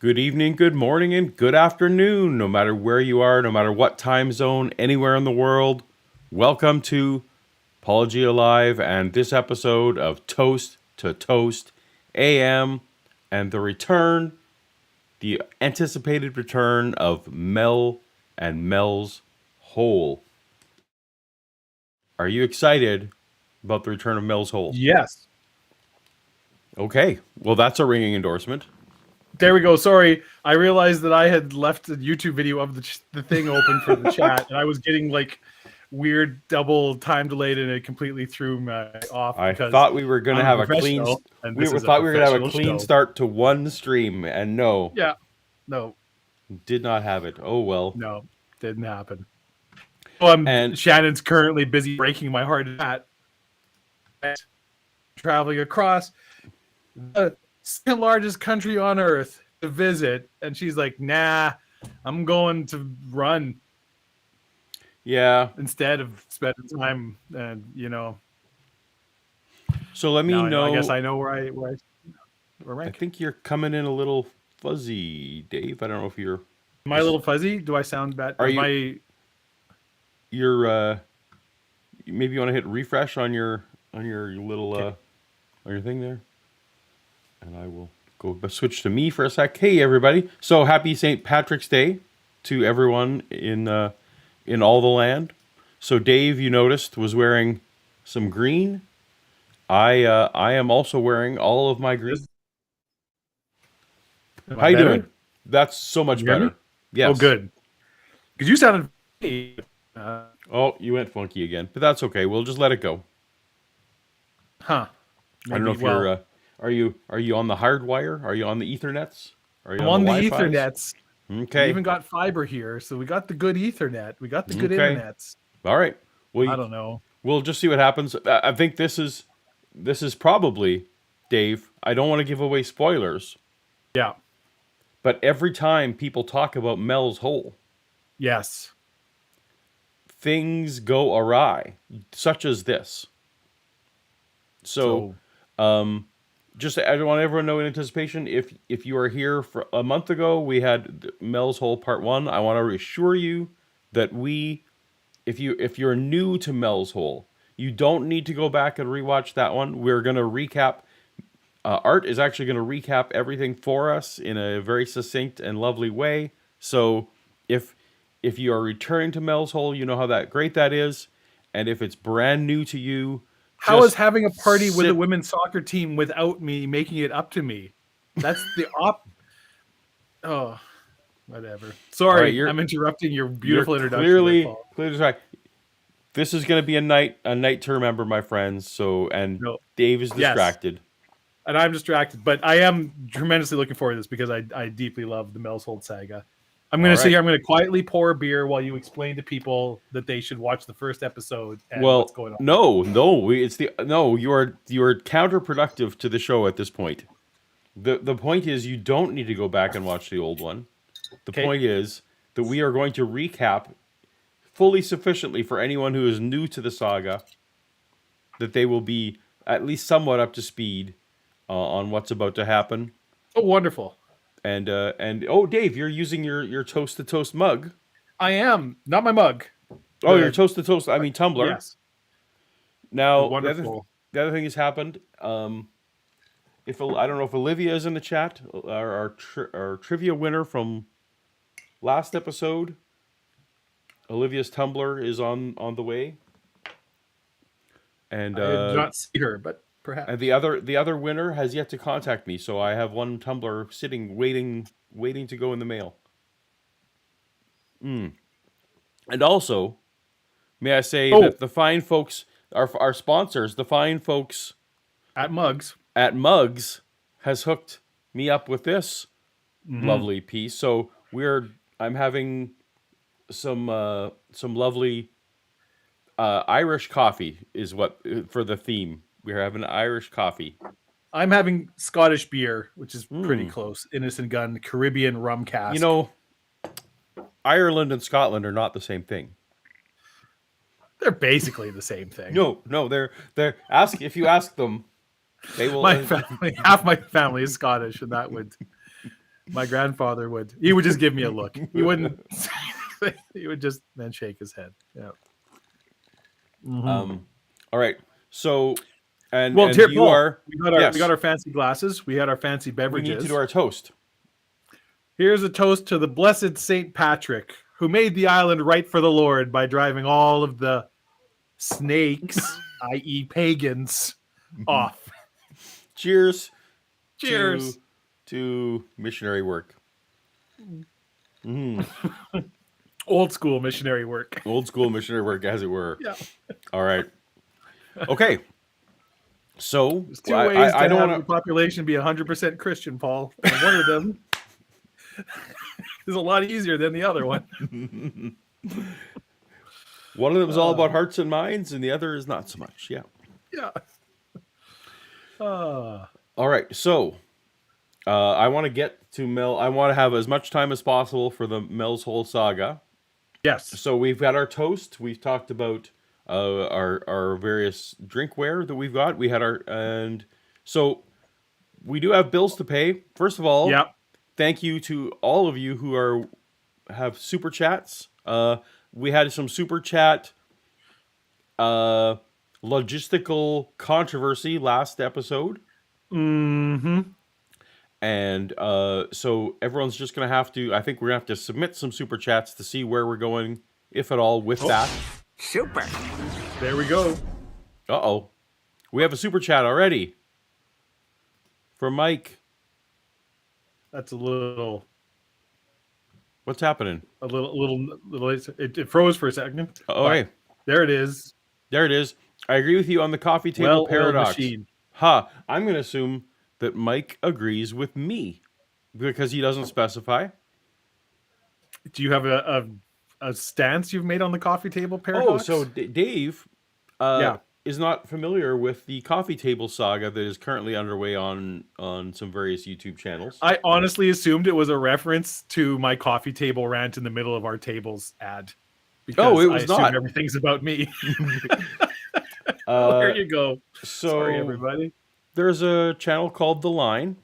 Good evening, good morning, and good afternoon, no matter where you are, no matter what time zone, anywhere in the world. Welcome to Paulogia Live and this episode of Toast to Toast AM and the anticipated return of Mel and Mel's Hole. Are you excited about the return of Mel's Hole? Yes. Okay, well, that's a ringing endorsement. There we go. Sorry, I realized that I had left a YouTube video of the thing open for the chat, and I was getting like weird double time delayed, and it completely threw me off. I thought we were going to have a clean. We thought we were going to have a clean start to one stream, and no. Yeah, no, did not have it. Oh well. No, didn't happen. Well, and Shannon's currently busy breaking my heart at traveling across the second largest country on earth to visit, and she's like, "Nah, I'm going to run." Yeah. Instead of spending time, and So let me know. I guess I know where I think you're coming in a little fuzzy, Dave. I don't know if you're. Am I a little fuzzy? Do I sound bad? Are you? You're. Maybe you want to hit refresh on your little on your thing there. And I will go switch to me for a sec. Hey, everybody. So happy St. Patrick's Day to everyone in all the land. So Dave, you noticed, was wearing some green. I am also wearing all of my green. How you doing? That's so much better. Yes. Oh, good. Because you sounded... oh, you went funky again. But that's okay. We'll just let it go. Huh. Maybe, I don't know if you're... Are you on the hard wire? Are you on the Ethernets? Are you on the Ethernets? Okay. We even got fiber here, so we got the good Ethernet. We got the good internets. All right. Well, I don't know. We'll just see what happens. I think this is probably, Dave. I don't want to give away spoilers. Yeah. But every time people talk about Mel's Hole, yes, things go awry, such as this. So just I want everyone to know in anticipation, if you are here for a month ago, we had Mel's Hole Part 1. I want to reassure you that if you're new to Mel's Hole, you don't need to go back and rewatch that one. We're going to recap. Art is actually going to recap everything for us in a very succinct and lovely way. So if you are returning to Mel's Hole, you know how great that is. And if it's brand new to you, how is having a party with a women's soccer team without me making it up to me? That's the Oh, whatever. Sorry, right, I'm interrupting your beautiful introduction. Clearly right. This is going to be a night to remember, my friends. So, Dave is distracted. Yes. And I'm distracted, but I am tremendously looking forward to this because I deeply love the Mel's Hole saga. I'm going to sit here. I'm going to quietly pour a beer while you explain to people that they should watch the first episode. And what's going on? No, you are counterproductive to the show at this point. The point is you don't need to go back and watch the old one. The point is that we are going to recap fully sufficiently for anyone who is new to the saga, that they will be at least somewhat up to speed on what's about to happen. Oh, wonderful. And Dave, you're using your Toast to Toast mug. I am. Not my mug. Oh, your Toast to Toast, I mean tumbler. Yes. Now, wonderful. The other thing has happened. I don't know if Olivia is in the chat, our trivia winner from last episode. Olivia's tumbler is on the way. And I did not see her, but perhaps. And the other winner has yet to contact me, so I have one tumbler sitting waiting to go in the mail. And also, may I say that the fine folks, our sponsors, the fine folks at Mugs has hooked me up with this lovely piece. So I'm having some lovely Irish coffee is what for the theme. We're having Irish coffee. I'm having Scottish beer, which is pretty close. Innocent Gun Caribbean rum cask. You know, Ireland and Scotland are not the same thing. They're basically the same thing. No, they're if you ask them, they will. Half my family is Scottish, and that would My grandfather would. He would just give me a look. He wouldn't say anything. He would just then shake his head. Yeah. All right. So, Well, and dear you Paul, are we got our fancy glasses. We had our fancy we need to beverages. do our toast. Here's a toast to the blessed Saint Patrick, who made the island right for the Lord by driving all of the snakes, i.e., pagans, off. Cheers. Cheers. To missionary work. Old school missionary work. Old school missionary work, as it were. Yeah. All right. Okay. So There's two ways I to don't have want the population be 100% Christian, Paul. And one of them is a lot easier than the other one. One of them is all about hearts and minds, and the other is not so much. Yeah. Yeah. All right. So I want to get to Mel. I want to have as much time as possible for the Mel's whole saga. Yes. So we've got our toast. We've talked about our various drinkware that we've got. We had and so we do have bills to pay. First of all, thank you to all of you who have super chats. We had some super chat logistical controversy last episode. And so everyone's just going to have to, I think we're going to have to submit some super chats to see where we're going, if at all, with that. Super. There we go. Uh-oh. We have a super chat already. From Mike. That's a little... What's happening? It froze for a second. Oh, hey. There it is. There it is. I agree with you on the coffee table paradox. Machine. I'm going to assume that Mike agrees with me because he doesn't specify. Do you have a stance you've made on the coffee table paradox? Oh, so Dave is not familiar with the coffee table saga that is currently underway on some various YouTube channels. I honestly assumed it was a reference to my coffee table rant in the middle of our tables ad. Because it was not. Everything's about me. There you go. So, sorry, everybody. There's a channel called The Line.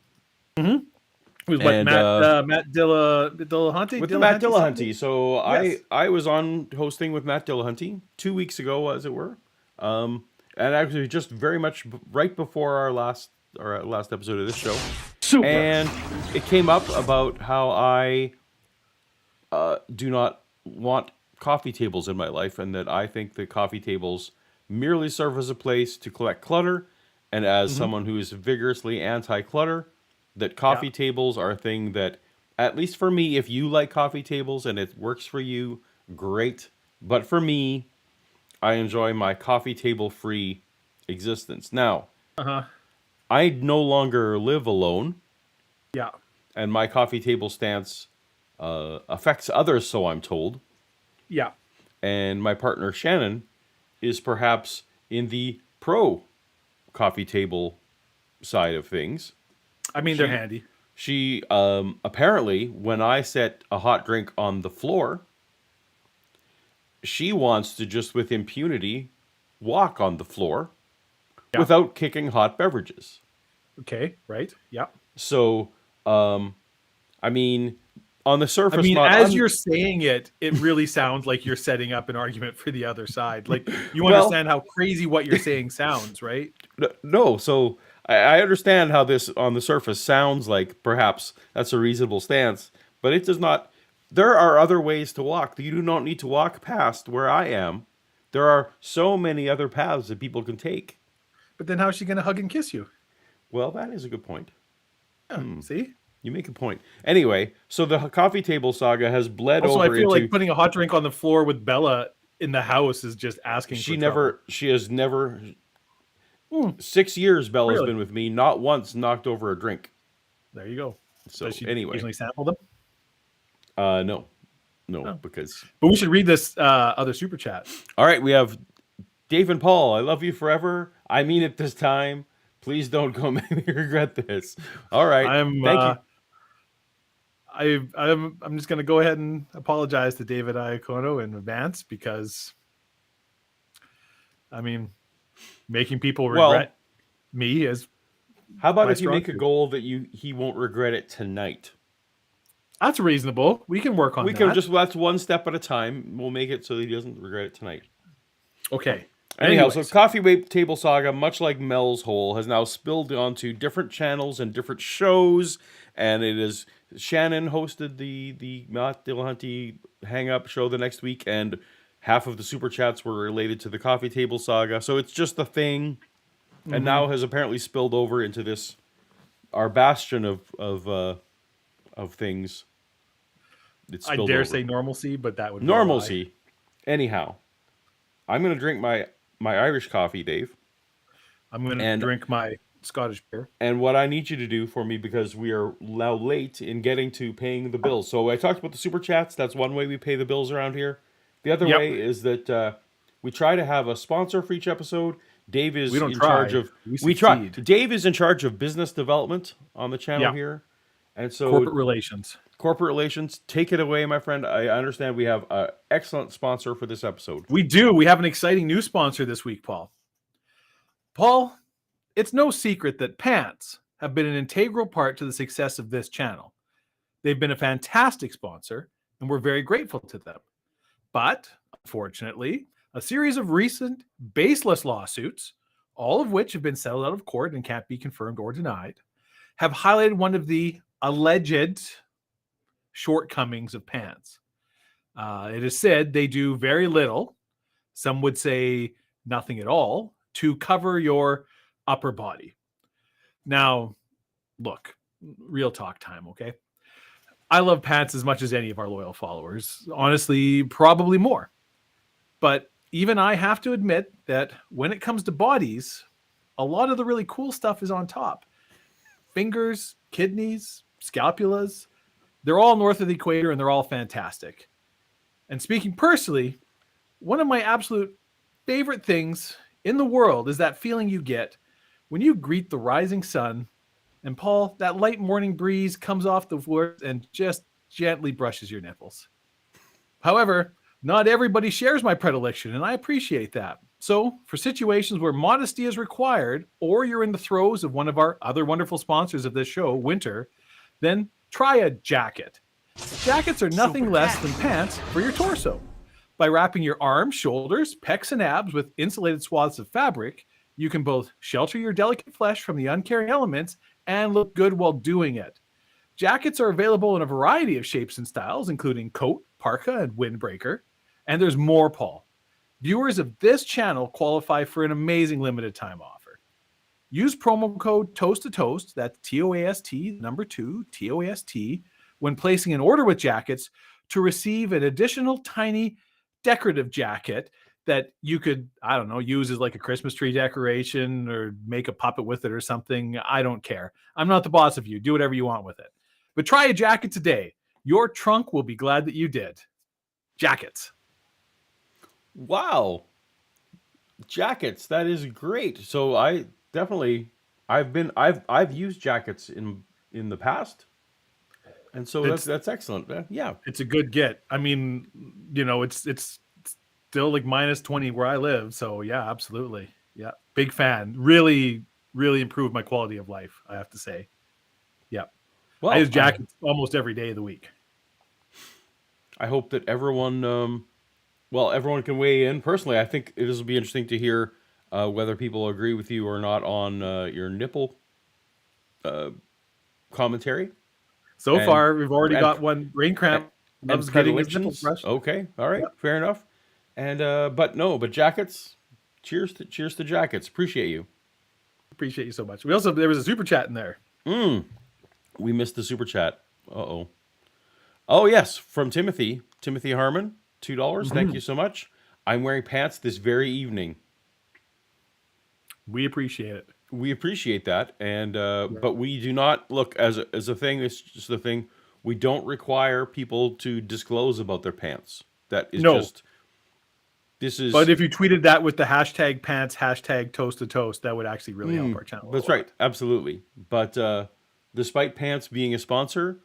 With what, Matt Dillahunty? With Matt Dillahunty. So yes. I was on hosting with Matt Dillahunty 2 weeks ago, as it were. And actually just very much right before our last episode of this show. Super. And it came up about how I do not want coffee tables in my life, and that I think that coffee tables merely serve as a place to collect clutter. And as someone who is vigorously anti-clutter, that coffee tables are a thing that, at least for me, if you like coffee tables and it works for you, great. But for me, I enjoy my coffee table-free existence. Now, I no longer live alone. Yeah. And my coffee table stance affects others, so I'm told. Yeah. And my partner, Shannon, is perhaps in the pro coffee table side of things. I mean, they're handy. She apparently, when I set a hot drink on the floor, she wants to just with impunity walk on the floor without kicking hot beverages. Okay, right. Yeah. So, I mean, on the surface... you're saying it, it really sounds like you're setting up an argument for the other side. Like, you understand how crazy what you're saying sounds, right? No, so I understand how this on the surface sounds like perhaps that's a reasonable stance, but it does not... There are other ways to walk. You do not need to walk past where I am. There are so many other paths that people can take. But then how's she going to hug and kiss you? Well, that is a good point. Yeah, see? You make a point. Anyway, so the coffee table saga has bled over into... Also, I feel like putting a hot drink on the floor with Bella in the house is just asking for trouble. She has never... 6 years Bella's been with me, not once knocked over a drink. There you go. So Does she anyway. usually sample them? No, because... But we should read this other super chat. All right, we have Dave and Paul. I love you forever. I mean it this time. Please don't go make me regret this. All right. Thank you. I'm just going to go ahead and apologize to David Iacono in advance because, I mean, making people regret me is... How about if you make a goal that he won't regret it tonight? That's reasonable. We can work on We can that. just, that's one step at a time. We'll make it so he doesn't regret it tonight. Okay. Anyhow, so Anyways, Coffee Table Saga, much like Mel's Hole, has now spilled onto different channels and different shows, and it is Shannon hosted the Matt Dillahunty Hang Up show the next week, and half of the super chats were related to the Coffee Table Saga. So it's just a thing, and hmm now has apparently spilled over into this our bastion of things. It's I spilled dare over say normalcy, but that would be a lie. normalcy. Anyhow, I'm gonna drink my Irish coffee, Dave. I'm going to And drink my Scottish beer. what I need you to do for me, because we are now late in getting to paying the bills. So I talked about the super chats. That's one way we pay the bills around here. The other Yep. way is that we try to have a sponsor for each episode. Dave We is don't in charge try. of. We We try. succeed. Dave is in charge of business development on the channel Yeah. here, and so Corporate relations. corporate relations. Take it away, my friend. I understand we have an excellent sponsor for this episode. We do. We have an exciting new sponsor this week, Paul. Paul, it's no secret that pants have been an integral part to the success of this channel. They've been a fantastic sponsor, and we're very grateful to them. But, unfortunately, a series of recent baseless lawsuits, all of which have been settled out of court and can't be confirmed or denied, have highlighted one of the alleged shortcomings of pants. It is said they do very little, some would say nothing at all, to cover your upper body. Now, look, real talk time, okay? I love pants as much as any of our loyal followers. Honestly, probably more. But even I have to admit that when it comes to bodies, a lot of the really cool stuff is on top. Fingers, kidneys, scapulas, they're all north of the equator and they're all fantastic. And speaking personally, one of my absolute favorite things in the world is that feeling you get when you greet the rising sun and Paul, that light morning breeze comes off the woods and just gently brushes your nipples. However, not everybody shares my predilection, and I appreciate that. So, for situations where modesty is required, or you're in the throes of one of our other wonderful sponsors of this show, Winter, then try a jacket. Jackets are nothing less than pants for your torso. By wrapping your arms, shoulders, pecs, and abs with insulated swaths of fabric, you can both shelter your delicate flesh from the uncaring elements and look good while doing it. Jackets are available in a variety of shapes and styles, including coat, parka, and windbreaker. And there's more, Paul. Viewers of this channel qualify for an amazing limited time offer. Use promo code Toast to Toast, that's TOAST, number 2, TOAST, when placing an order with jackets to receive an additional tiny decorative jacket that you could, I don't know, use as like a Christmas tree decoration or make a puppet with it or something. I don't care. I'm not the boss of you. Do whatever you want with it. But try a jacket today. Your trunk will be glad that you did. Jackets. Wow, jackets. That is great. So I definitely, I've used jackets in the past, and so that's excellent. Yeah. It's a good get. I mean, it's still like minus 20 where I live. So yeah, absolutely. Yeah. Big fan. Really, really improved my quality of life, I have to say. Yeah. Well, I use jackets almost every day of the week. I hope that everyone, everyone can weigh in. Personally, I think this will be interesting to hear whether people agree with you or not on your nipple commentary. So far, we've already got one. Rain Cramp loves getting his nipples predilections. brushed. Okay, all right, Yep. fair enough. And but jackets. Cheers to jackets. Appreciate you. Appreciate you so much. There was a super chat in there. We missed the super chat. Uh-oh. Oh yes, from Timothy Harmon, $2. Thank you so much. I'm wearing pants this very evening. We appreciate it. We appreciate that, and but we do not look as a thing. It's just a thing. We don't require people to disclose about their pants. That is just. This is. But if you tweeted that with the hashtag pants, hashtag toast to toast, that would actually really help our channel. That's right, absolutely. But despite pants being a sponsor,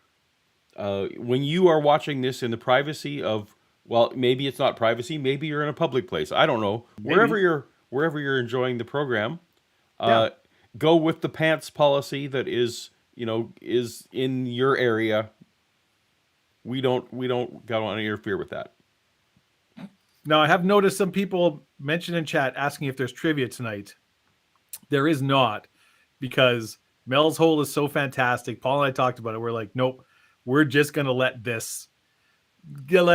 when you are watching this in the privacy of, well, maybe it's not privacy, maybe you're in a public place. I don't know. Maybe. Wherever you're enjoying the program, go with the pants policy that is in your area. We don't want to interfere with that. Now, I have noticed some people mention in chat asking if there's trivia tonight. There is not, because Mel's Hole is so fantastic. Paul and I talked about it. We're like, nope, we're just going to let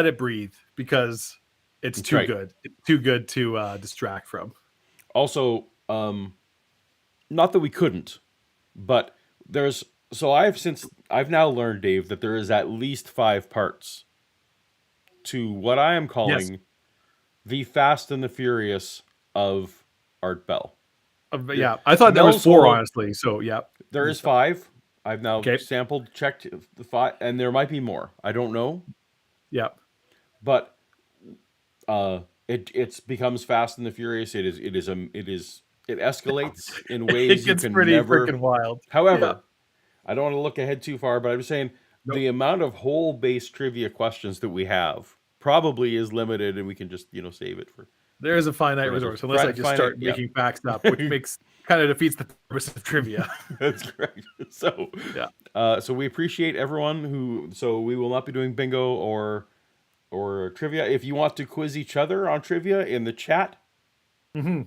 it breathe, because it's That's too right. good. It's too good to distract from. Also, not that we couldn't, but I've now learned, Dave, that there is at least 5 parts to what I am Yes. calling the Fast and the Furious of Art Bell. Yeah, I thought there was Mel's 4, Hole- honestly. So, yeah. There is 5. I've now Okay. sampled, checked the 5, and there might be more. I don't know, Yeah. but it becomes Fast and the Furious. It escalates in ways It you gets can pretty never. freaking wild. However, I don't want to look ahead too far, but I'm saying Nope. the amount of hole-based trivia questions that we have probably is limited, and we can just save it for. There is a finite Whatever. resource, unless I just start Yeah. making facts up, which kind of defeats the purpose of trivia. That's correct. So Yeah. So we appreciate everyone who. So we will not be doing bingo or trivia. If you want to quiz each other on trivia in the chat, Mm-hmm.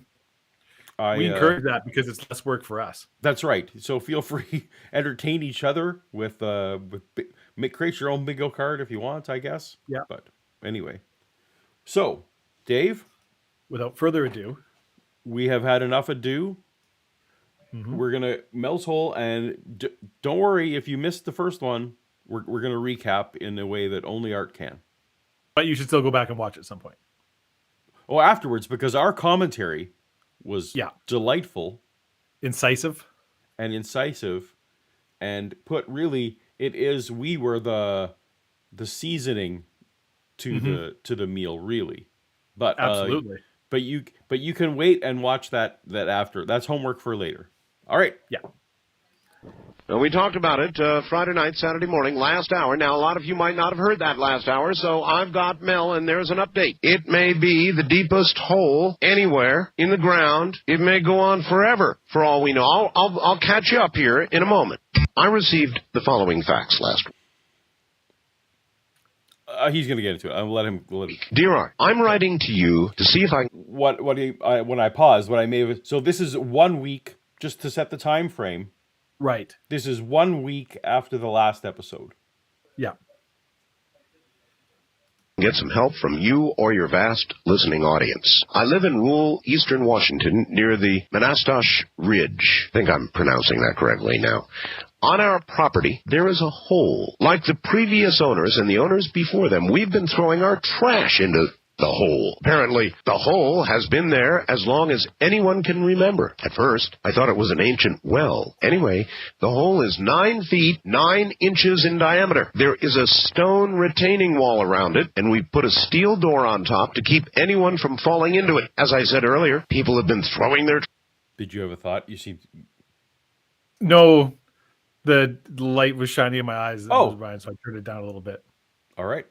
we We encourage that, because it's less work for us. That's right. So feel free, entertain each other with create your own bingo card if you want, I guess. Yeah. But anyway, so Dave, Without further ado, we have had enough ado. Mhm. We're gonna Mel's Hole, and don't worry if you missed the first one. We're gonna recap in a way that only Art can. But you should still go back and watch at some point. Oh, afterwards, because our commentary was delightful, incisive, and we were the seasoning to the meal, really. But absolutely. But you can wait and watch that after. That's homework for later. All right. Yeah. We talked about it Friday night, Saturday morning, last hour. Now, a lot of you might not have heard that last hour, so I've got Mel, and there's an update. It may be the deepest hole anywhere in the ground. It may go on forever, for all we know. I'll catch you up here in a moment. I received the following facts last week. He's going to get into it. I'll let him. Dear Art, I'm writing to you to see if I... When I paused, what I may have... So this is 1 week, just to set the time frame. Right. This is 1 week after the last episode. Yeah. Get some help from you or your vast listening audience. I live in rural eastern Washington near the Manastosh Ridge. I think I'm pronouncing that correctly now. On our property, there is a hole. Like the previous owners and the owners before them, we've been throwing our trash into the hole. Apparently, the hole has been there as long as anyone can remember. At first, I thought it was an ancient well. Anyway, the hole is 9 feet, 9 inches in diameter. There is a stone retaining wall around it, and we put a steel door on top to keep anyone from falling into it. As I said earlier, people have been throwing their... Did you have a thought? You seem... No, the light was shining in my eyes. Oh. Brian, so I turned it down a little bit. All right.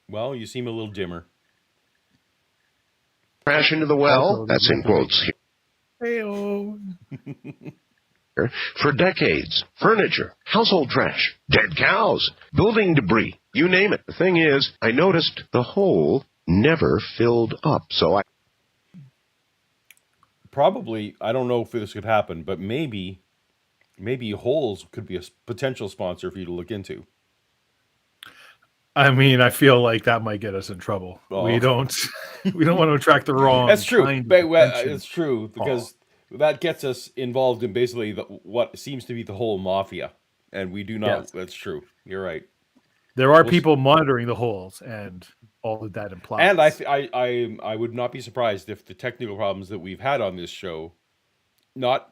Well, you seem a little dimmer. Crash into the well, that's in quotes here. Hey-oh. For decades. Furniture, household trash, dead cows, building debris, you name it. The thing is, I noticed the hole never filled up, so I... Probably, I don't know if this could happen, but maybe holes could be a potential sponsor for you to look into. I mean, I feel like that might get us in trouble. Oh. We don't want to attract the wrong. That's true. Kind of It's true because that gets us involved in basically what seems to be the whole mafia, and we do not. Yes. That's true. You're right. There are people monitoring the holes and all of that implies. And I would not be surprised if the technical problems that we've had on this show, not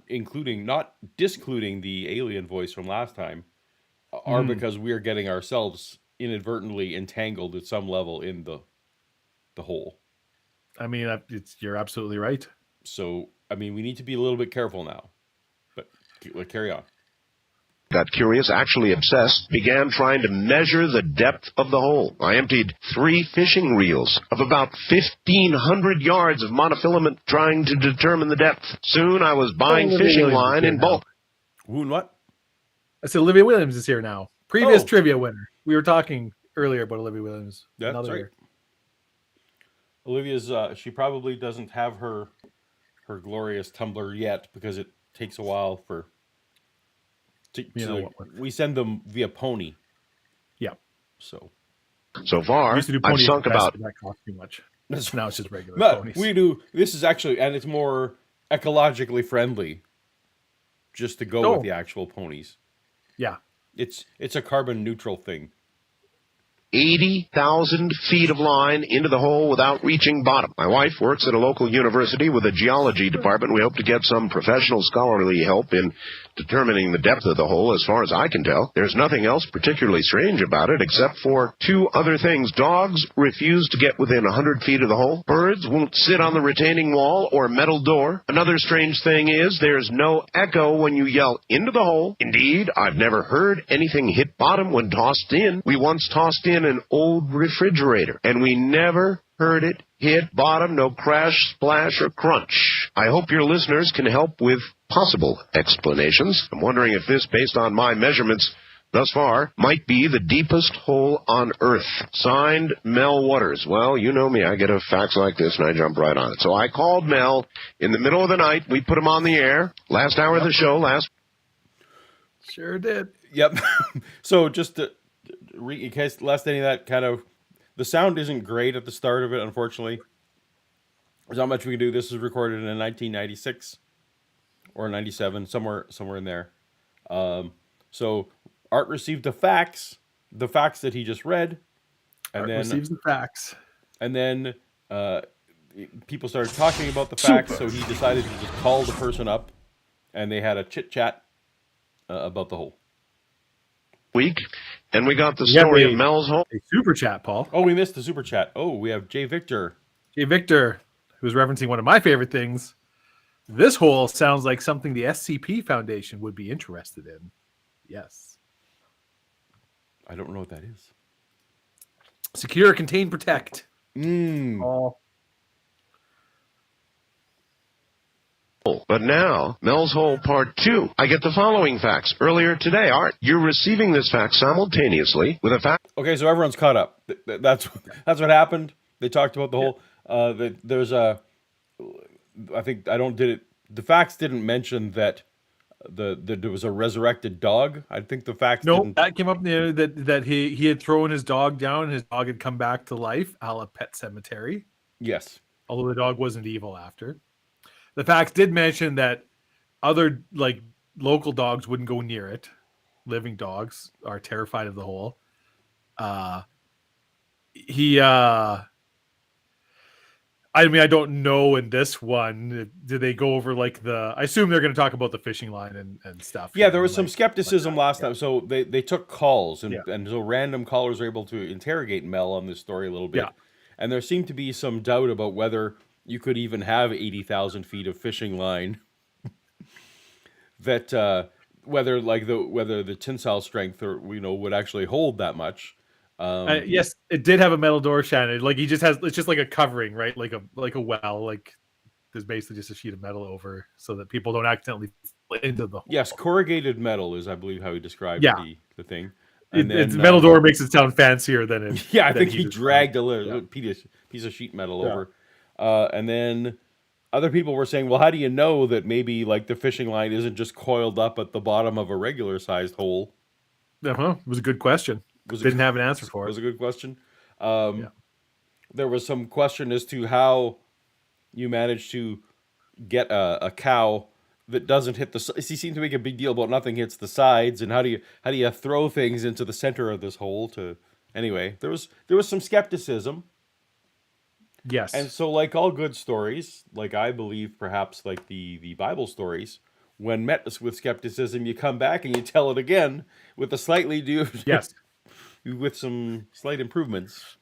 discluding the alien voice from last time, are because we are getting ourselves inadvertently entangled at some level in the hole. I mean, you're absolutely right. So, I mean, we need to be a little bit careful now. But carry on. Got curious, actually obsessed, began trying to measure the depth of the hole. I emptied 3 fishing reels of about 1,500 yards of monofilament trying to determine the depth. Soon I was buying fishing line in bulk. Who and what? I said Olivia Williams is here now. Previous trivia winner. We were talking earlier about Olivia Williams. That's Another right. year. Olivia's she probably doesn't have her glorious Tumblr yet because it takes a while for we send them via Pony. Yeah. So far, Used to do I've Pony sunk Express, about but that cost too much. Now it's just regular but ponies. we do this is actually, and it's more ecologically friendly just to go with the actual ponies. Yeah. It's a carbon neutral thing. 80,000 feet of line into the hole without reaching bottom. My wife works at a local university with a geology department. We hope to get some professional scholarly help in determining the depth of the hole. As far as I can tell, there's nothing else particularly strange about it except for two other things. Dogs refuse to get within 100 feet of the hole. Birds won't sit on the retaining wall or metal door. Another strange thing is there's no echo when you yell into the hole. Indeed, I've never heard anything hit bottom when tossed in. We once tossed in an old refrigerator, and we never heard it hit bottom, no crash, splash, or crunch. I hope your listeners can help with possible explanations. I'm wondering if this, based on my measurements thus far, might be the deepest hole on Earth. Signed, Mel Waters. Well, you know me. I get a fax like this, and I jump right on it. So I called Mel in the middle of the night. We put him on the air. Last hour of the show, Sure did. Yep. So just to in case last any of that kind of, the sound isn't great at the start of it, unfortunately. There's not much we can do. This was recorded in 1996 or 97, somewhere in there. So Art received the facts that he just read, and Art then receives the facts, and then people started talking about the facts. So he decided to just call the person up, and they had a chit chat about the whole week, and we got the story of Mel's hole. A super chat, Paul. Oh, we missed the super chat. Oh, we have Jay Victor. Jay Victor, who's referencing one of my favorite things. This hole sounds like something the SCP Foundation would be interested in. Yes. I don't know what that is. Secure, contain, protect. Paul. But now, Mel's Hole Part 2. I get the following facts. Earlier today, Art, you're receiving this fact simultaneously with a fact. Okay, so everyone's caught up. That's what happened. They talked about the whole. There's a. I think I don't did it. The facts didn't mention that there was a resurrected dog. I think the facts. No, that came up there that he had thrown his dog down and his dog had come back to life, a la Pet Cemetery. Yes. Although the dog wasn't evil after. The facts did mention that other local dogs wouldn't go near it. Living dogs are terrified of the hole. I don't know in this one. Did they go over I assume they're going to talk about the fishing line and stuff. Yeah, there was some skepticism last time. So they took calls and so random callers were able to interrogate Mel on this story a little bit. Yeah. And there seemed to be some doubt about whether you could even have 80,000 feet of fishing line. That whether the tensile strength would actually hold that much. Yes, it did have a metal door, Shannon. It's just like a covering, right? Like a well. There's basically just a sheet of metal over so that people don't accidentally fall into the hole. Yes, corrugated metal is, I believe, how he described the thing. And then, metal door makes it sound fancier than it. Yeah, I think he dragged a little piece of sheet metal over. And then other people were saying, well, how do you know that maybe the fishing line isn't just coiled up at the bottom of a regular sized hole? It was a good question. Didn't have an answer for it. It was a good question. There was some question as to how you managed to get a cow that doesn't hit the. He seemed to make a big deal about nothing hits the sides, and how do you throw things into the center of this hole? Anyway, there was some skepticism. Yes. And so, like all good stories, I believe perhaps the Bible stories, when met with skepticism, you come back and you tell it again with a slightly with some slight improvements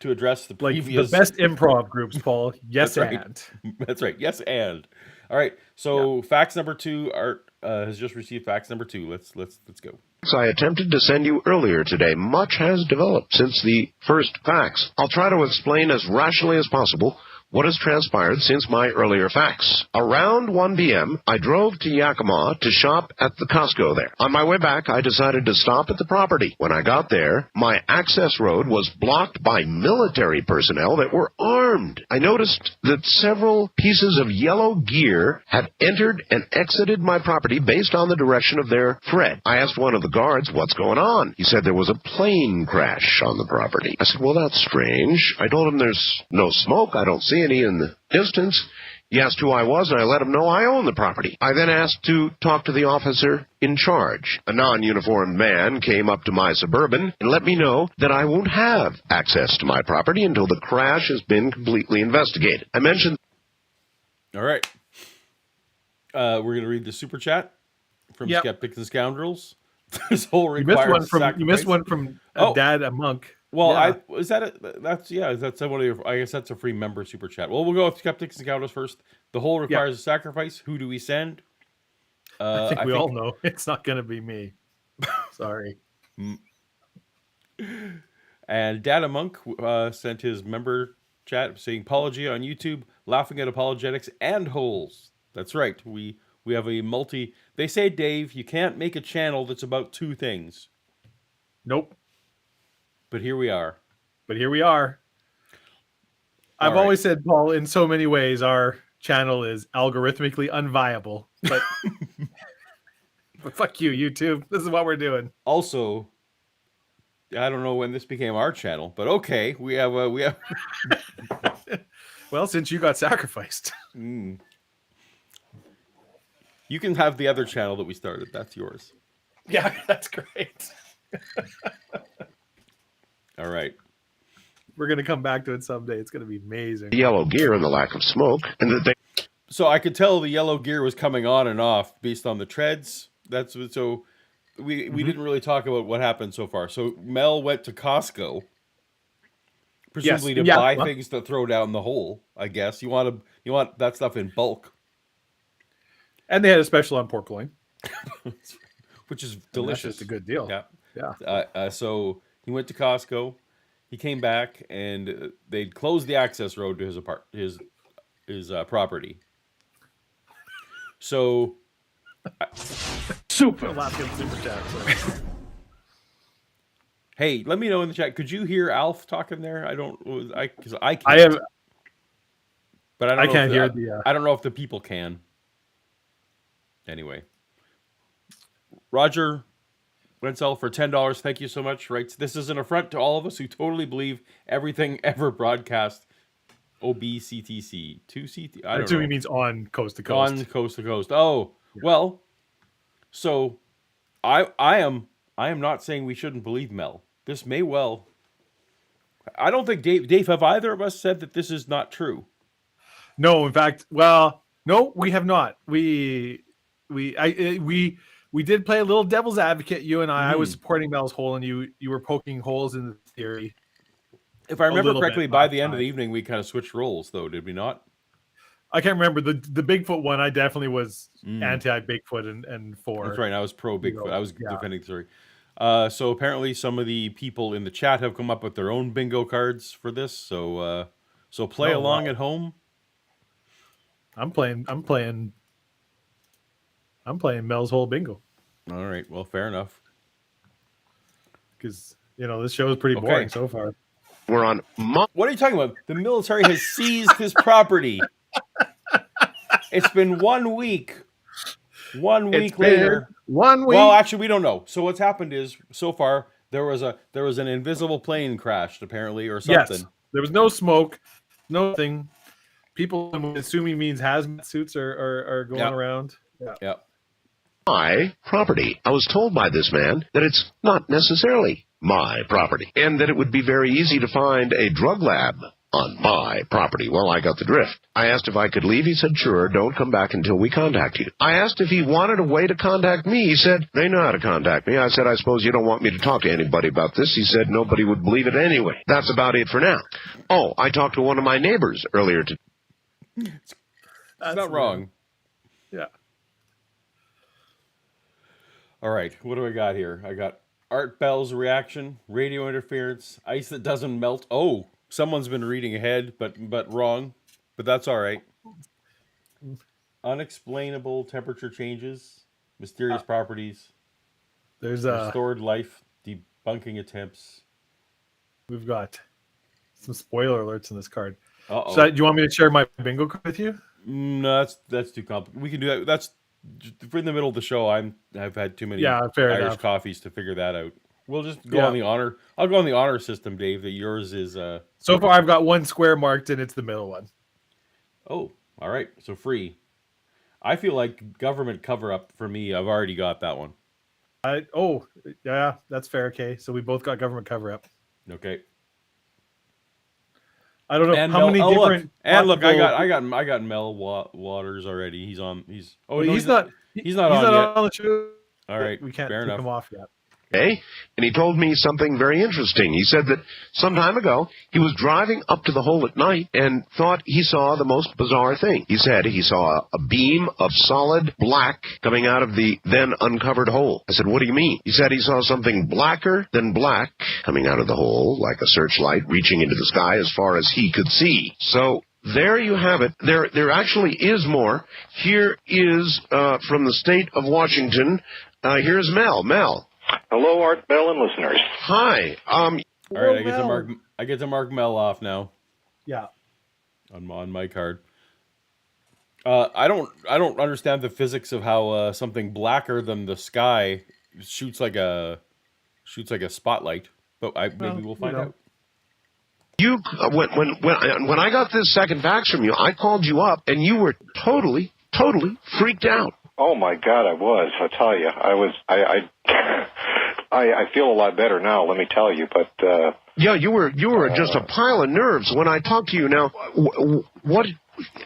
to address the previous. The best improv groups, Paul. Yes, That's right. That's right. Yes, and. All right. So facts number 2. Art has just received facts number 2. Let's go. I attempted to send you earlier today. Much has developed since the first facts. I'll try to explain as rationally as possible what has transpired since my earlier facts. Around 1 p.m., I drove to Yakima to shop at the Costco there. On my way back, I decided to stop at the property. When I got there, my access road was blocked by military personnel that were armed. I noticed that several pieces of yellow gear had entered and exited my property based on the direction of their thread. I asked one of the guards, what's going on? He said there was a plane crash on the property. I said, well, that's strange. I told him there's no smoke. I don't see any in the distance. He asked who I was, and I let him know I own the property. I then asked to talk to the officer in charge. A non-uniformed man came up to my Suburban and let me know that I won't have access to my property until the crash has been completely investigated. I mentioned... All right. We're going to read the super chat from Skeptics and Scoundrels. This whole requires you missed one from Dad, a monk. Well, that's one of your, I guess that's a free member super chat. Well, we'll go with Skeptics and Scoundrels first. The whole requires a sacrifice. Who do we send? I think we all know it's not going to be me. Sorry. And Dad, a monk, sent his member chat saying Paulogia on YouTube, laughing at apologetics and holes. That's right. We have a multi. They say, Dave, you can't make a channel that's about two things. Nope. But here we are. I've always said, Paul, in so many ways, our channel is algorithmically unviable. But, but fuck you, YouTube. This is what we're doing. Also, I don't know when this became our channel, but okay, we have. Well, since you got sacrificed. You can have the other channel that we started. That's yours. Yeah, that's great. All right. We're going to come back to it someday. It's going to be amazing. Yellow gear and the lack of smoke, and that they... So I could tell the yellow gear was coming on and off based on the treads. That's so we didn't really talk about what happened so far. So Mel went to Costco, presumably to buy things to throw down the hole. I guess you want that stuff in bulk, and they had a special on pork loin, which is delicious. That's just a good deal. Yeah. So he went to Costco. He came back, and they'd closed the access road to his property. So, super chat. Hey, let me know in the chat. Could you hear Alf talking there? I can't. I have, but I can't hear I don't know if the people can. Anyway, Roger Wenzel for $10. Thank you so much. Writes, this is an affront to all of us who totally believe everything ever broadcast. OBCTC 2CT. I don't know. He means on coast to coast. On coast to coast. Oh, well. So, I am not saying we shouldn't believe Mel. This may well. I don't think Dave. Have either of us said that this is not true? No, in fact, well, no, we have not. We did play a little devil's advocate. You and I was supporting Mel's hole, and you were poking holes in the theory. If I remember correctly, by the end of the evening, we kind of switched roles, though, did we not? I can't remember the Bigfoot one. I definitely was anti Bigfoot and for. That's right. I was pro Bigfoot. I was defending the theory. So apparently, some of the people in the chat have come up with their own bingo cards for this. So play along at home. I'm playing Mel's whole bingo. All right. Well, fair enough. Because this show is pretty boring so far. We're on. What are you talking about? The military has seized his property. It's been 1 week. 1 week later. 1 week. Well, actually, we don't know. So what's happened is, so far, there was an invisible plane crashed, apparently, or something. Yes. There was no smoke, nothing. People, I'm assuming means hazmat suits are going around. Yeah. My property. I was told by this man that it's not necessarily my property, and that it would be very easy to find a drug lab on my property. Well, I got the drift. I asked if I could leave. He said, sure, don't come back until we contact you. I asked if he wanted a way to contact me. He said, they know how to contact me. I said, I suppose you don't want me to talk to anybody about this. He said, nobody would believe it anyway. That's about it for now. Oh, I talked to one of my neighbors earlier today. It's not wrong. Yeah. All right, what do I got here? I got Art Bell's reaction, radio interference, ice that doesn't melt. Oh, someone's been reading ahead, but wrong. but that's all right. Unexplainable temperature changes, mysterious properties, There's restored life, debunking attempts. we've got some spoiler alerts in this card. Uh-oh. Do you want me to share my bingo card with you? No, that's too complicated. We can do that. That's for in the middle of the show. I've had too many Yeah, fair Irish enough. coffees to figure that out. We'll just go Yeah. on the honor. I'll go on the honor system, Dave. That yours is. So far, I've got one square marked, and it's the middle one. Oh, all right. So free. I feel like government cover up for me. I've already got that one. Yeah, that's fair. Okay, so we both got government cover up. Okay. I don't know And how Mel, many different. look, I possible- got Mel Waters already. He's on. He's Well, no, he's not. He's not on yet. on the show. All right. We can't fair take enough. him off yet. Okay? And he told me something very interesting. He said that some time ago, he was driving up to the hole at night and thought he saw the most bizarre thing. He said he saw a beam of solid black coming out of the then uncovered hole. I said, what do you mean? He said he saw something blacker than black coming out of the hole, like a searchlight reaching into the sky as far as he could see. So there you have it. There actually is more. Here is from the state of Washington. Here's Mel. Mel. Hello, Art Bell and listeners. Hi. All right. I Mel. get to mark Mel off now Yeah. on my card. I don't understand the physics of how something blacker than the sky shoots like a spotlight, but maybe we'll find out. You when I got this second fax from you, I called you up and you were totally freaked out. Oh my God, I was. I tell you, I feel a lot better now. Let me tell you, but Yeah, you were just a pile of nerves when I talked to you. Now, what?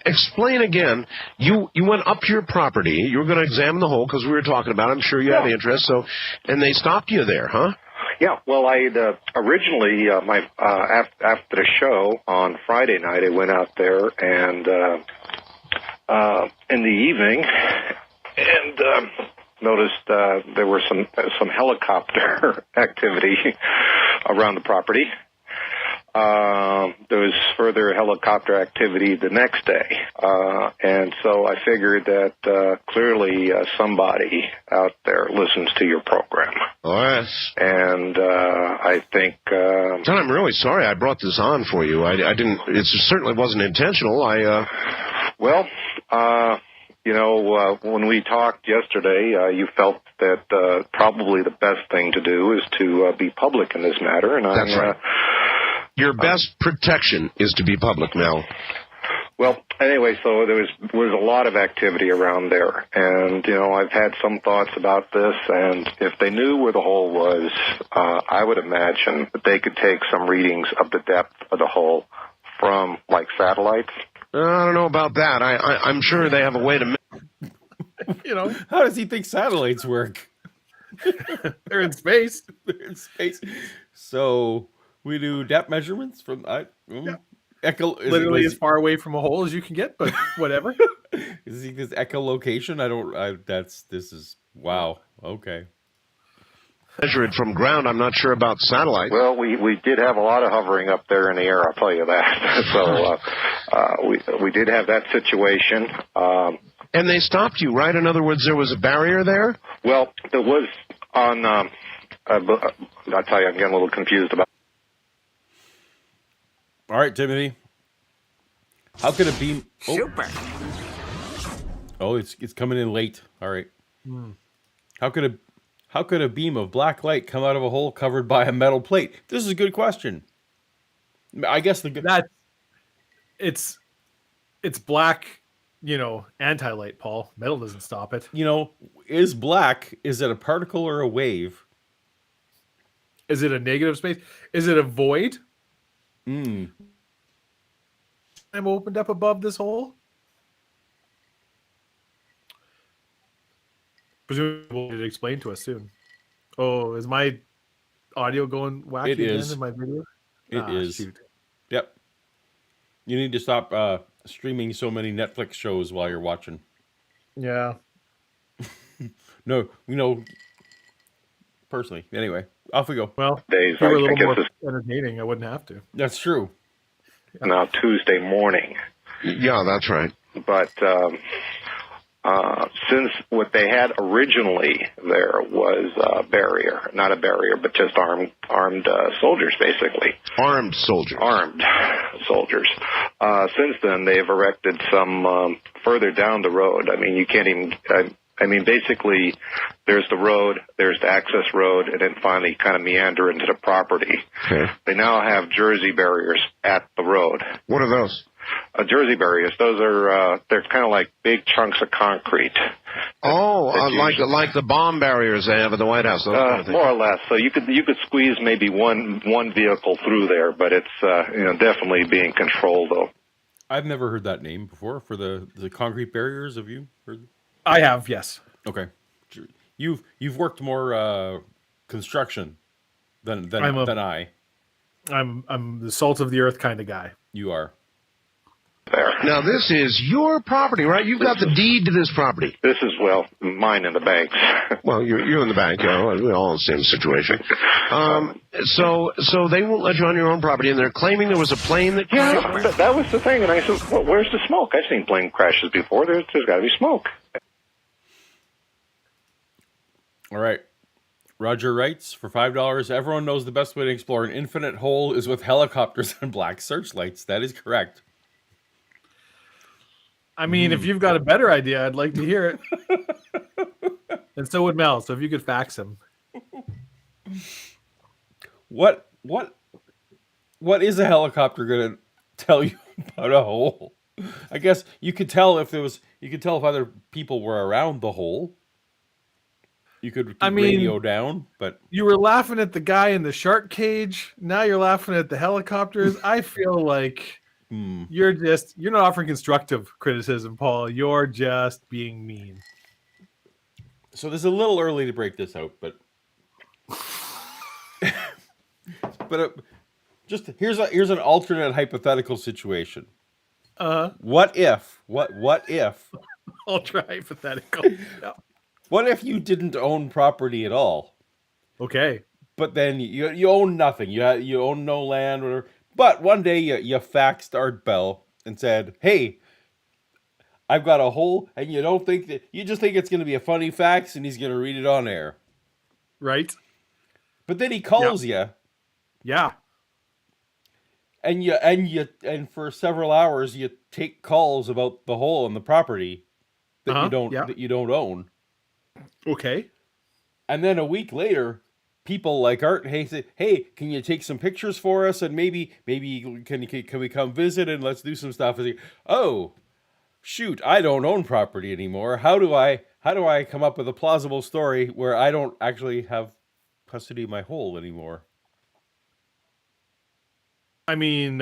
Explain again. You went up to your property. You were going to examine the hole because we were talking about it. I'm sure you had interest. So, and they stopped you there, huh? yeah. Well, I'd originally after the show on Friday night, I went out there and in the evening and noticed there were some helicopter activity around the property. There was further helicopter activity the next day, and so I figured that clearly somebody out there listens to your program. Oh, yes. And I think... John, I'm really sorry I brought this on for you. I didn't... It certainly wasn't intentional. Well, when we talked yesterday, you felt that probably the best thing to do is to be public in this matter, and That's right. Your best protection is to be public, Mel. Well, anyway, so there was a lot of activity around there, and I've had some thoughts about this, and if they knew where the hole was, I would imagine that they could take some readings of the depth of the hole from, like, satellites. I don't know about that. I'm sure they have a way to... How does he think satellites work? They're in space. They're in space. So we do depth measurements from Literally as far away from a hole as you can get, but whatever. Is he this echolocation? This is wow. Okay. Measure it from ground. I'm not sure about satellite. Well, we did have a lot of hovering up there in the air, I'll tell you that. So we did have that situation. And they stopped you, right? In other words, there was a barrier there? Well, there was on... I'll tell you, I'm getting a little confused about... All right, Timothy. How could a beam... Oh. Super. Oh, it's coming in late. All right. How could a beam of black light come out of a hole covered by a metal plate? This is a good question. I guess it's black, anti-light, Paul. Metal doesn't stop it. Is black, is it a particle or a wave? Is it a negative space? Is it a void? Hmm. I'm opened up above this hole. Presumably, it explained to us soon. Oh, is my audio going wacky It is. again in my video? It is. Shoot. Yep. You need to stop streaming so many Netflix shows while you're watching. Yeah. No, personally. Anyway, off we go. Well, days. if you were a little guess more it's entertaining, I wouldn't have to. That's true. now Tuesday morning. Yeah, that's right. But since what they had originally there was a barrier, not a barrier, but just armed soldiers, basically. Armed soldiers. Armed soldiers. Since then, they've erected some further down the road. I mean, you can't even... basically, there's the road, there's the access road, and then finally kind of meander into the property. Okay. They now have Jersey barriers at the road. What are those? Jersey barriers, those are, they're kind of like big chunks of concrete. Like the bomb barriers they have at the White House. Those kind of things. More or less. So you could squeeze maybe one vehicle through there, but it's, definitely being controlled, though. I've never heard that name before for the concrete barriers. Have you heard? I have, yes. Okay, you've worked more construction than I. I'm the salt of the earth kind of guy. You are. There. Now, this is your property, right? You've got the deed to this property. This is, mine in the banks. Well, you're in the bank. We're all in the same situation. So they won't let you on your own property, and they're claiming there was a plane that crashed? Yeah, that was the thing. And I said, well, where's the smoke? I've seen plane crashes before. There's got to be smoke. All right. Roger writes, for $5, everyone knows the best way to explore an infinite hole is with helicopters and black searchlights. That is correct. I mean, if you've got a better idea, I'd like to hear it. And so would Mel. So if you could fax him. What is a helicopter going to tell you about a hole? I guess you could tell if other people were around the hole. You could radio down, but you were laughing at the guy in the shark cage. Now you're laughing at the helicopters. I feel like you're not offering constructive criticism, Paul. You're just being mean. So this is a little early to break this out, but just here's an alternate hypothetical situation. What if? Ultra hypothetical. Yeah. What if you didn't own property at all? Okay. But then you own nothing. You own no land, whatever. But one day you faxed Art Bell and said, "Hey, I've got a hole," and you just think it's going to be a funny fax, and he's going to read it on air, right? But then he calls you, yeah, and for several hours you take calls about the hole in the property that you don't own. Okay. And then a week later, people like Art say, "Hey, can you take some pictures for us? And maybe can we come visit and let's do some stuff?" And oh, shoot, I don't own property anymore. How do I come up with a plausible story where I don't actually have custody of my hole anymore? I mean,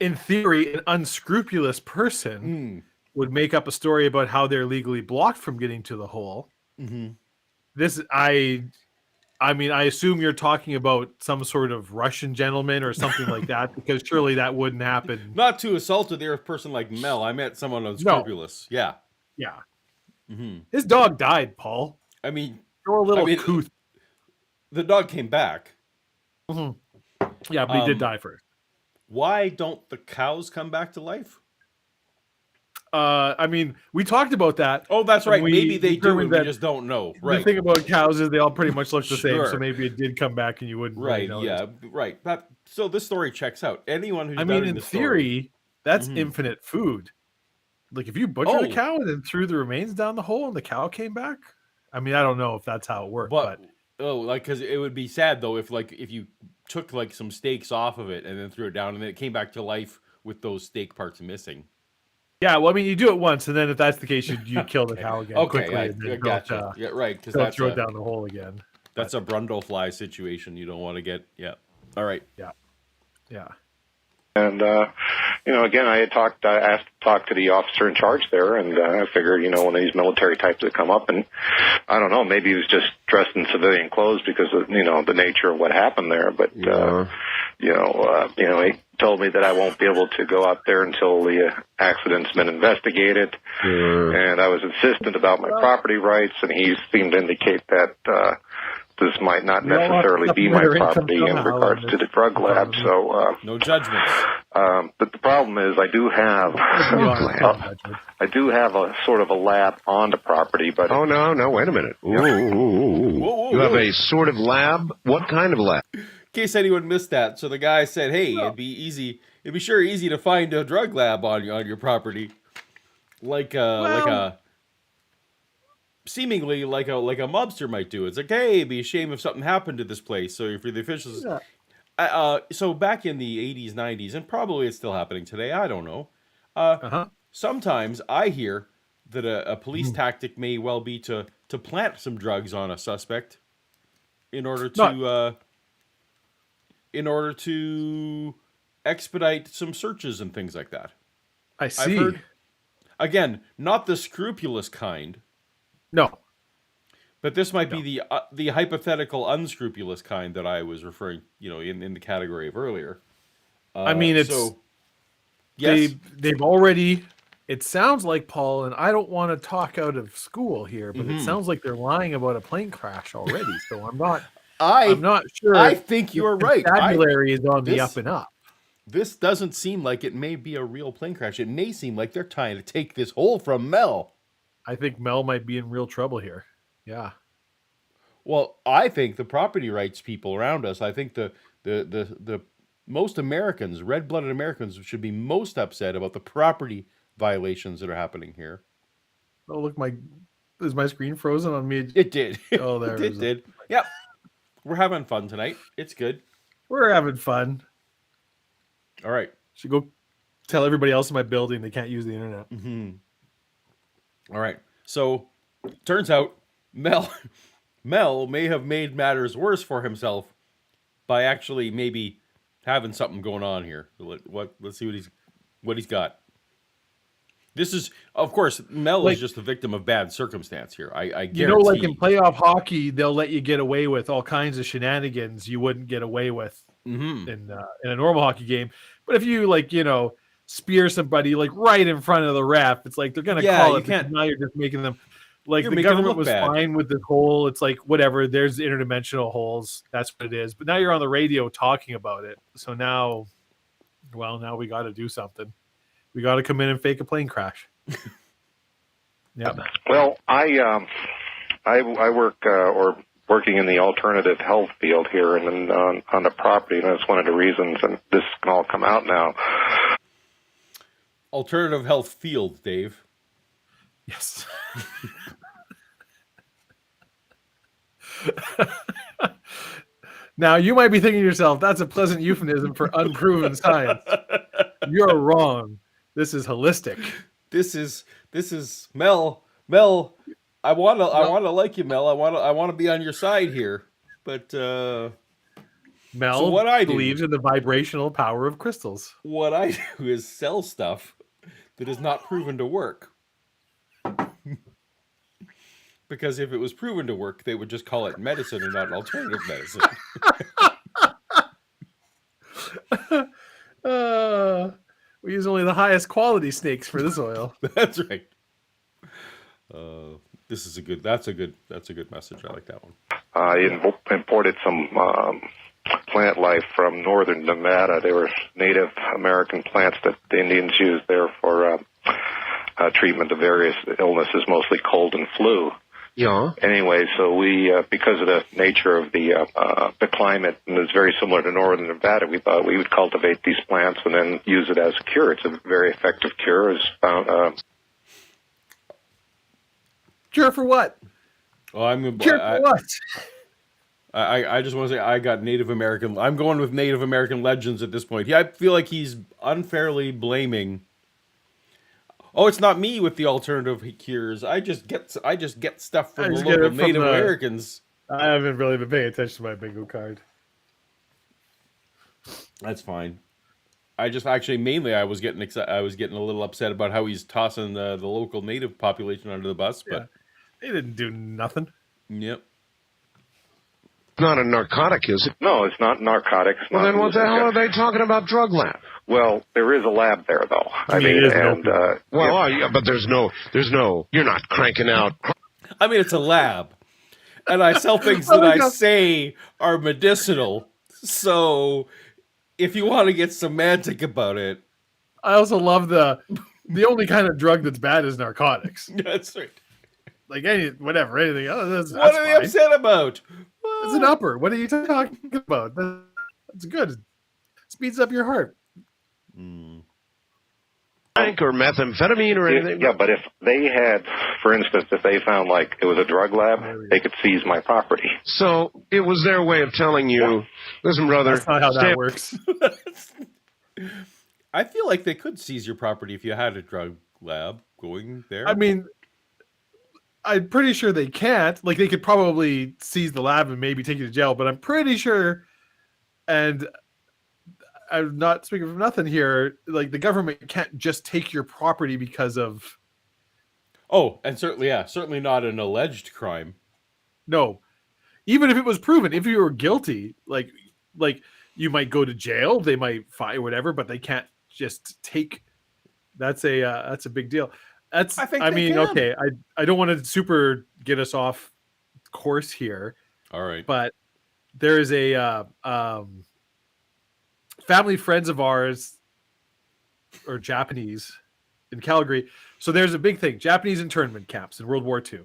in theory, an unscrupulous person would make up a story about how they're legally blocked from getting to the hole. Mm-hmm. I mean, I assume you're talking about some sort of Russian gentleman or something like that, because surely that wouldn't happen. Not to assault a person like Mel. I meant someone unscrupulous. No. Yeah. Mm-hmm. His dog died, Paul. I mean, you're a little couth. The dog came back. Mm-hmm. Yeah, but he did die first. Why don't the cows come back to life? I mean, we talked about that. Oh, that's right. Maybe they do, and we just don't know. Right. The thing about cows is they all pretty much look the same, so maybe it did come back and you wouldn't really know. Yeah, right. So this story checks out. Anyone who's in theory, that's infinite food. Like if you butchered a cow and then threw the remains down the hole and the cow came back, I mean, I don't know if that's how it worked, but because it would be sad though if you took like some steaks off of it and then threw it down and then it came back to life with those steak parts missing. Yeah, well, I mean, you do it once, and then if that's the case, you kill the cow again quickly. I gotcha. Yeah, right. Because that's throw it down the hole again. That's a Brundlefly situation. You don't want to get. Yeah. All right. Yeah. And again, I asked to talk to the officer in charge there, and I figured, one of these military types would come up, and I don't know, maybe he was just dressed in civilian clothes because of the nature of what happened there. But he told me that I won't be able to go out there until the accident's been investigated, and I was insistent about my property rights, and he seemed to indicate that this might not We all have to necessarily be my supplement our income property in somehow regards on to the drug lab. this. So, No judgments. but the problem is, I do have a sort of a lab on the property, but Oh, no, wait a minute. Ooh. Whoa, You have whoa. a sort of lab? What kind of lab? In case anyone missed that, so the guy said, "Hey, it'd be easy to find a drug lab on your property, seemingly like a mobster might do. It's like, hey, it'd be a shame if something happened to this place. So if the officials, so back in the 80s, 90s, and probably it's still happening today. I don't know. Sometimes I hear that a police tactic may well be to plant some drugs on a suspect in order to expedite some searches and things like that. I see. I've heard, again, not the scrupulous kind, No. but this might be the hypothetical unscrupulous kind that I was referring, in the category of earlier. I mean, it's yes. they've already. It sounds like, Paul, and I don't want to talk out of school here, but it sounds like they're lying about a plane crash already. So I'm not sure. I think you're right. Vocabulary is on the up and up. This doesn't seem like it may be a real plane crash. It may seem like they're trying to take this hole from Mel. I think Mel might be in real trouble here. Yeah. Well, I think the property rights people around us, I think the most Americans, red-blooded Americans, should be most upset about the property violations that are happening here. Oh, look, is my screen frozen on me? It did. Oh, there it did. Yep. We're having fun tonight. It's good. We're having fun. All right. Should go tell everybody else in my building they can't use the internet. All right. So, turns out Mel may have made matters worse for himself by actually maybe having something going on here. Let's see what he's got. This is, of course, Mel is just a victim of bad circumstance here. I guarantee. Like in playoff hockey, they'll let you get away with all kinds of shenanigans you wouldn't get away with in a normal hockey game. But if you spear somebody right in front of the ref, it's like they're gonna call it. Because now you're just making them the government was bad. Fine with this hole. It's like whatever. There's interdimensional holes. That's what it is. But now you're on the radio talking about it. So now we got to do something. We got to come in and fake a plane crash. Yeah. Well, I work working in the alternative health field here and on the property, and that's one of the reasons. And this can all come out now. Alternative health field, Dave. Yes. Now you might be thinking to yourself, "That's a pleasant euphemism for unproven science." You're wrong. This is holistic. This is Mel. Mel, I want to like you, Mel. I want to be on your side here. But Mel so what I believes in the vibrational power of crystals. What I do is sell stuff that is not proven to work. Because if it was proven to work, they would just call it medicine and not alternative medicine. We use only the highest quality snakes for this oil. That's right. That's a good message. I like that one. I imported some plant life from northern Nevada. They were Native American plants that the Indians used there for treatment of various illnesses, mostly cold and flu. Yeah. Anyway, so we, because of the nature of the climate, and it's very similar to northern Nevada, we thought we would cultivate these plants and then use it as a cure. It's a very effective cure. Cure for what? Well, Cure for what? I just want to say I got Native American. I'm going with Native American legends at this point. Yeah, I feel like he's unfairly blaming. Oh, it's not me with the alternative cures. I just get stuff from the local Native Americans. I haven't really been paying attention to my bingo card. That's fine. I just mainly I was getting a little upset about how he's tossing the local Native population under the bus. But they didn't do nothing. Yep. Not a narcotic, is it? No, it's not narcotics. Well, then what the hell are they talking about drug lab? Well, there is a lab there, though. But there's no. You're not cranking out. I mean, it's a lab. and I sell things Oh that my I God. say are medicinal. So if you want to get semantic about it, I also love the only kind of drug that's bad is narcotics. that's right. Like anything else, What that's are they fine. upset about? It's an upper. What are you talking about? That's good. Speeds up your heart. Crank or methamphetamine or anything? Yeah, but if they had, for instance, if they found like it was a drug lab, they could seize my property. So it was their way of telling you, listen, brother. That's not how stay- that works. I feel like they could seize your property if you had a drug lab going there. I mean, I'm pretty sure they can't. Like, they could probably seize the lab and maybe take you to jail, but I'm pretty sure, and I'm not speaking from nothing here, like, the government can't just take your property because of... Oh, and certainly not an alleged crime. No. Even if it was proven, if you were guilty, like you might go to jail, they might fine whatever, but they can't just take... That's a big deal. I don't want to super get us off course here. All right. But there is a family friends of ours, or Japanese, in Calgary. So there's a big thing: Japanese internment camps in World War II.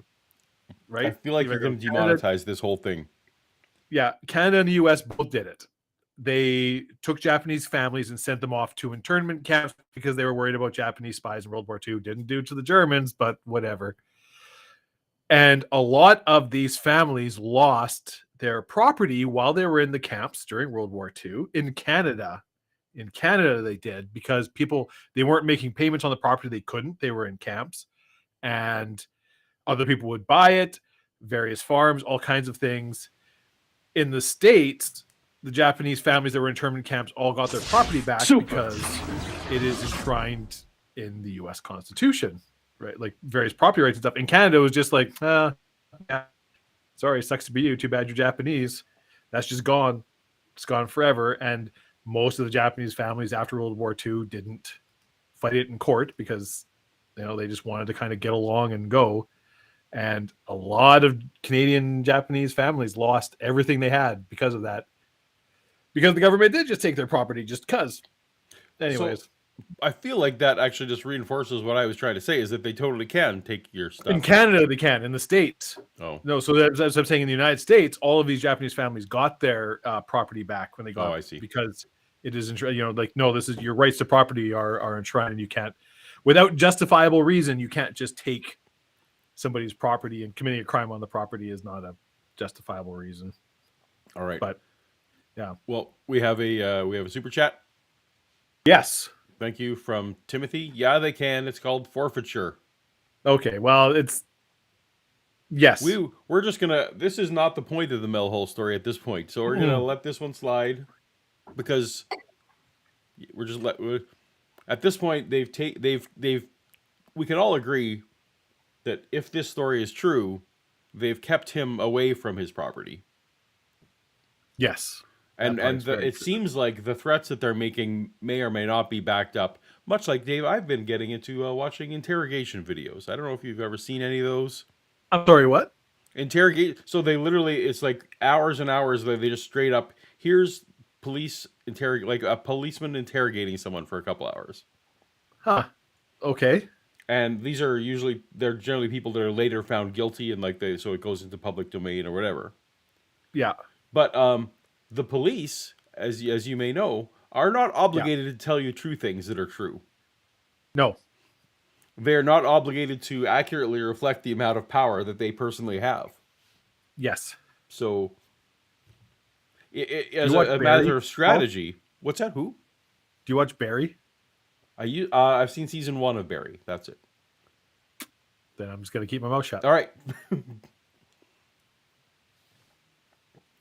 Right? I feel like you're going to demonetize this whole thing. Yeah, Canada and the U.S. both did it. They took Japanese families and sent them off to internment camps because they were worried about Japanese spies in World War II. Didn't do it to the Germans, but whatever. And a lot of these families lost their property while they were in the camps during World War II in Canada. In Canada, they did, because they weren't making payments on the property. They couldn't. They were in camps. And other people would buy it, various farms, all kinds of things. In the States, the Japanese families that were in internment camps all got their property back because it is enshrined in the U.S. Constitution, right? Like various property rights and stuff. In Canada, it was just like, yeah, sorry, sucks to be you. Too bad you're Japanese. That's just gone. It's gone forever. And most of the Japanese families after World War II didn't fight it in court because, they just wanted to kind of get along and go. And a lot of Canadian Japanese families lost everything they had because of that. Because the government did just take their property just because. Anyways. So, I feel like that actually just reinforces what I was trying to say, is that they totally can take your stuff. In Canada, they can. In the States. Oh. No, so as I'm saying, in the United States, all of these Japanese families got their property back when they got it. I see. Because it is, this is your rights to property are enshrined, and you can't, without justifiable reason, you can't just take somebody's property, and committing a crime on the property is not a justifiable reason. All right. But yeah. Well, we have a super chat. Yes. Thank you from Timothy. Yeah, they can. It's called forfeiture. Okay. Well, yes. We're just gonna. This is not the point of the Mel Hole story at this point, so we're gonna let this one slide because at this point we can all agree that if this story is true, they've kept him away from his property. Yes. And it seems like the threats that they're making may or may not be backed up. Much like Dave, I've been getting into watching interrogation videos. I don't know if you've ever seen any of those. I'm sorry, what? So they literally, it's like hours and hours. They just straight up, here's like a policeman interrogating someone for a couple hours. Huh. Okay. And they're generally people that are later found guilty, and so it goes into public domain or whatever. Yeah. But the police, as you may know, are not obligated to tell you true things that are true. No. They are not obligated to accurately reflect the amount of power that they personally have. Yes. So, as a matter of strategy, what's that? Who? Do you watch Barry? I've seen season 1 of Barry. That's it. Then I'm just gonna keep my mouth shut. All right.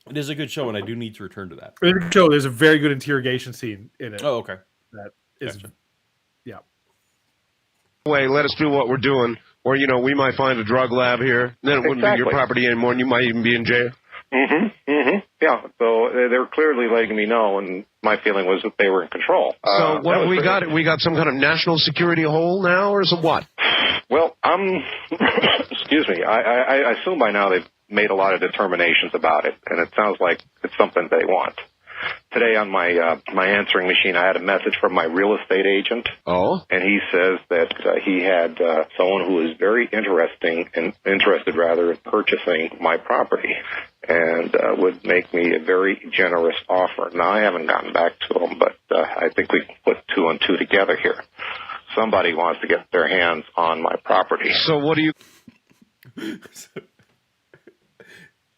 It is a good show, and I do need to return to that. It's a good show. There's a very good interrogation scene in it. Oh, okay. That is, Gotcha. Yeah. Way, let us do what we're doing, or we might find a drug lab here. Then it wouldn't be your property anymore, and you might even be in jail. Yeah. So they're clearly letting me know, and my feeling was that they were in control. So what have we got? We got some kind of national security hole now, or some what? Well, excuse me. I assume by now made a lot of determinations about it, and it sounds like it's something they want. Today on my my answering machine, I had a message from my real estate agent. Oh? And he says that he had someone who is very interested in purchasing my property, and would make me a very generous offer. Now, I haven't gotten back to him, but I think we can put two and two together here. Somebody wants to get their hands on my property. So what do you...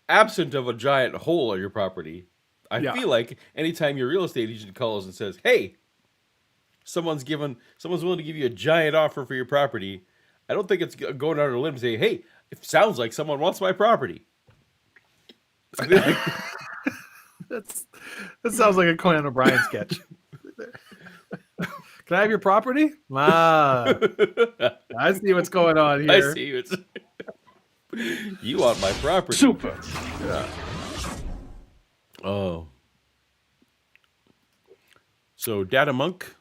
Absent of a giant hole on your property, I feel like anytime your real estate agent calls and says, "Hey, someone's willing to give you a giant offer for your property," I don't think it's going out on a limb to say, "Hey, it sounds like someone wants my property." I feel like that sounds like a Conan O'Brien sketch. Can I have your property? I see what's going on here. I see it's you want my property. Super. Yeah. Oh. So Data Monk.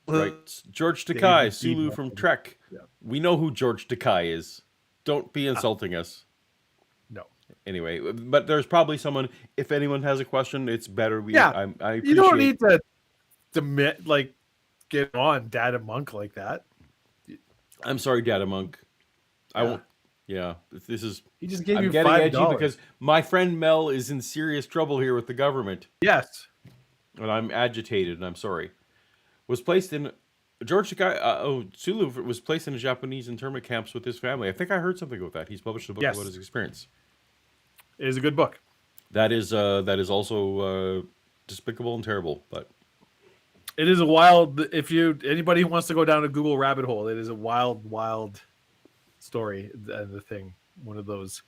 Right. George Takei, Sulu from Trek. Yeah. We know who George Takei is. Don't be insulting us. No. Anyway, but there's probably someone, if anyone has a question, it's better we I appreciate. You don't need to get on Data Monk like that. I'm sorry, Data Monk. I won't. Yeah, this is. He just gave I'm you getting edgy $5 because my friend Mel is in serious trouble here with the government. Yes, and I'm agitated, and I'm sorry. Was placed in George Takei. Sulu was placed in Japanese internment camps with his family. I think I heard something about that. He's published a book about his experience. It is a good book. That is also despicable and terrible, but it is a wild. If anybody who wants to go down a Google rabbit hole, it is a wild story. The thing, one of those,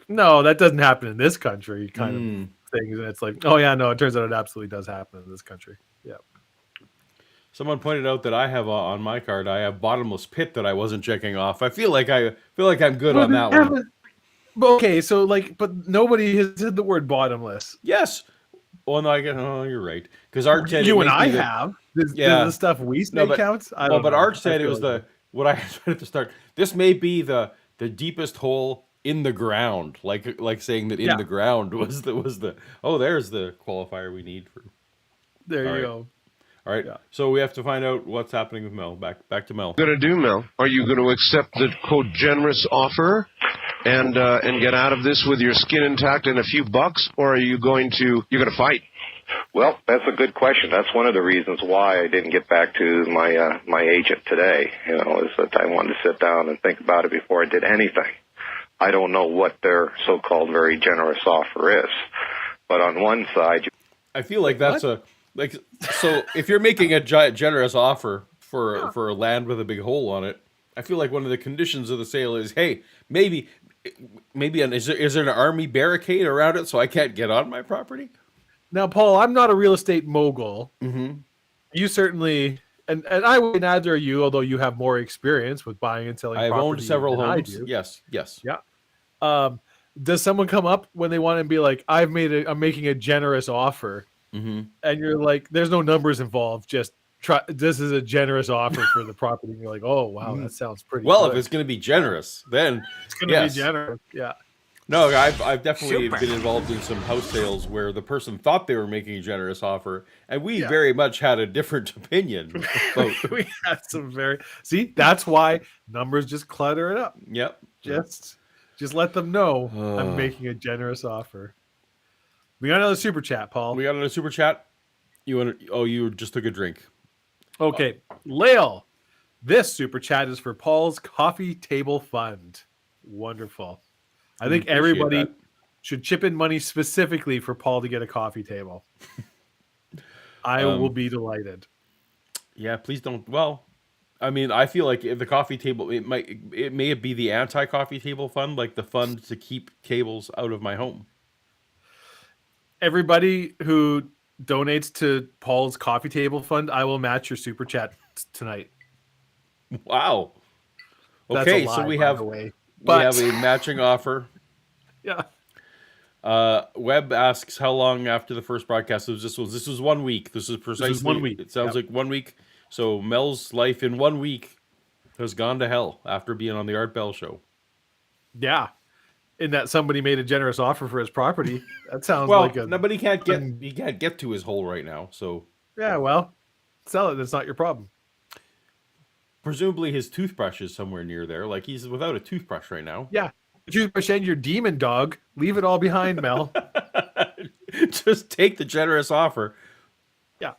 no, that doesn't happen in this country kind of things, and it's like, oh yeah, no, it turns out it absolutely does happen in this country. Yeah. Someone pointed out that I have on my card, I have bottomless pit that I wasn't checking off. I feel like I'm good on that one. Okay, so but nobody has said the word bottomless. Yes. Well, no, you're right. Because Art said you and I have. Does the stuff we say counts? I don't know. But Art said it was what I said at the start. This may be the deepest hole in the ground, like saying that in the ground was the there's the qualifier we need for. There you go. All right, so we have to find out what's happening with Mel. Back to Mel. What are you going to do, Mel? Are you going to accept the quote generous offer and get out of this with your skin intact and a few bucks, or are you going to fight? Well, that's a good question. That's one of the reasons why I didn't get back to my agent today. Is that I wanted to sit down and think about it before I did anything. I don't know what their so-called very generous offer is, but on one side, I feel like that's so if you're making a generous offer for a land with a big hole on it, I feel like one of the conditions of the sale is, hey, maybe is there an army barricade around it so I can't get on my property? Now, Paul, I'm not a real estate mogul. Mm-hmm. You certainly, and I would neither are you, although you have more experience with buying and selling. I've owned several homes. I do. Yes. Yeah. Does someone come up when they want to be like, I'm making a generous offer, and you're like, there's no numbers involved, just try. This is a generous offer for the property. And you're like, oh wow, that sounds pretty. Well, good. if it's going to be generous, then it's going to be generous. Yeah. No, I've definitely been involved in some house sales where the person thought they were making a generous offer, and we very much had a different opinion. We had some that's why numbers just clutter it up. Yep. Just let them know I'm making a generous offer. We got another super chat, Paul. We got another super chat. You just took a drink. Okay, Lael. This super chat is for Paul's coffee table fund. Wonderful. I think everybody should chip in money specifically for Paul to get a coffee table. I will be delighted. Yeah, please don't. Well, I mean, I feel like if the coffee table, it may be the anti-coffee table fund, like the fund to keep cables out of my home. Everybody who donates to Paul's coffee table fund, I will match your super chat tonight. Wow. That's Okay, a lie, so we by have the way. we have a matching offer. Yeah. Webb asks how long after the first broadcast this was 1 week. This is precisely 1 week. It sounds like 1 week. So Mel's life in 1 week has gone to hell after being on the Art Bell show. Yeah. in that somebody made a generous offer for his property. That sounds Well, like a no, but he can't get to his hole right now. So yeah. Well, sell it. That's not your problem. presumably his toothbrush is somewhere near there. Like he's without a toothbrush right now. Yeah. Toothbrush and your demon dog. Leave it all behind, Mel. Just take the generous offer. Yeah.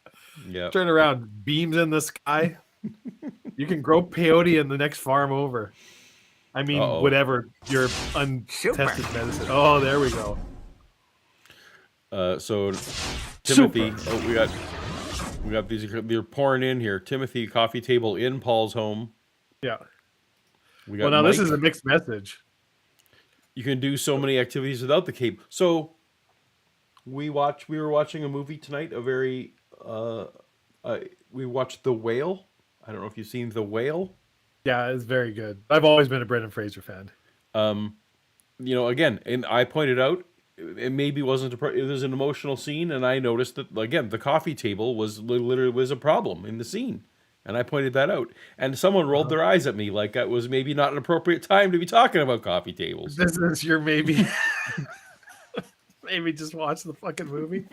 Yeah. Turn around. Beams in the sky. You can grow peyote in the next farm over. I mean, whatever your untested medicine. Oh, there we go. So Timothy, we got these. They're pouring in here. Timothy, coffee table in Paul's home. Yeah. We got Well, now Mike. this is a mixed message. You can do so many activities without the cape. So we were watching a movie tonight. We watched The Whale. I don't know if you've seen The Whale. Yeah, it's very good. I've always been a Brendan Fraser fan. Again, and I pointed out it maybe wasn't it was an emotional scene, and I noticed that again the coffee table was literally a problem in the scene, and I pointed that out, and someone rolled their eyes at me like that was maybe not an appropriate time to be talking about coffee tables. This is your maybe. Maybe just watch the fucking movie.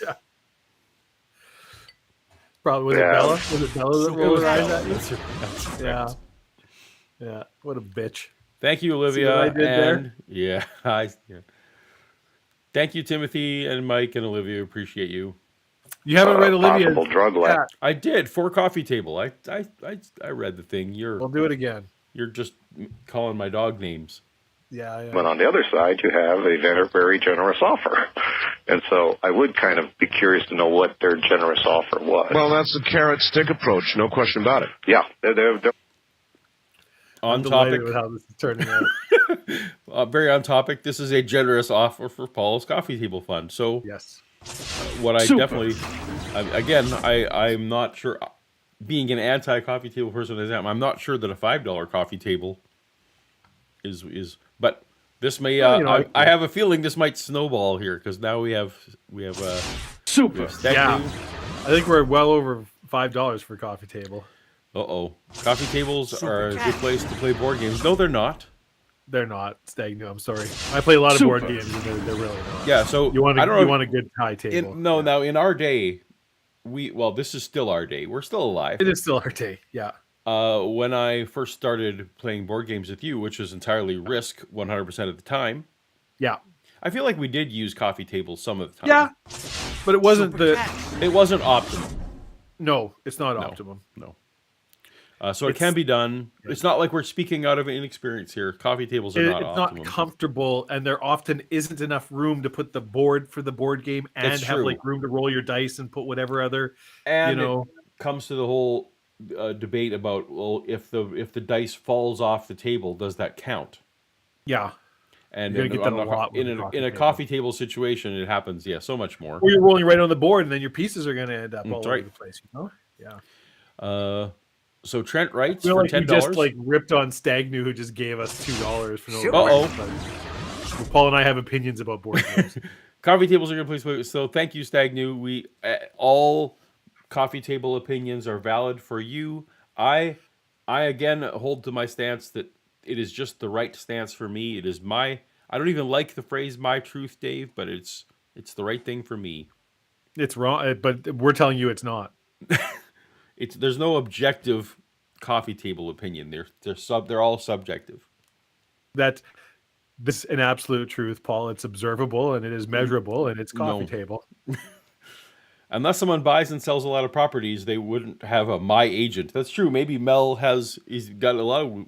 Yeah. Probably was it Bella? Was it Bella that rolled her eyes at you? That's Yeah. Yeah. What a bitch. Thank you, Olivia. See what I did there? Yeah, Thank you, Timothy and Mike and Olivia. Appreciate you. You haven't read Olivia's. Possible drug lab. I did for coffee table. I read the thing. We'll do it again. You're just calling my dog names. Yeah. But on the other side, you have a very, very generous offer. And so I would kind of be curious to know what their generous offer was. Well, that's the carrot stick approach, no question about it. Yeah, they're On Delighted topic. with how this is turning out. Very on topic. This is a generous offer for Paul's Coffee Table Fund. So Yes. what I Super. definitely, I'm not sure, being an anti-coffee table person as I am, I'm not sure that a $5 coffee table is, but this may, I have a feeling this might snowball here because now we have Super. Stag Yeah. Do. I think we're well over $5 for coffee table. Coffee tables are a good place to play board games. No, they're not. They're not Stag New. I'm sorry. I play a lot of board games, and they're really not. Yeah, so You want I don't know. want a good high table. Now in our day, this is still our day. We're still alive. It is still our day. Yeah. When I first started playing board games with you, which was entirely Risk 100% of the time, Yeah. I feel like we did use coffee tables some of the time. Yeah. But it wasn't It wasn't optimal. No, it's not optimum. No. So it can be done. It's not like we're speaking out of inexperience here. Coffee tables are not It's optimum. not comfortable, and there often isn't enough room to put the board for the board game and That's have true. like room to roll your dice and put whatever other And it comes to the whole debate about, well, if the dice falls off the table, does that count? Yeah. And You're gonna get that a lot with a in a coffee table situation, it happens, so much more. Or you're rolling right on the board, and then your pieces are going to end up all over right. the place. Yeah. So Trent writes I feel for like we $10. just ripped on Stagnu, who just gave us $2 for no reason. But Paul and I have opinions about board games. Coffee tables are a good place. So thank you, Stagnu. We all coffee table opinions are valid for you. I again hold to my stance that it is just the right stance for me. It is I don't even like the phrase "my truth," Dave, but it's the right thing for me. It's wrong, but we're telling you it's not. There's no objective coffee table opinion. They're all subjective. That this is an absolute truth, Paul. It's observable and it is measurable, and it's coffee table. Unless someone buys and sells a lot of properties, they wouldn't have a my agent. That's true. Maybe Mel he's got a lot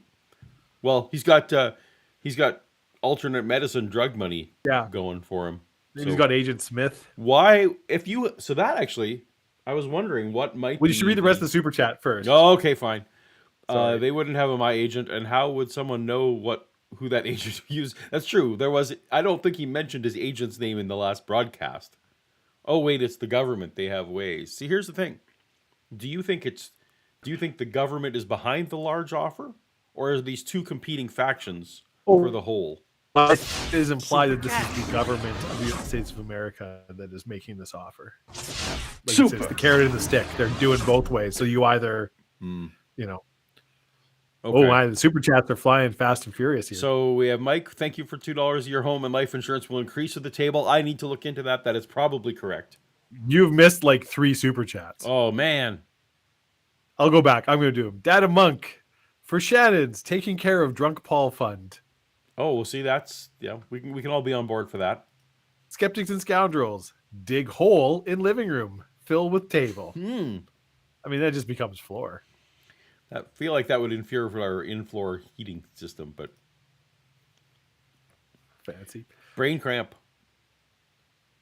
of, he's got alternate medicine drug money going for him. He's got Agent Smith. Why, I was wondering what might Well, you should read the rest of the super chat first. Oh, okay, fine. They wouldn't have a my agent, and how would someone know who that agent used? That's true. I don't think he mentioned his agent's name in the last broadcast. Oh wait, it's the government. They have ways. See, here's the thing. Do you think the government is behind the large offer, or are these two competing factions for the whole? It is implied that this is the government of the United States of America that is making this offer. Like it's the carrot and the stick. They're doing both ways. So you either, Oh my, the super chats are flying fast and furious here. So we have Mike. Thank you for $2. Your home and life insurance will increase with the table. I need to look into that. That is probably correct. You've missed like 3 super chats. Oh man. I'll go back. I'm going to do them. Data Monk for Shannon's taking care of Drunk Paul Fund. Oh, well, see, that's we can all be on board for that. Skeptics and Scoundrels dig hole in living room, fill with table. I mean, that just becomes floor. I feel like that would interfere with our in-floor heating system, but Fancy. brain cramp.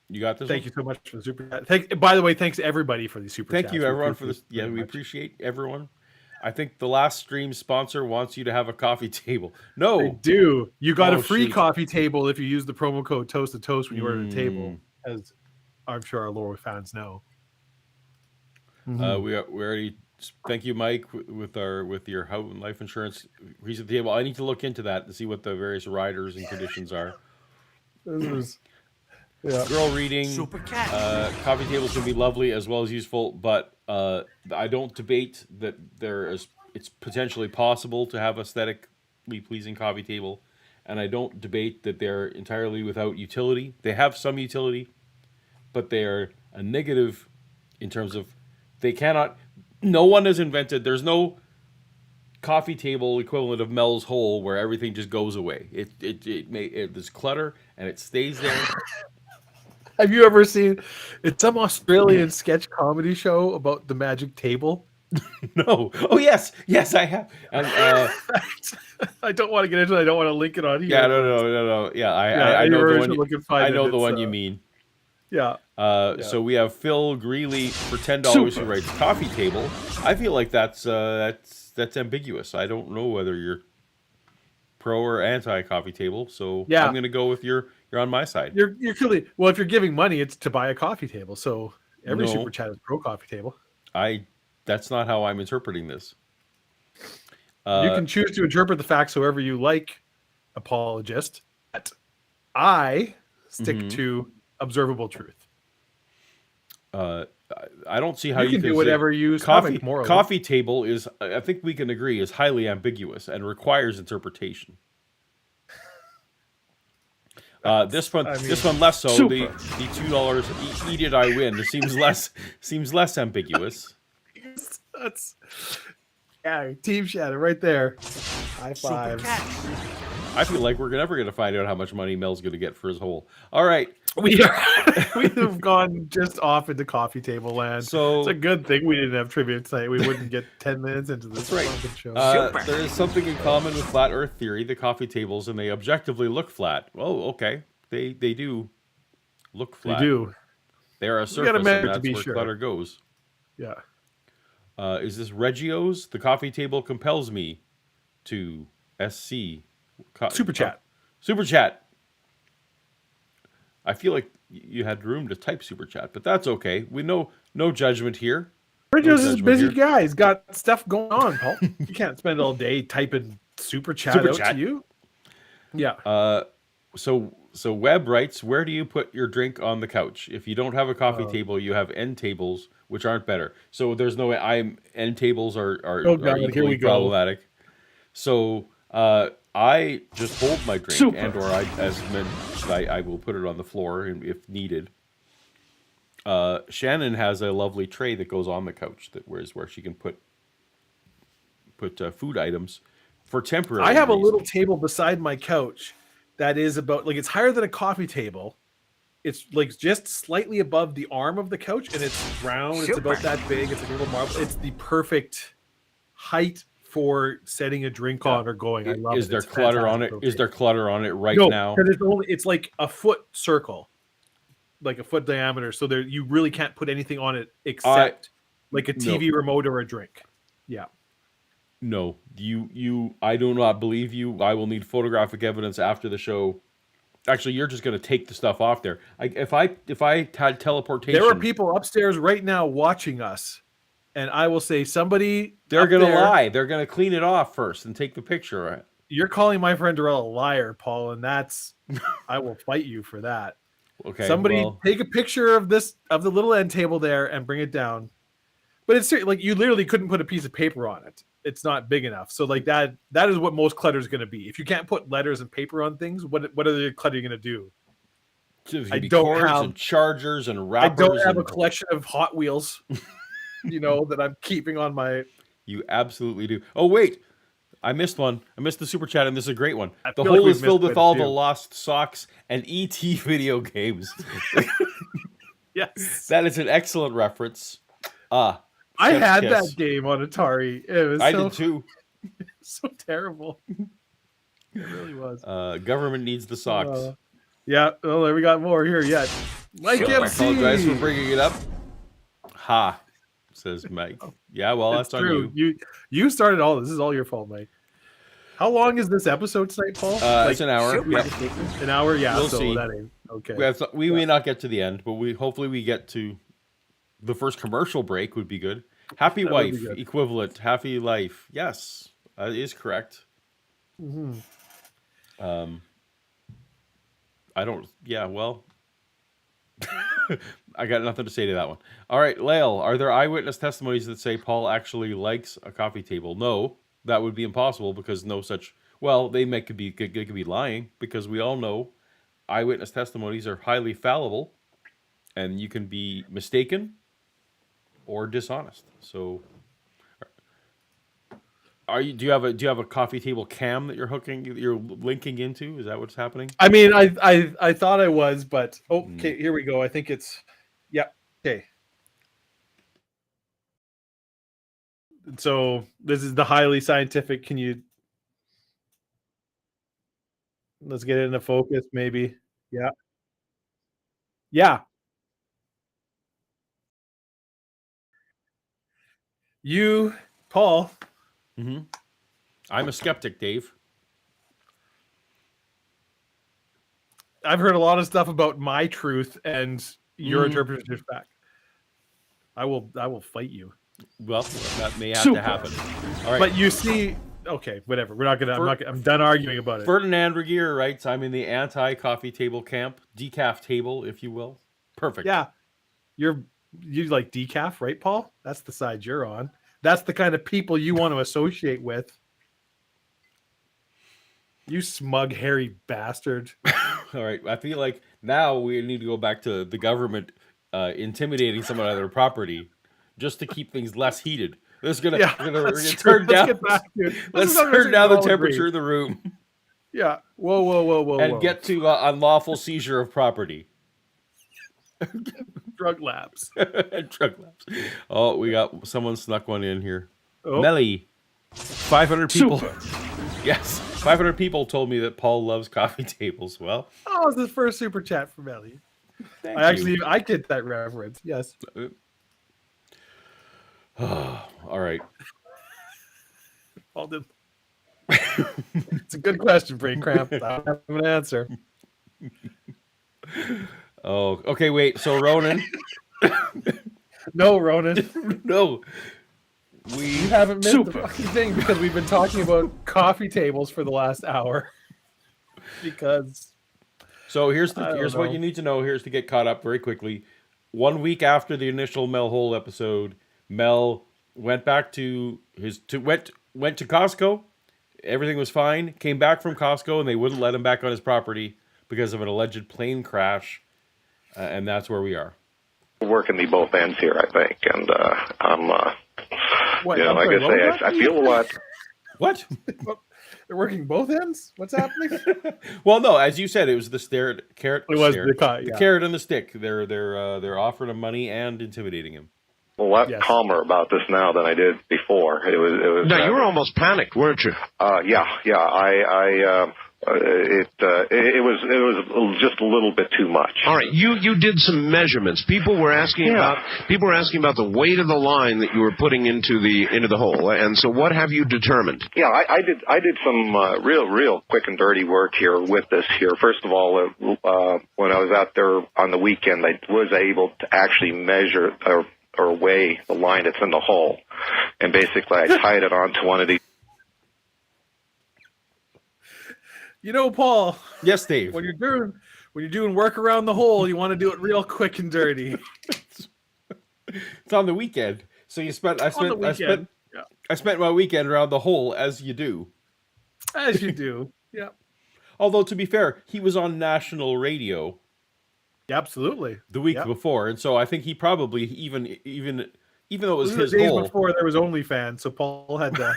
You got this. Thank you so much for the super chat. By the way, thanks to everybody for these super chats. Thank you, everyone, for this. Yeah, we appreciate everyone. I think the last stream sponsor wants you to have a coffee table. No, They do. You got Oh, a free shoot. coffee table if you use the promo code Toast to Toast when you order the table, as I'm sure our lower fans know. we already. Thank you, Mike, with your house and life insurance. He's at the table. I need to look into that to see what the various riders and conditions are. Girl reading. Super cat. Coffee tables can be lovely as well as useful, but I don't debate that it's potentially possible to have aesthetically pleasing coffee table, and I don't debate that they're entirely without utility. They have some utility, but they are a negative in terms of they cannot. No one has invented. There's no coffee table equivalent of Mel's hole where everything just goes away. There's clutter and it stays there. Have you ever seen? It's some Australian sketch comedy show about the magic table. No. Oh yes, I have. And I don't want to get into it. I don't want to link it on here. yeah, no. Yeah, I know the one. I know the one you mean. Yeah. So we have Phil Greeley for $10 who writes coffee table. I feel like that's ambiguous. I don't know whether you're pro or anti coffee table. So Yeah. I'm gonna go with you're on my side. You're clearly well. If you're giving money, it's to buy a coffee table. So every No. super chat is pro coffee table. That's not how I'm interpreting this. You can choose to interpret the facts however you like, apologist. But I stick to observable truth. I don't see how You can do say whatever you coffee. morally. Coffee table is, I think we can agree, is highly ambiguous and requires interpretation. This one less so. Super. The $2 eat it, I win. It seems less ambiguous. That's team shadow right there. High Super five. cat. I feel like we're never gonna find out how much money Mel's gonna get for his hole. All right, We have gone just off into coffee table land. So- it's a good thing we didn't have trivia tonight. We wouldn't get 10 minutes into this right. fucking show. There is something in common with flat Earth theory, the coffee tables, and they objectively look flat. Oh, okay, they do look they flat. do. They are a gotta surface, measure and to that's be where sure. clutter goes. Yeah. Is this Reggio's? The coffee table compels me to SC. Super chat. Super chat. I feel like you had room to type super chat, but that's okay. We know no judgment here. Bridges is a judgment busy here. guy. He's got stuff going on, Paul. You can't spend all day typing super chat Super out chat. to you. Yeah. So Webb writes, where do you put your drink on the couch? If you don't have a coffee table, you have end tables, which aren't better. So there's no way end tables are Oh, God, are here equally we go. problematic. So I just hold my drink, Super. and or as mentioned, I will put it on the floor if needed. Shannon has a lovely tray that goes on the couch where she can put food items for temporary. I have a reasons. little table beside my couch that is about like it's higher than a coffee table. It's like just slightly above the arm of the couch, and it's round. It's about that big. It's like a little marble. It's the perfect height for setting a drink on or going. I love it. Is there It's clutter on it? fantastic. Is there clutter on it right No, now? because it's like a foot circle, like a foot diameter. So there, you really can't put anything on it except like a TV remote or a drink. Yeah. No, I do not believe you. I will need photographic evidence after the show. Actually, you're just going to take the stuff off there. If I had teleportation, There are people upstairs right now watching us, and I will say somebody. they're up going to there- lie. They're going to clean it off first and take the picture. You're calling my friend Darrell a liar, Paul, and that's I will fight you for that. Okay, Somebody well, take a picture of the little end table there and bring it down. But it's like you literally couldn't put a piece of paper on it. it's not big enough. So like that is what most clutter is going to be. If you can't put letters and paper on things, what are the clutter going to do? I don't have and chargers and wrappers. I don't have a collection of Hot Wheels, that I'm keeping on my. You absolutely do. Oh wait, I missed one. I missed the super chat, and this is a great one. The like hole is filled with all the lost socks and ET video games. Yes, that is an excellent reference. I had that game on Atari. I did too. So terrible. It really was. Government needs the socks. Yeah. Well, we got more here yet. Mike MC. I apologize for bringing it up. Ha, says Mike. Yeah, well, that's true. On you. You started all this. This is all your fault, Mike. How long is this episode tonight, Paul? It's an hour. Yep. An hour, yeah. We'll so see. That ain't okay. We may not get to the end, but hopefully we get to the first commercial break. Would be good. Happy that wife equivalent. Happy life. Yes, that is correct. Mm-hmm. I don't. Yeah. Well. I got nothing to say to that one. All right, Lael, are there eyewitness testimonies that say Paul actually likes a coffee table? No, that would be impossible because no such. Well, they could be lying because we all know eyewitness testimonies are highly fallible, and you can be mistaken or dishonest. So, do you have a coffee table cam that you're linking into? Is that what's happening? I mean, I thought I was, but okay, here we go. I think it's okay. So this is the highly scientific. Let's get it into focus, maybe. Yeah. Yeah. You, Paul. Mm-hmm. I'm a skeptic, Dave. I've heard a lot of stuff about my truth and your interpretation of fact. I will fight you. Well, that may have to happen. All right. But you see, okay, whatever. I'm done arguing about it. Ferdinand Regier writes, I'm in the anti-coffee table camp, decaf table, if you will. Perfect. Yeah. You like decaf, right, Paul? That's the side you're on. That's the kind of people you want to associate with. You smug, hairy bastard. All right. I feel like now we need to go back to the government intimidating someone on their property just to keep things less heated. This is gonna turn down. Let's turn down the temperature of the room. Yeah. Whoa. And get to unlawful seizure of property. Drug labs. Drug labs. Oh, we got someone snuck one in here. Oh. Melly. 500 people. Super. Yes. 500 people told me that Paul loves coffee tables. Well. Oh, it's the first super chat from Melly. I get that reference. Yes. All right. Paul did. It's a good question, Brain Cramp. I don't have an answer. Oh, okay, wait. So Ronan. No, Ronan. No. We haven't missed the fucking thing because we've been talking about coffee tables for the last hour. Because. So here's what you need to know. Here's to get caught up very quickly. 1 week after the initial Mel Hole episode, Mel went back to went to Costco. Everything was fine. Came back from Costco and they wouldn't let him back on his property because of an alleged plane crash. And that's where we are. Working the both ends here, I think, and I'm, I feel a lot. What? They're working both ends. What's happening? Well, no, as you said, it was the carrot. It was the carrot and the stick. They're offering him money and intimidating him. A lot calmer about this now than I did before. It was. Now you were almost panicked, weren't you? It was just a little bit too much. All right, you did some measurements. People were asking about the weight of the line that you were putting into the hole. And so, what have you determined? Yeah, I did some real quick and dirty work here with this here. First of all, when I was out there on the weekend, I was able to actually measure or weigh the line that's in the hole, and basically I tied it onto one of these. You know, Paul. Yes, Dave. When you're doing work around the hole, you want to do it real quick and dirty. It's on the weekend, so I spent I spent my weekend around the hole, as you do. As you do. Yeah. Although, to be fair, he was on national radio Absolutely. the week Yep. before, and so I think he probably even though it was This is his the days hole. before there was OnlyFans, so Paul had to,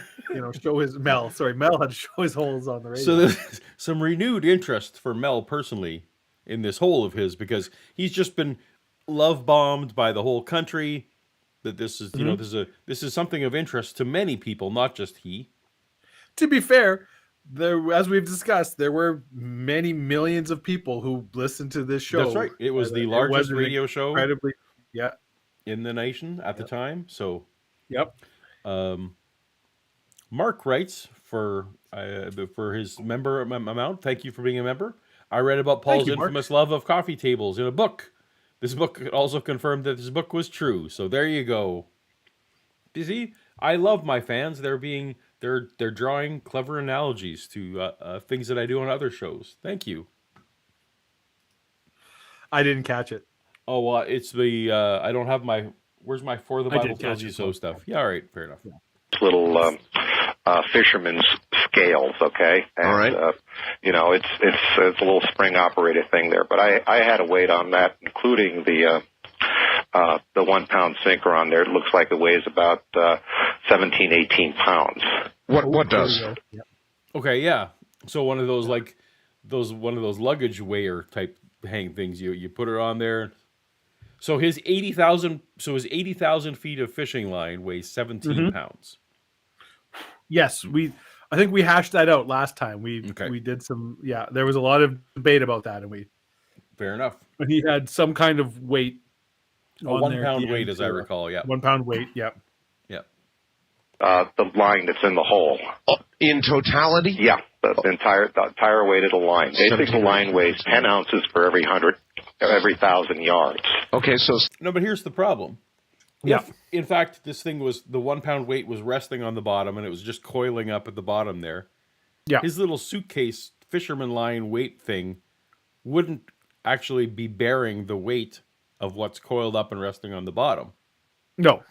show his Mel had to show his holes on the radio. So there's some renewed interest for Mel personally in this hole of his, because he's just been love bombed by the whole country. That this is, this is something of interest to many people, not just he. To be fair, as we've discussed, there were many millions of people who listened to this show. That's right. It was the largest radio show incredibly, yeah, in the nation at the time. So, yep. Mark writes for his member amount. Thank you for being a member. I read about Paul's infamous love of coffee tables in a book. This book also confirmed that this book was true. So there you go. You see, I love my fans. They're drawing clever analogies to things that I do on other shows. Thank you. I didn't catch it. Oh, well, it's the I don't have my. Where's my For the Bible Tells You So stuff? Yeah, all right, fair enough. Little fisherman's scales, okay? And, all right. It's a little spring operated thing there, but I had a weight on that, including the 1 pound sinker on there. It looks like it weighs about 17, 18 pounds. What does? Okay, yeah. So one of those one of those luggage weigher type hang things. You put it on there. So his 80,000 feet of fishing line weighs 17 pounds. Yes, I think we hashed that out last time. We did some. Yeah, there was a lot of debate about that, and fair enough. He had some kind of weight. A 1 pound weight, as I recall. Yeah, 1 pound weight. Yep. Yep. The line that's in the hole. In totality? Yeah, the entire weight of the line. Basically, the line weighs 10 ounces for every 1,000 yards. Okay, so no, but here's the problem. Yeah. If, in fact, this thing was the 1 pound weight was resting on the bottom and it was just coiling up at the bottom there. Yeah. His little suitcase fisherman line weight thing wouldn't actually be bearing the weight of what's coiled up and resting on the bottom. No.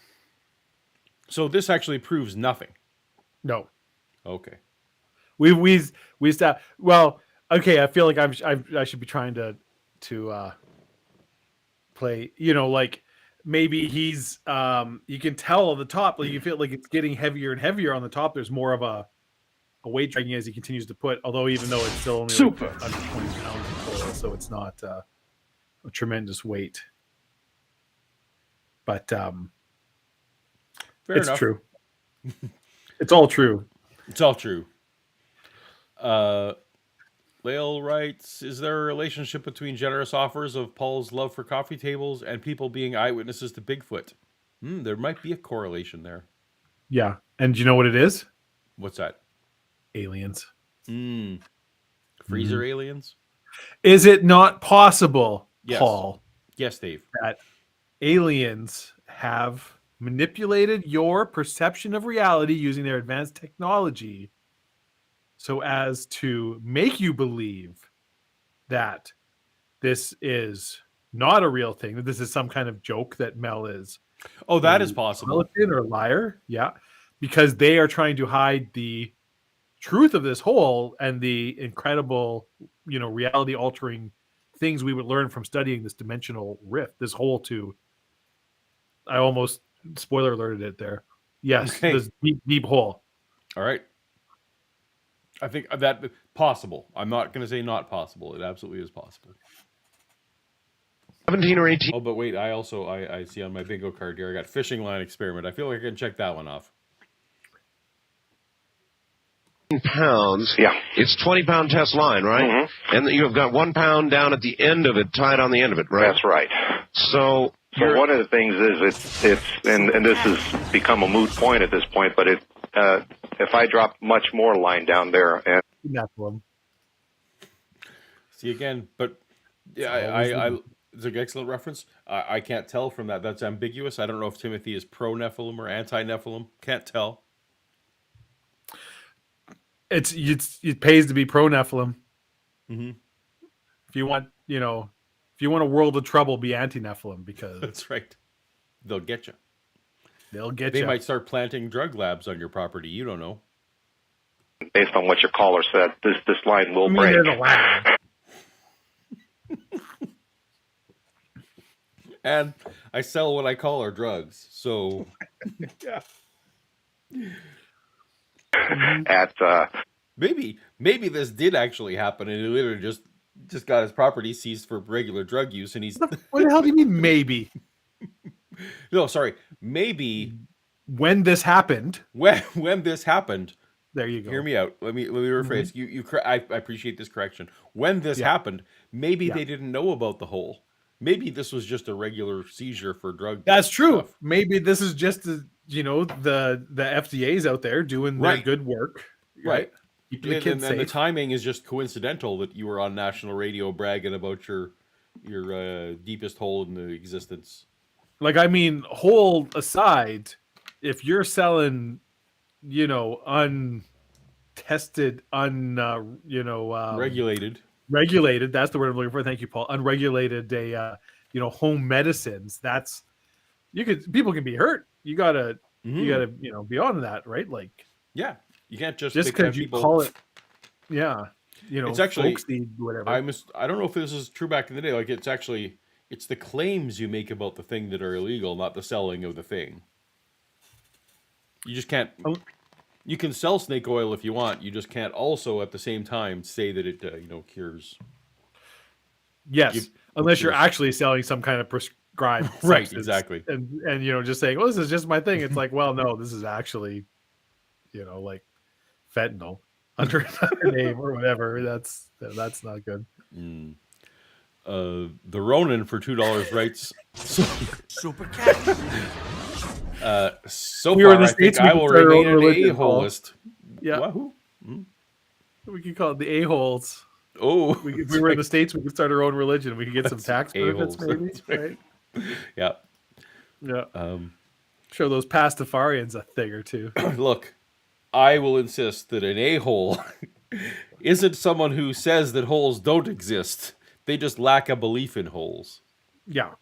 So this actually proves nothing. No. Okay. We stopped. Well, okay. I feel like I should be trying to play. Like maybe he's you can tell on the top, like you feel like it's getting heavier and heavier on the top. There's more of a weight dragging as he continues to put. Although even though it's still only like under 20 pounds of coil, so it's not a tremendous weight. But Fair it's enough. true. It's all true. It's all true. Lael writes, is there a relationship between generous offers of Paul's love for coffee tables and people being eyewitnesses to Bigfoot? There might be a correlation there. Yeah. And do you know what it is? What's that? Aliens. Freezer aliens? Is it not possible, Yes. Paul, Yes, Dave. that aliens have manipulated your perception of reality using their advanced technology so as to make you believe that this is not a real thing, that this is some kind of joke that Mel is Oh, that is possible. charlatan or liar? Yeah. Because they are trying to hide the truth of this hole and the incredible, reality altering things we would learn from studying this dimensional rift, this hole to, I almost spoiler alerted it there. Yes, Okay. this deep hole. All right. I think that possible. I'm not going to say not possible. It absolutely is possible. 17 or 18 Oh, but wait, I see on my bingo card here, I got fishing line experiment. I feel like I can check that one off. pounds. Yeah. It's 20-pound test line, right? Mm-hmm. And you have got 1 pound down at the end of it, tied on the end of it, right? That's right. So one of the things is it's and this has become a moot point at this point, but if I drop much more line down there and Nephilim. See again, but yeah, it's an excellent reference. I can't tell from that. That's ambiguous. I don't know if Timothy is pro Nephilim or anti Nephilim. Can't tell. It pays to be pro Nephilim. Mm-hmm. If you want, if you want a world of trouble, be anti Nephilim because That's right. They'll get you. They'll get They you. might start planting drug labs on your property. You don't know. Based on what your caller said, this line will break. There's a lab. And I sell what I call our drugs. So Yeah. At maybe this did actually happen, and he literally just got his property seized for regular drug use, and he's What the hell do you mean maybe? no, sorry, maybe When this happened, when this happened. there you go. Hear me out. Let me rephrase. I appreciate this correction. When this happened, maybe they didn't know about the hole. Maybe this was just a regular seizure for drug. That's true. stuff. Maybe this is just the FDA's out there doing their Right. good work. Right. Keeping the kids And the safe. timing is just coincidental that you were on national radio bragging about your deepest hole in the existence. Like, I mean, hole aside, if you're selling, untested, regulated, that's the word I'm looking for. Thank you, Paul. Unregulated, home medicines. People can be hurt. You gotta be on that, right? Like, Yeah, you can't just because you call it, It's actually folksy, whatever. I don't know if this is true back in the day. Like it's the claims you make about the thing that are illegal, not the selling of the thing. You just can't. You can sell snake oil if you want. You just can't also at the same time say that it cures. Yes, unless you're actually selling some kind of prescribed Right, substance. exactly. And just saying, well, this is just my thing. It's like, well, no, this is actually, like fentanyl under another name or whatever. That's not good. The Ronin for $2 writes. Super cat. So We were in far, the I think States, we I could will start our remain own an religion, a-holist. Yeah. Wahoo. We could call it the a-holes. Oh, If we were in the States, we could start our own religion. We could get some tax a-holes. benefits, maybe, right? yeah. Yeah. Show those pastafarians a thing or two. Look, I will insist that an a-hole isn't someone who says that holes don't exist. They just lack a belief in holes. Yeah.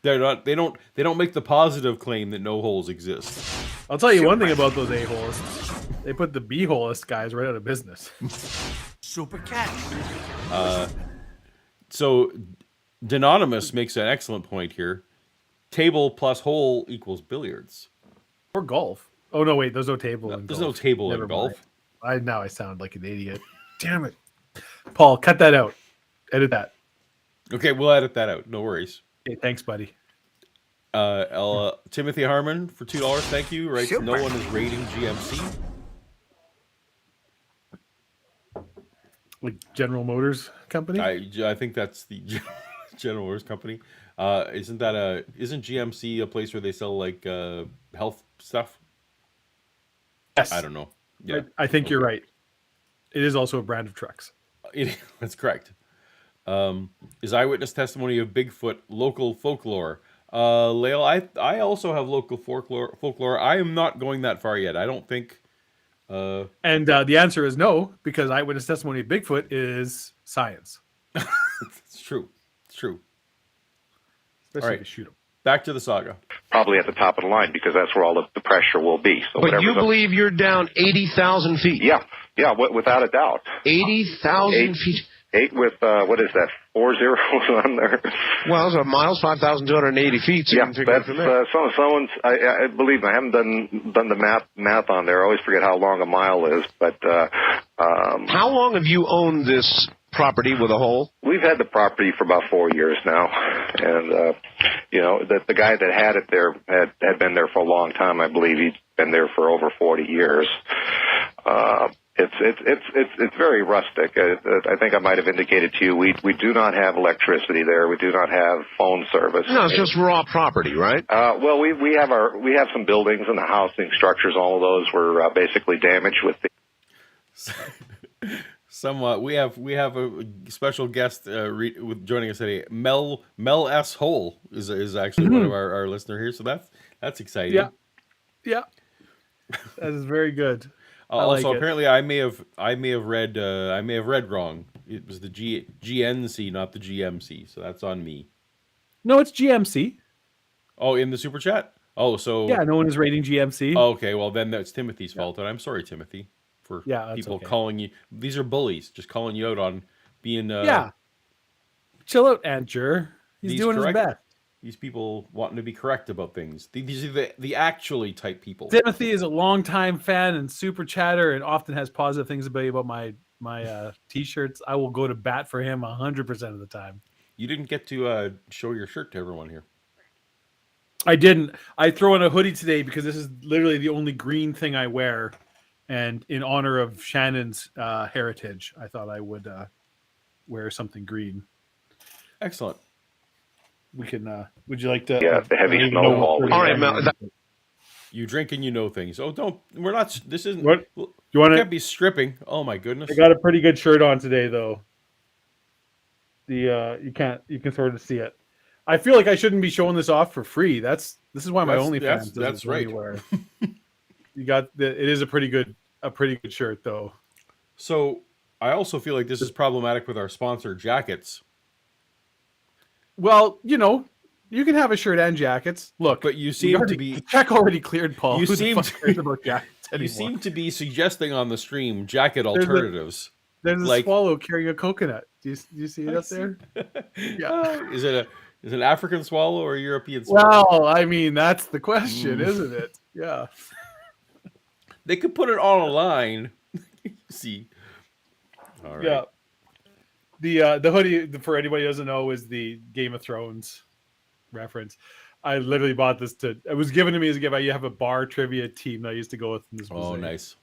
They don't make the positive claim that no holes exist. I'll tell you one thing about those a-holes. They put the b-holist guys right out of business. Super cat. So, Denonymous makes an excellent point here. Table plus hole equals billiards. Or golf. Oh, no, wait. There's no table in There's golf. no table Never in golf. mind. Now I sound like an idiot. Damn it. Paul, cut that out. Edit that. Okay, we'll edit that out. No worries. Okay, thanks, buddy. Timothy Harmon for $2. Thank you. Right, no one is rating GMC. Like General Motors Company? I think that's the General Motors company. Isn't GMC a place where they sell like health stuff? Yes. I don't know. Yeah, I think you're right. It is also a brand of trucks. That's correct. Is eyewitness testimony of Bigfoot local folklore? Lael, I also have local folklore. I am not going that far yet. I don't think. And the answer is no, because eyewitness testimony of Bigfoot is science. It's true. It's true. Especially All right. if you shoot them. Back to the saga. probably at the top of the line because that's where all of the pressure will be. So But you whatever's up- believe you're down 80,000 feet? Yeah, without a doubt. 80,000 feet? 8 with, what is that, 4 zeros on there? Well, so miles, 5,280 feet. So you Yeah, can figure it that's, from there. someone's, I believe me, I haven't done the math on there. I always forget how long a mile is, but, How long have you owned this property with a hole? we've had the property for about 4 years now, and the guy that had it there had been there for a long time. I believe he'd been there for over 40 years. It's very rustic. I think I might have indicated to you we do not have electricity there. We do not have phone service. No, it's just raw property, right? Well, we have some buildings and the housing structures. All of those were basically damaged with the. Somewhat. We have a special guest joining us today. Mel S. Hole is actually one of our listener here, so that's exciting. Yeah. That is very good. Also, like it. apparently, I may have read wrong. It was the GNC, not the GMC. So that's on me. No, it's GMC. Oh, in the super chat. Oh, so Yeah, no one is rating GMC. oh, okay. Well, then that's Timothy's fault, and I'm sorry, Timothy, for Yeah, that's people okay. calling you. These are bullies, just calling you out on being. Yeah. Chill out, Andrew. He's These doing his correct. best. These people wanting to be correct about things. These are the actually type people. Timothy is a longtime fan and super chatter, and often has positive things about my t-shirts. I will go to bat for him 100% of the time. You didn't get to show your shirt to everyone here. I didn't. I throw on a hoodie today because this is literally the only green thing I wear, and in honor of Shannon's heritage, I thought I would wear something green. Excellent. We can. Would you like to? Yeah, the heavy snowfall. All right, Mel. You drink and you know things. Oh, don't. We're not. This isn't. What? You You want can't to? be stripping. Oh my goodness. I got a pretty good shirt on today, though. You can't. You can sort of see it. I feel like I shouldn't be showing this off for free. This is why my OnlyFans. That's right. You got. It is a pretty good shirt, though. So I also feel like this is problematic with our sponsor, jackets. Well, you can have a shirt and jackets. Look, But you we seem to already- be. the check already cleared, Paul. You Who the seem fuck to- cares about jackets You anymore? seem to be suggesting on the stream jacket There's a- alternatives. There's a like- swallow carrying a coconut. Do you see it up there? Yeah. Is it an African swallow or a European swallow? Well, I mean, that's the question, isn't it? Yeah. They could put it on a line. See. All right. Yeah. The hoodie, for anybody who doesn't know, is the Game of Thrones reference. I literally bought this it was given to me as a gift. I have a bar trivia team that I used to go with in this Oh, museum. nice.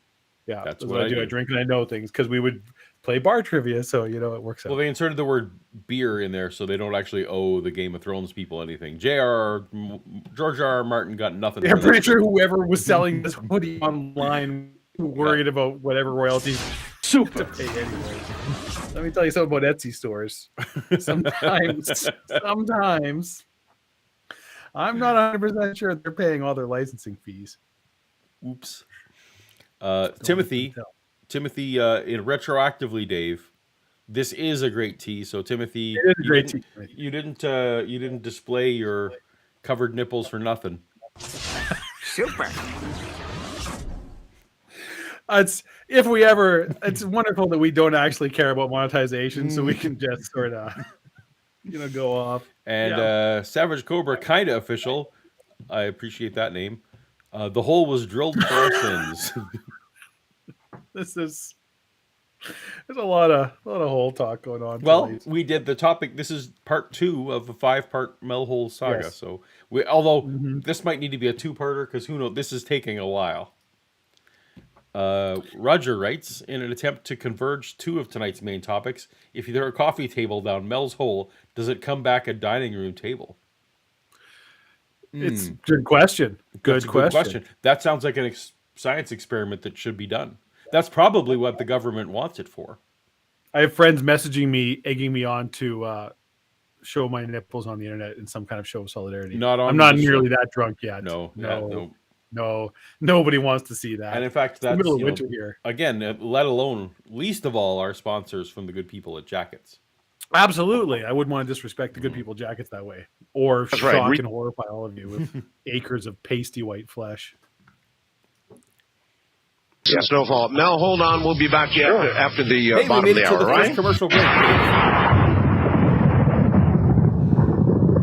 Yeah, That's that's what what I I do. do. I drink and I know things because we would play bar trivia, so it works out. Well, they inserted the word beer in there, so they don't actually owe the Game of Thrones people anything. George R. Martin got nothing. Yeah, I'm for pretty that. sure whoever was selling this hoodie online worried about whatever royalties to pay anyway. Let me tell you something about Etsy stores. Sometimes I'm not 100% sure they're paying all their licensing fees. Oops. Timothy, retroactively, Dave, this is a great tea. So Timothy, It is a great tea. you didn't display your covered nipples for nothing. Super. It's wonderful that we don't actually care about monetization, so we can just sort of go off. And Savage Cobra, kind of official. I appreciate that name. The hole was drilled for our sins. There's a lot of hole talk going on. Well, tonight. we did the topic. This is part 2 of a 5-part Melhole saga. Yes. So, although this might need to be a 2-parter because who knows? This is taking a while. Roger writes, in an attempt to converge 2 of tonight's main topics, if you throw a coffee table down Mel's hole, does it come back a dining room table? It's a good question. That's a good question. That sounds like a science experiment that should be done. That's probably what the government wants it for. I have friends messaging me, egging me on to show my nipples on the internet in some kind of show of solidarity. I'm not nearly that drunk yet. No. Nobody wants to see that. And in fact, it's the that's middle of winter here. Again, let alone, least of all, our sponsors from the good people at Jackets. Absolutely. I wouldn't want to disrespect the good people jackets that way. Or That's shock right. and horrify all of you with acres of pasty white flesh. Some snowfall. Mel, hold on. We'll be back after the Hey, bottom we of made the it to hour, the right? first commercial break.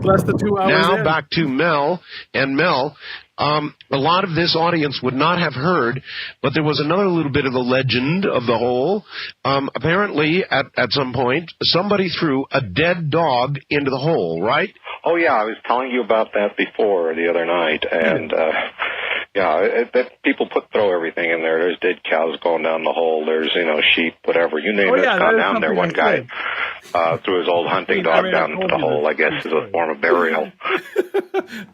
Less than 2 hours Now in. back to Mel. And Mel, a lot of this audience would not have heard, but there was another little bit of a legend of the hole. Apparently, at some point, somebody threw a dead dog into the hole, right? Oh yeah, I was telling you about that before the other night, and people throw everything in there. There's dead cows going down the hole. There's sheep, whatever you name it's gone down there. One guy threw his old hunting dog down into the hole. I guess as a form of burial.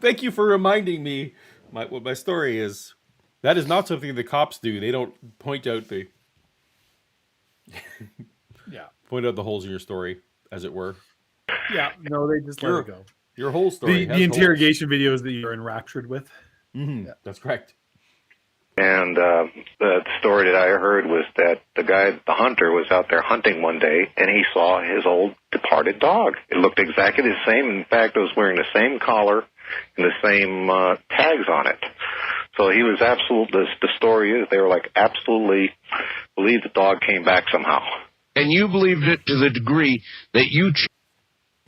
Thank you for reminding me what my story is. That is not something the cops do. They don't point out the holes in your story, as it were. Yeah, no, they just let it go. Your whole story. The interrogation videos that you're enraptured with. That's correct. And the story that I heard was that the hunter, was out there hunting one day, and he saw his old departed dog. It looked exactly the same. In fact, it was wearing the same collar and the same tags on it. So he was the story is they were like absolutely believed the dog came back somehow. And you believed it to the degree that you...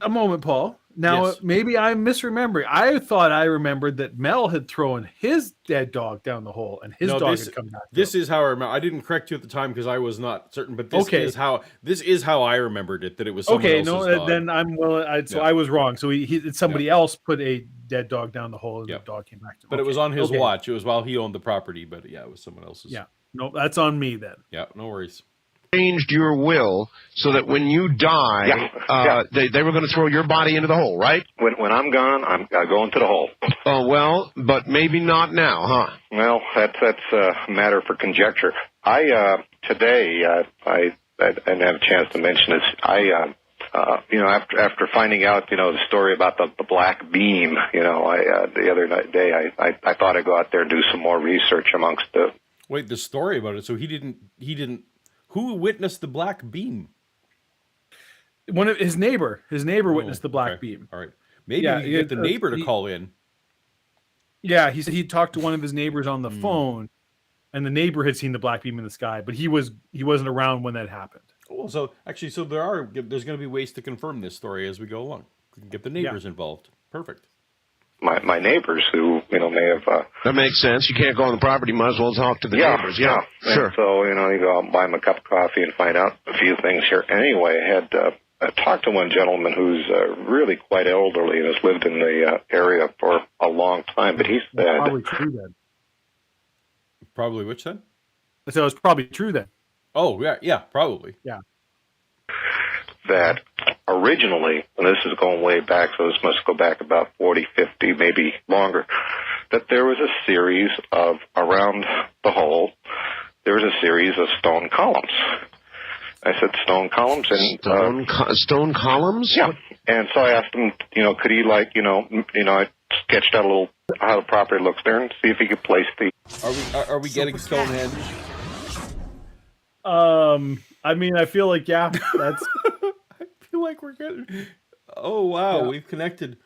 A moment, Paul. Now, Yes. maybe I'm misremembering. I thought I remembered that Mel had thrown his dead dog down the hole, and his dog had come back. This is how I remember. I didn't correct you at the time because I was not certain, but this is how I remembered it. That it was someone else's dog. Then I'm I was wrong. So somebody else put a dead dog down the hole, and the dog came back to him. But it was on his watch. It was while he owned the property. But yeah, it was someone else's. Yeah, no, that's on me then. Yeah, no worries. Changed your will so that when you die, they were going to throw your body into the hole, right? When I'm gone, I go into the hole. Oh, well, but maybe not now, huh? Well, that's a matter for conjecture. Today I didn't have a chance to mention this. After finding out, the story about the black beam, the other day, I thought I'd go out there and do some more research amongst the. Wait, the story about it. So he didn't. Who witnessed the black beam? One of his neighbor. His neighbor witnessed the black beam. All right, maybe we can get the neighbor to call in. Yeah, he said he talked to one of his neighbors on the phone, and the neighbor had seen the black beam in the sky, but he wasn't around when that happened. Oh, so there's going to be ways to confirm this story as we go along. We can get the neighbors involved. Perfect. My neighbors who may have that makes sense. You can't go on the property, might as well talk to the neighbors. Yeah, sure. And so you go out and buy them a cup of coffee and find out a few things here. Anyway, I talked to one gentleman who's really quite elderly and has lived in the area for a long time, but he said probably true then. Probably which then? So it's probably true then. Oh yeah, probably. Yeah. That originally, and this is going way back, so this must go back about 40, 50, maybe longer, that there was a series of, around the hole, there was a series of stone columns. I said stone columns? And stone columns? Yeah. And so I asked him, could he I sketched out a little how the property looks there and see if he could place the... Are we getting Stonehenge? I mean, I feel like, that's... I feel like we're getting... Oh, wow, we've connected.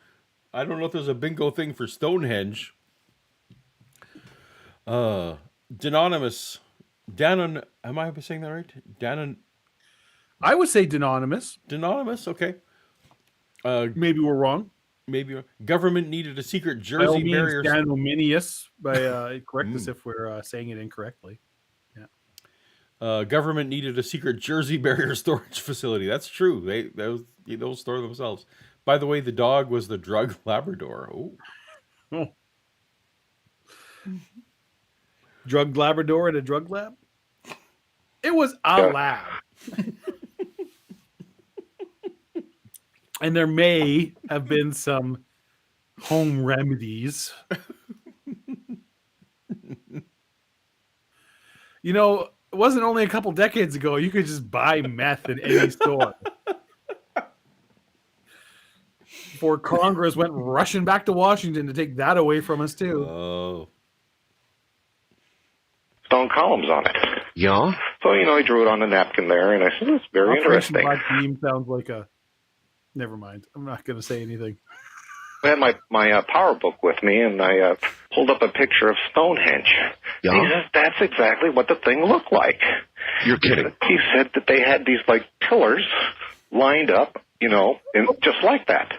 I don't know if there's a bingo thing for Stonehenge. Denonymous. Danon... Am I saying that right? Danon... I would say Denonymous. Denonymous, okay. Maybe we're wrong. Maybe government needed a secret Jersey barrier. Danominius, correct us if we're saying it incorrectly. Government needed a secret Jersey barrier storage facility. That's true. Those store themselves. By the way, the dog was the drug Labrador. Oh. Drug Labrador at a drug lab? It was a lab. And there may have been some home remedies. It wasn't only a couple decades ago you could just buy meth in any store. Before Congress went rushing back to Washington to take that away from us too. Oh. Stone columns on it. Yeah. So, he drew it on the napkin there, and I said, it's very Operation interesting. Black Beam sounds like a... Never mind. I'm not going to say anything. I had my power book with me, and I pulled up a picture of Stonehenge. Yeah. He says, that's exactly what the thing looked like. You're kidding. He said that they had these, pillars lined up, just like that.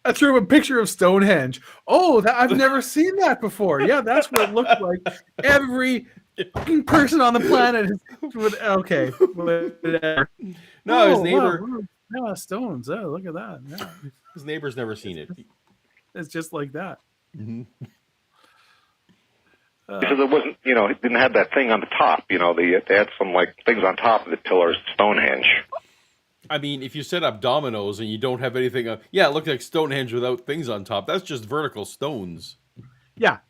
I threw him a picture of Stonehenge. Oh, I've never seen that before. Yeah, that's what it looked like. Every fucking person on the planet okay. Whatever. No, his neighbor... Wow. Yeah, stones. Oh, look at that. Yeah. His neighbor's never seen it. It's just like that. Mm-hmm. Because it wasn't, it didn't have that thing on the top. They had some things on top of the pillars, Stonehenge. I mean, if you set up dominoes and you don't have anything, it looked like Stonehenge without things on top. That's just vertical stones. Yeah.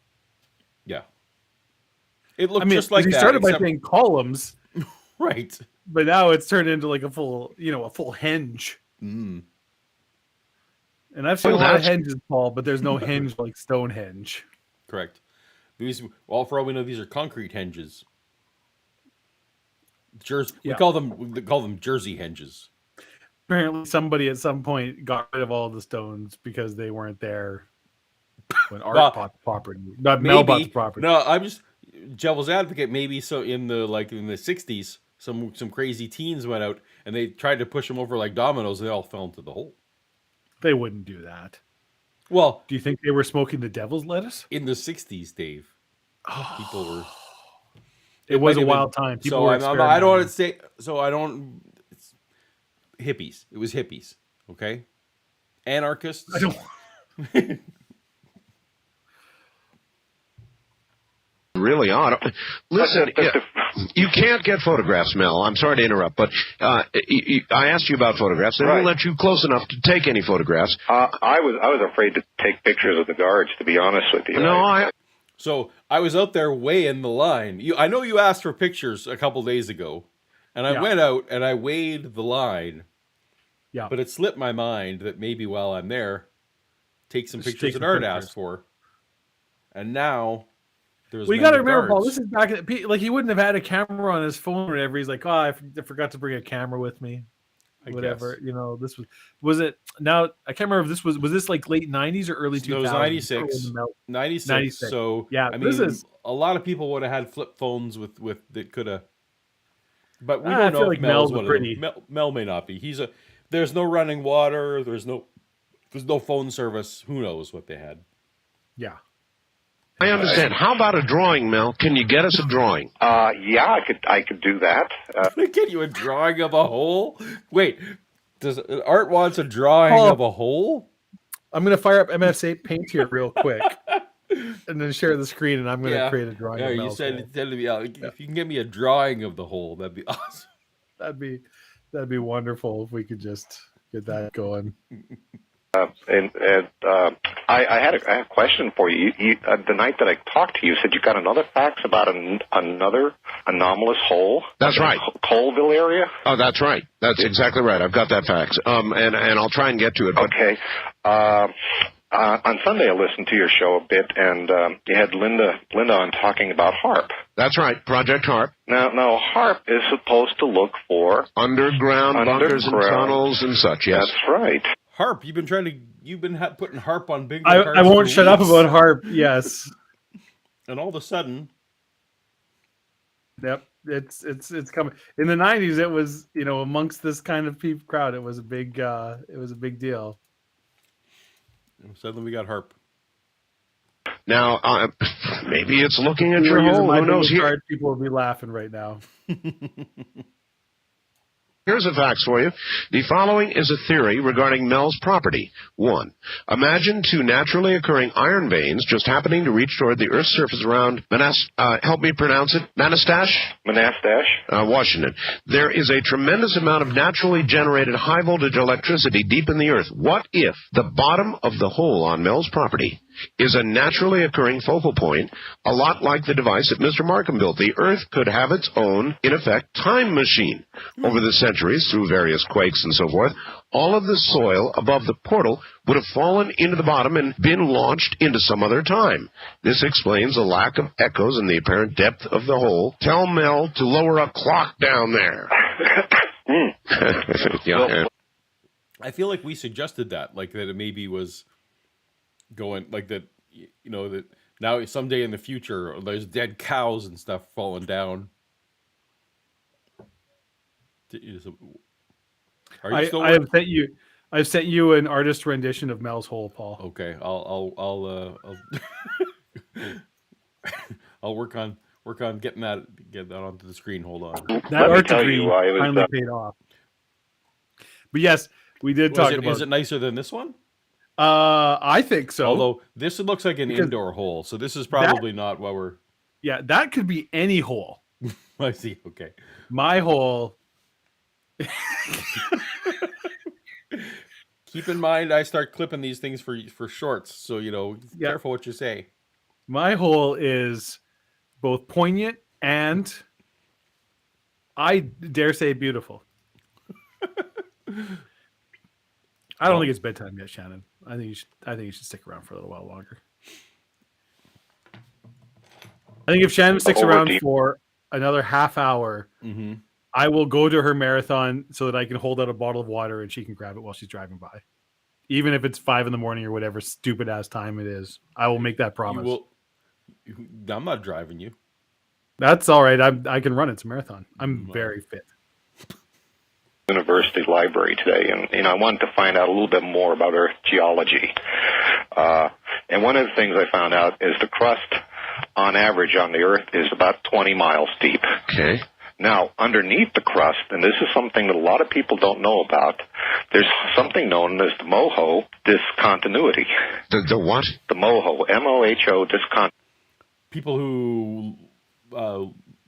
Yeah. It looked just like that. He started by saying columns. Right. But now it's turned into a full henge. Mm. And I've seen a lot of henges, Paul, but there's no henge like Stonehenge. Correct. These, for all we know, these are concrete henges. We call them Jersey henges. apparently somebody at some point got rid of all the stones because they weren't there when Art Well, bought the property. Not Mel bought the Maybe property. no. I'm just devil's advocate. Maybe so in the '60s, some crazy teens went out and they tried to push them over like dominoes. They all fell into the hole. They wouldn't do that. Well, Do you think they were smoking the devil's lettuce? in the '60s, Dave, people were. It was might a have wild been- time. People So were I don't want to experimenting. say. So I don't. It's hippies. It was hippies. Okay. Anarchists. I don't. Really odd. Listen, you can't get photographs, Mel. I'm sorry to interrupt, but I asked you about photographs. They won't let you close enough to take any photographs. I was afraid to take pictures of the guards, to be honest with you. No, So I was out there weighing the line. I know you asked for pictures a couple days ago, and I went out and I weighed the line. Yeah. But it slipped my mind that maybe while I'm there, take some Just pictures take that some Art pictures. asked for. And now there's. Well, you many got to remember, Paul. guards. This is back at like he wouldn't have had a camera on his phone or whatever. He's like, oh, I forgot to bring a camera with me. I Whatever, guess. you know. This was it. Now I can't remember if this was this like late '90s or early 2000s. No, it was 96. 96. 96. So Yeah, I this mean, is- a lot of people would have had flip phones with that could have. But we I don't feel know like if Mel's Mel's one pretty- of them. Mel may not be. There's no running water. There's no phone service. Who knows what they had? Yeah. I understand. How about a drawing, Mel? Can you get us a drawing? Yeah, I could do that. Get you a drawing of a hole? Wait, does Art wants a drawing Oh. of a hole? I'm gonna fire up MS8 Paint here real quick, and then share the screen, and I'm gonna create a drawing. Yeah, of you Mel's said hole. it said to me, if you can get me a drawing of the hole, that'd be awesome. That'd be wonderful if we could just get that going. I had a question for you. The night that I talked to you, said you got another fax about another anomalous hole. That's right. Colville area. Oh, that's right. That's exactly right. I've got that fax. And I'll try and get to it. But Okay. On Sunday, I listened to your show a bit, and you had Linda on talking about HARP. that's right. Project HARP. Now HARP is supposed to look for. Underground bunkers and Underground. tunnels and such, yes. That's right. Harp, you've been putting harp on big. I won't shut up about HARP. Yes. And all of a sudden, Yep. It's coming. In the '90s, it was amongst this kind of crowd, it was a big deal. suddenly we got harp. Now, maybe it's looking at If your we're using hole. my Who knows? business card, people will be laughing right now. Here's a fax for you. The following is a theory regarding Mel's property. 1. Imagine two naturally occurring iron veins just happening to reach toward the Earth's surface around help me pronounce it, Manastash? Washington. There is a tremendous amount of naturally generated high-voltage electricity deep in the Earth. What if the bottom of the hole on Mel's property is a naturally occurring focal point, a lot like the device that Mr. Markham built? The Earth could have its own, in effect, time machine. Over the centuries, through various quakes and so forth, all of the soil above the portal would have fallen into the bottom and been launched into some other time. This explains the lack of echoes and the apparent depth of the hole. Tell Mel to lower a clock down there. Yeah. I feel like we suggested that, like that it maybe was going like that. That now someday in the future there's dead cows and stuff falling down. Are you still? I've sent you an artist rendition of Mel's hole, Paul. Okay, I'll work on get that onto the screen. Hold on. That me art tell degree you, it was, finally paid off. But yes, we did talk about. Is it nicer than this one? I think so. Although this looks like an indoor hole, so this is probably not what we're. Yeah, that could be any hole. I see. Okay. My hole. Keep in mind, I start clipping these things for shorts, so careful what you say. My hole is both poignant and, I dare say, beautiful. I don't think it's bedtime yet, Shannon. I think you should stick around for a little while longer. I think if Shannon sticks around for another half hour, I will go to her marathon so that I can hold out a bottle of water and she can grab it while she's driving by. Even if it's 5 a.m. or whatever stupid ass time it is. I will make that You promise. will. I'm not driving you. That's all right. I can run it. It's a marathon. I'm very fit. University library today, and I wanted to find out a little bit more about Earth geology. And one of the things I found out is the crust, on average, on the Earth is about 20 miles deep. Okay. Now, underneath the crust, and this is something that a lot of people don't know about, there's something known as the MOHO discontinuity. The what? The MOHO, M-O-H-O discontinuity. People who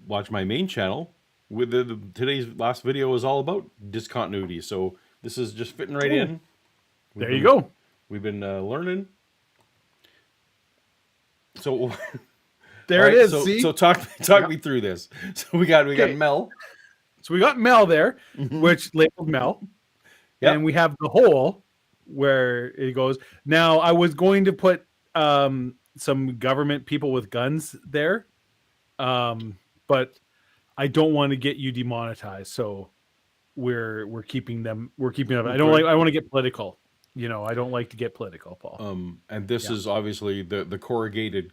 watch my main channel, with today's last video was all about discontinuity. So this is just fitting right in. There you go. We've been learning. So There right, it is. So, See? so talk me through this. So we got Mel. So we got Mel there, which labeled Mel. Yep. And we have the hole where it goes. Now, I was going to put some government people with guns there, but I don't want to get you demonetized. So we're keeping them. We're keeping them. I want to get political. You know, I don't like to get political, Paul. And this is obviously the corrugated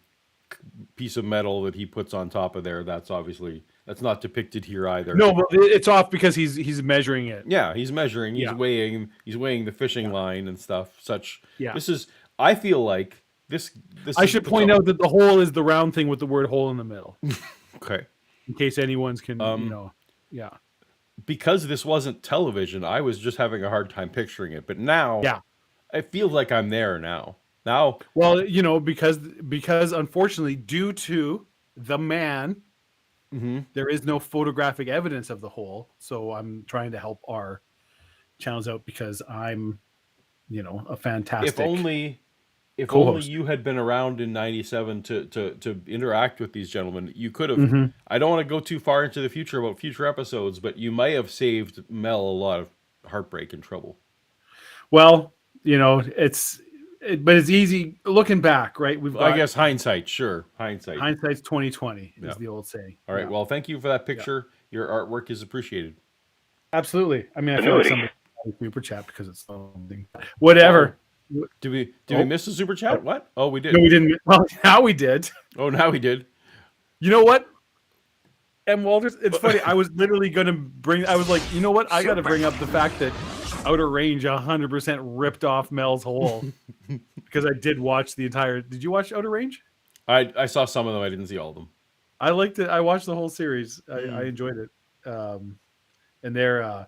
piece of metal that he puts on top of there. That's not depicted here either. No, but it's off because he's measuring it. Yeah, he's measuring. He's Yeah. weighing. He's weighing the fishing line and stuff. Such. Yeah. This is. I feel like this. I should point out that the hole is the round thing with the word hole in the middle, Okay. in case anyone's can yeah. Because this wasn't television, I was just having a hard time picturing it. But now, Yeah. I feel like I'm there now. Now, Well, because unfortunately, due to the man, there is no photographic evidence of the hole. So I'm trying to help our channels out because I'm, a fantastic. if only co-host. you had been around in '97 to interact with these gentlemen, you could have. I don't want to go too far into the future about future episodes, but you might have saved Mel a lot of heartbreak and trouble. Well, but it's easy looking back, right? I guess hindsight, sure, hindsight. Hindsight's 2020 Yeah. is the old saying. All right. Yeah. Well, thank you for that picture. Your artwork is appreciated. Absolutely. I mean, I feel like somebody super chat because it's something. Whatever. Did we miss a super chat? What? Oh, we did. No, we didn't. Well, now we did. Oh, now we did. You know what? And Walters, it's funny. I was literally going to I was like, you know what? I got to bring up the fact that Outer Range 100% ripped off Mel's hole because I did watch the entire. Did you watch Outer Range? I saw some of them. I didn't see all of them. I liked it. I watched the whole series. I enjoyed it. And they're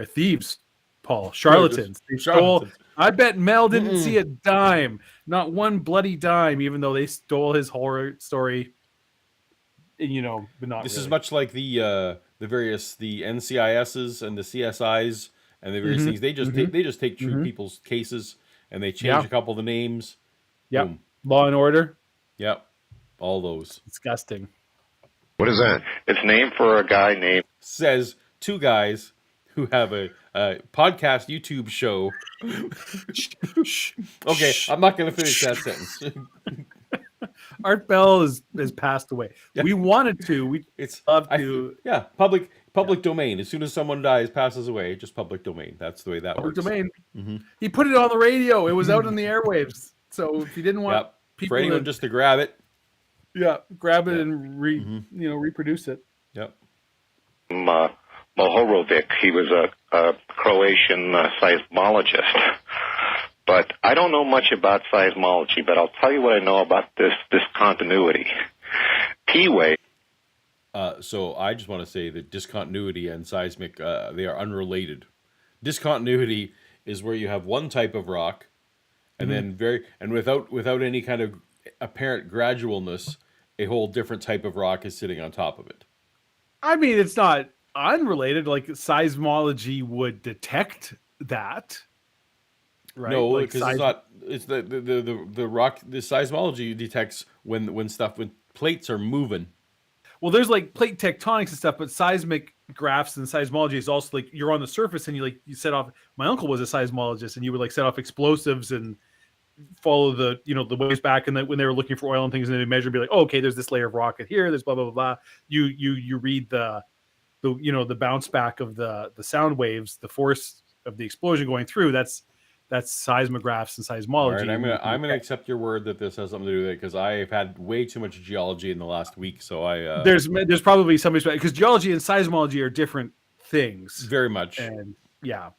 thieves, Paul. Charlatans. They stole. I bet Mel didn't see a dime, not one bloody dime, even though they stole his horror story. But not. This really. is much like the NCISs and the CSIs and the various things. They just take true people's cases and they change a couple of the names. Yep. Boom. Law and Order. Yep. All those. Disgusting. What is that? It's named for a guy named... Says two guys who have a podcast YouTube show. Okay, I'm not going to finish that sentence. Art Bell has passed away. Yeah. We wanted to. We'd love to. Public domain. As soon as someone dies, passes away, just public domain. That's the way that Public works. domain. He put it on the radio. It was out on the airwaves. So if you didn't want people for anyone just to grab it, grab it and reproduce it. Yep. Mohorovic. He was a Croatian seismologist. But I don't know much about seismology, but I'll tell you what I know about this continuity. P-wave. So I just want to say that discontinuity and seismic, they are unrelated. Discontinuity is where you have one type of rock, and then without any kind of apparent gradualness, a whole different type of rock is sitting on top of it. I mean, it's not unrelated. Like seismology would detect that. Right? No, because it's not. It's the rock. The seismology detects when plates are moving. Well, there's like plate tectonics and stuff, but seismic graphs and seismology is also like you're on the surface and you set off. My uncle was a seismologist, and you would set off explosives and follow the waves back. And then when they were looking for oil and things, and they measure, be like, oh, okay, there's this layer of rock here. There's blah blah blah blah. You read the the bounce back of the sound waves, the force of the explosion going through. That's seismographs and seismology. All right, I'm gonna accept your word that this has something to do with it because I've had way too much geology in the last week. So there's probably some respect because geology and seismology are different things. very much. And yeah,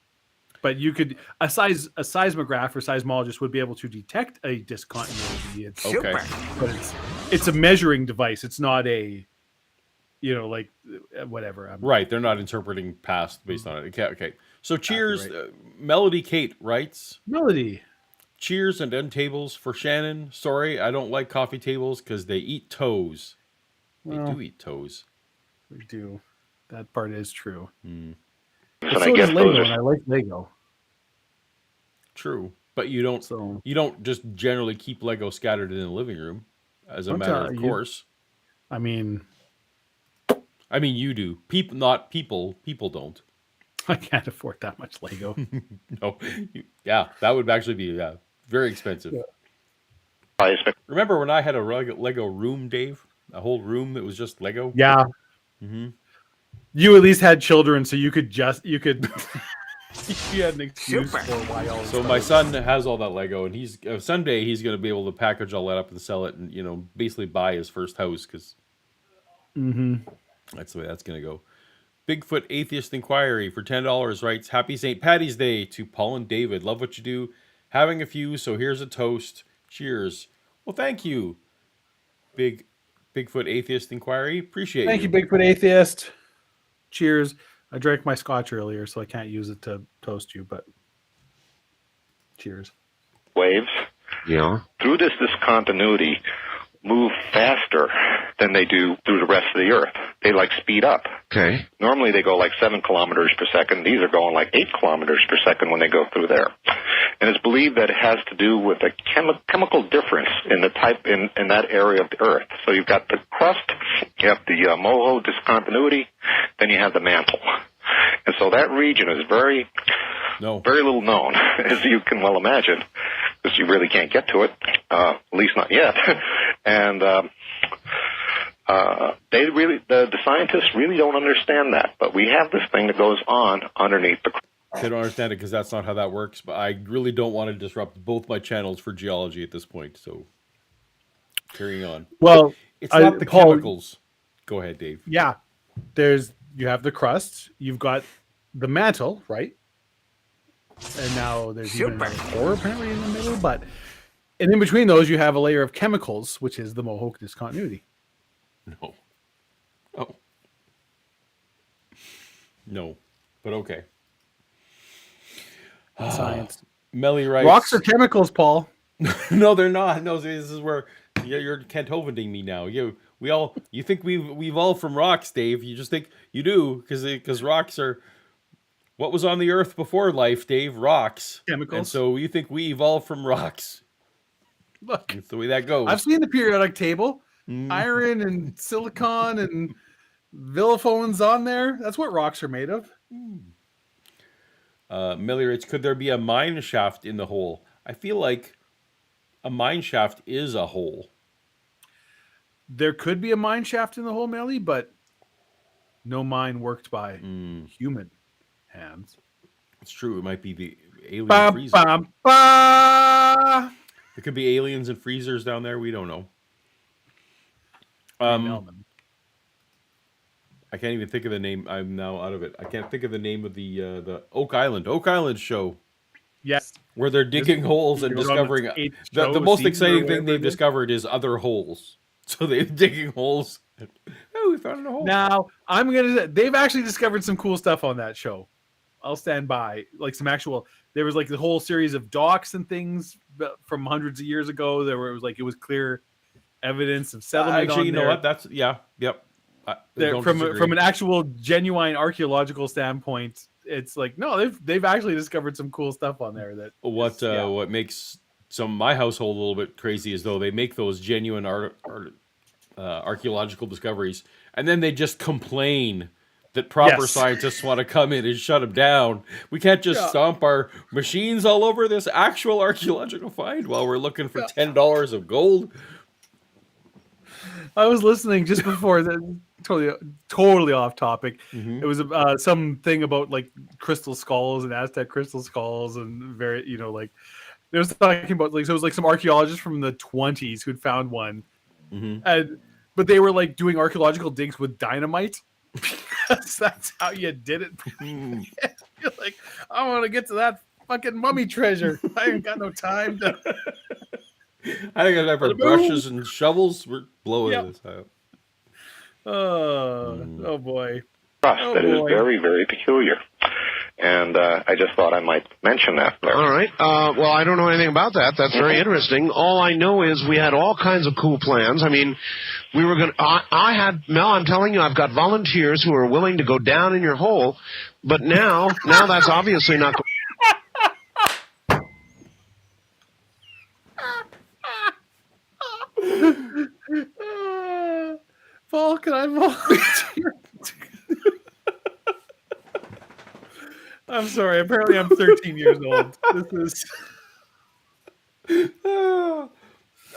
but you could a seismograph or seismologist would be able to detect a discontinuity. Okay. But it's a measuring device. It's not a like whatever. Right, they're not interpreting past based on it. Okay. So cheers, right. Melody Kate writes. Melody. Cheers and end tables for Shannon. Sorry, I don't like coffee tables because they eat toes. They do eat toes. We do. That part is true. And But I so guess does Lego, those and I are, like Lego. True, but you don't. So You don't just generally keep Lego scattered in the living room, as a Don't matter tell of you. course. I mean, You do. People, not people. People don't. I can't afford that much Lego. No. Yeah, that would actually be very expensive. Yeah. Remember when I had a Lego room, Dave? A whole room that was just Lego. Yeah. Mm-hmm. You at least had children, so you could you had an excuse Super. for why all. So my son has all that Lego, and he's someday he's going to be able to package all that up and sell it, and basically buy his first house because that's the way that's going to go. Bigfoot Atheist Inquiry for $10 writes, Happy St. Patty's Day to Paul and David. Love what you do. Having a few, so here's a toast. Cheers. Well, thank you, Bigfoot Atheist Inquiry. Appreciate Thank you, Bigfoot Atheist. Cheers. I drank my scotch earlier, so I can't use it to toast you, but cheers. waves Yeah. through this discontinuity move faster than they do through the rest of the Earth. They speed up. Okay. Normally they go 7 kilometers per second. These are going 8 kilometers per second when they go through there. And it's believed that it has to do with a chemical difference in the type in that area of the Earth. So you've got the crust, you have the moho discontinuity, then you have the mantle. And so that region is very little known, as you can well imagine, because you really can't get to it, at least not yet. And the scientists really don't understand that. But we have this thing that goes on underneath the. They don't understand it because that's not how that works. But I really don't want to disrupt both my channels for geology at this point. So carrying on. Well, It's not the Paul, chemicals. Go ahead, Dave. Yeah, you have the crust, you've got the mantle, right? And now there's even Super. another core apparently in the middle, and in between those you have a layer of chemicals, which is the Mohawk discontinuity. No. Oh. No. But okay. Science. Melly writes. Rocks are chemicals, Paul. No, they're not. No, this is where you're Kent Hovending me now. You think we evolved from rocks, Dave. You just think you do because rocks are what was on the earth before life, Dave. Rocks. Chemicals. And so you think we evolved from rocks. Look, That's the way that goes. I've seen the periodic table. Iron and silicon and villaphones on there. That's what rocks are made of. Millie writes, could there be a mine shaft in the hole? I feel like a mine shaft is a hole. There could be a mine shaft in the hole, Melly, but no mine worked by human hands. It's true. It might be the alien Ba, freezer. ba, ba. There could be aliens and freezers down there. We don't know. Melman. I can't even think of the name. I'm now out of it. I can't think of the name of the Oak Island show. Yes. Where they're digging holes and discovering the most exciting thing they've discovered is other holes. So they're digging holes. Oh, we found a hole. Now they've actually discovered some cool stuff on that show. I'll stand by some actual. There was the whole series of docks and things from hundreds of years ago. There was it was clear evidence of settlement. Actually, you know there. what? That's yep. From an actual genuine archaeological standpoint, it's no, they've actually discovered some cool stuff on there. That what makes some of my household a little bit crazy is though they make those genuine archaeological discoveries, and then they just complain that proper scientists want to come in and shut them down. We can't just stomp our machines all over this actual archaeological find while we're looking for $10 of gold. I was listening just before totally off topic. Mhm. It was something about like crystal skulls and Aztec crystal skulls and like they was talking about like so it was like some archaeologists from the 20s who'd found one, Mhm. but they were like doing archaeological digs with dynamite because that's how you did it. You're like, I want to get to that fucking mummy treasure. I ain't got no time to. I think I'd have our Boom. brushes and shovels. We're blowing Yep. this out. Oh boy. Trust Oh, that is boy. very, very peculiar. And I just thought I might mention that there. All right. Well, I don't know anything about that. That's very interesting. All I know is we had all kinds of cool plans. I mean, we were going to... I had... Mel, I'm telling you, I've got volunteers who are willing to go down in your hole. But now that's obviously not... Paul, can I volunteer? I'm sorry. Apparently, I'm 13 years old. This is.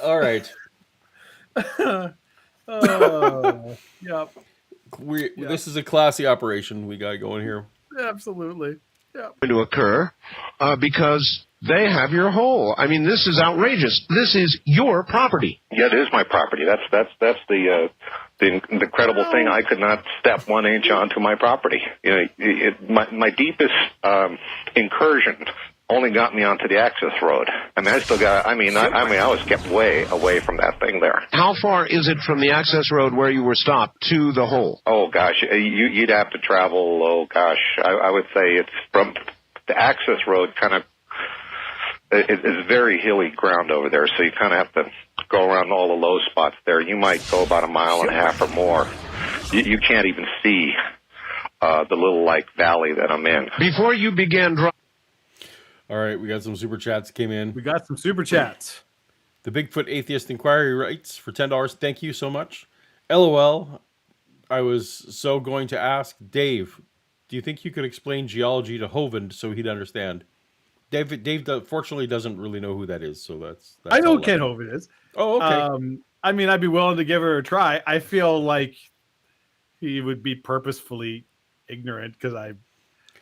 All right. Yep. This is a classy operation we got going here. Absolutely. Yep. going to occur because they have your hole. I mean, this is outrageous. This is your property. Yeah, it is my property. That's the incredible thing. I could not step 1 inch onto my property. You know, my deepest incursion only got me onto the access road. I mean, I still got. I was kept way away from that thing there. How far is it from the access road where you were stopped to the hole? Oh gosh, you'd have to travel. Oh gosh, I would say it's from the access road. Kind of, it's very hilly ground over there, so you kind of have to go around all the low spots there. You might go about 1.5 miles or more. You can't even see the little valley that I'm in. Before you began driving. All right, we got some super chats came in. We got some super chats. The Bigfoot Atheist Inquiry writes for $10. Thank you so much. LOL. I was so going to ask Dave, do you think you could explain geology to Hovind so he'd understand? Dave fortunately doesn't really know who that is, so that's I know all who Ken Hovind is. Oh, okay. I mean, I'd be willing to give her a try. I feel like he would be purposefully ignorant because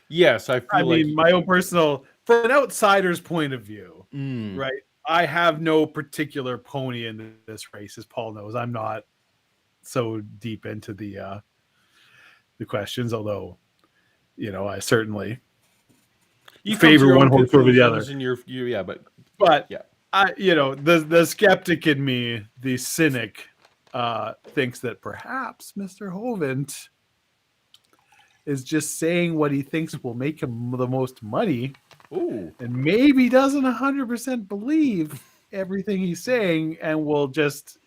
Yes, I feel my own personal, from an outsider's point of view, right? I have no particular pony in this race, as Paul knows. I'm not so deep into the questions, although, I certainly favor one horse over the other. But yeah. The skeptic in me, the cynic, thinks that perhaps Mr. Hovind is just saying what he thinks will make him the most money. Ooh. And maybe doesn't 100% believe everything he's saying and will just,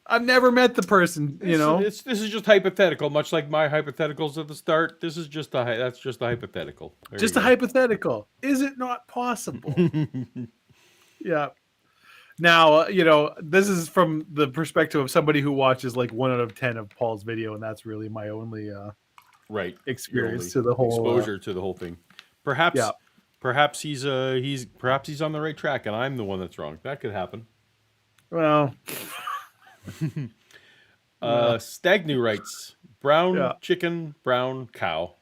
I've never met the person, This is just hypothetical, much like my hypotheticals at the start. This is just that's just a hypothetical. Just a hypothetical. Is it not possible? Yeah. Now, this is from the perspective of somebody who watches 1 out of 10 of Paul's video, and that's really my only experience to the whole exposure to the whole thing. Perhaps he's on the right track, and I'm the one that's wrong. That could happen. Well, Stagnu writes, brown chicken, brown cow.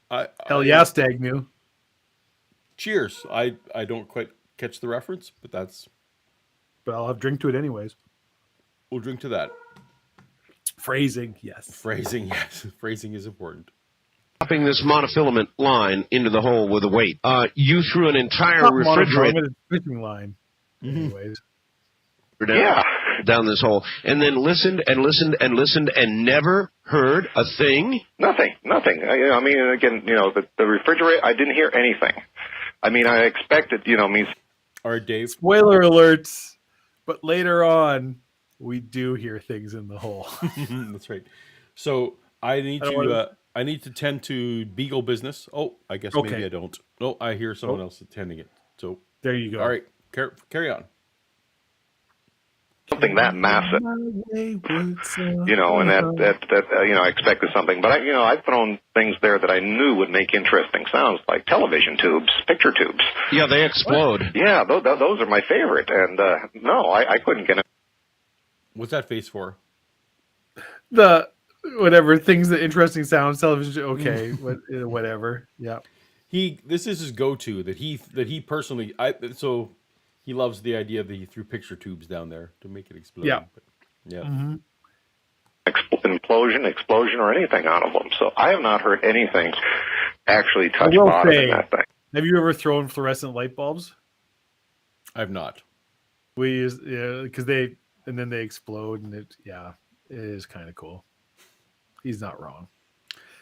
Hell yeah, Stagnu. Cheers. I don't quite catch the reference, but I'll have drink to it anyways. We'll drink to that. Phrasing, yes. Phrasing, yes. Phrasing is important. Dropping this monofilament line into the hole with a weight. You threw an entire refrigerator fishing line. Anyways. Down this hole, and then listened and listened and listened and never heard a thing. Nothing. I mean, again, the refrigerator. I didn't hear anything. I mean, I expected, All right, Dave. Spoiler alerts, but later on, we do hear things in the hole. That's right. So I need to tend to beagle business. Oh, I guess maybe I don't. No, I hear someone else attending it. So there you go. All right, carry on. something that massive. You know, and I expected something, but I've thrown things there that I knew would make interesting sounds, like television tubes, picture tubes. Yeah, they explode. Yeah, those are my favorite, and no, I couldn't get it. What's that face for? The whatever things that interesting sounds, television. Okay, whatever. Yeah. This is his go-to that he personally so he loves the idea that he threw picture tubes down there to make it explode. Yeah. But, yeah. Mm-hmm. Explosion, or anything out of them. So I have not heard anything actually touch bottom in that thing. Have you ever thrown fluorescent light bulbs? I've not. We use because then they explode, and it is kind of cool. He's not wrong.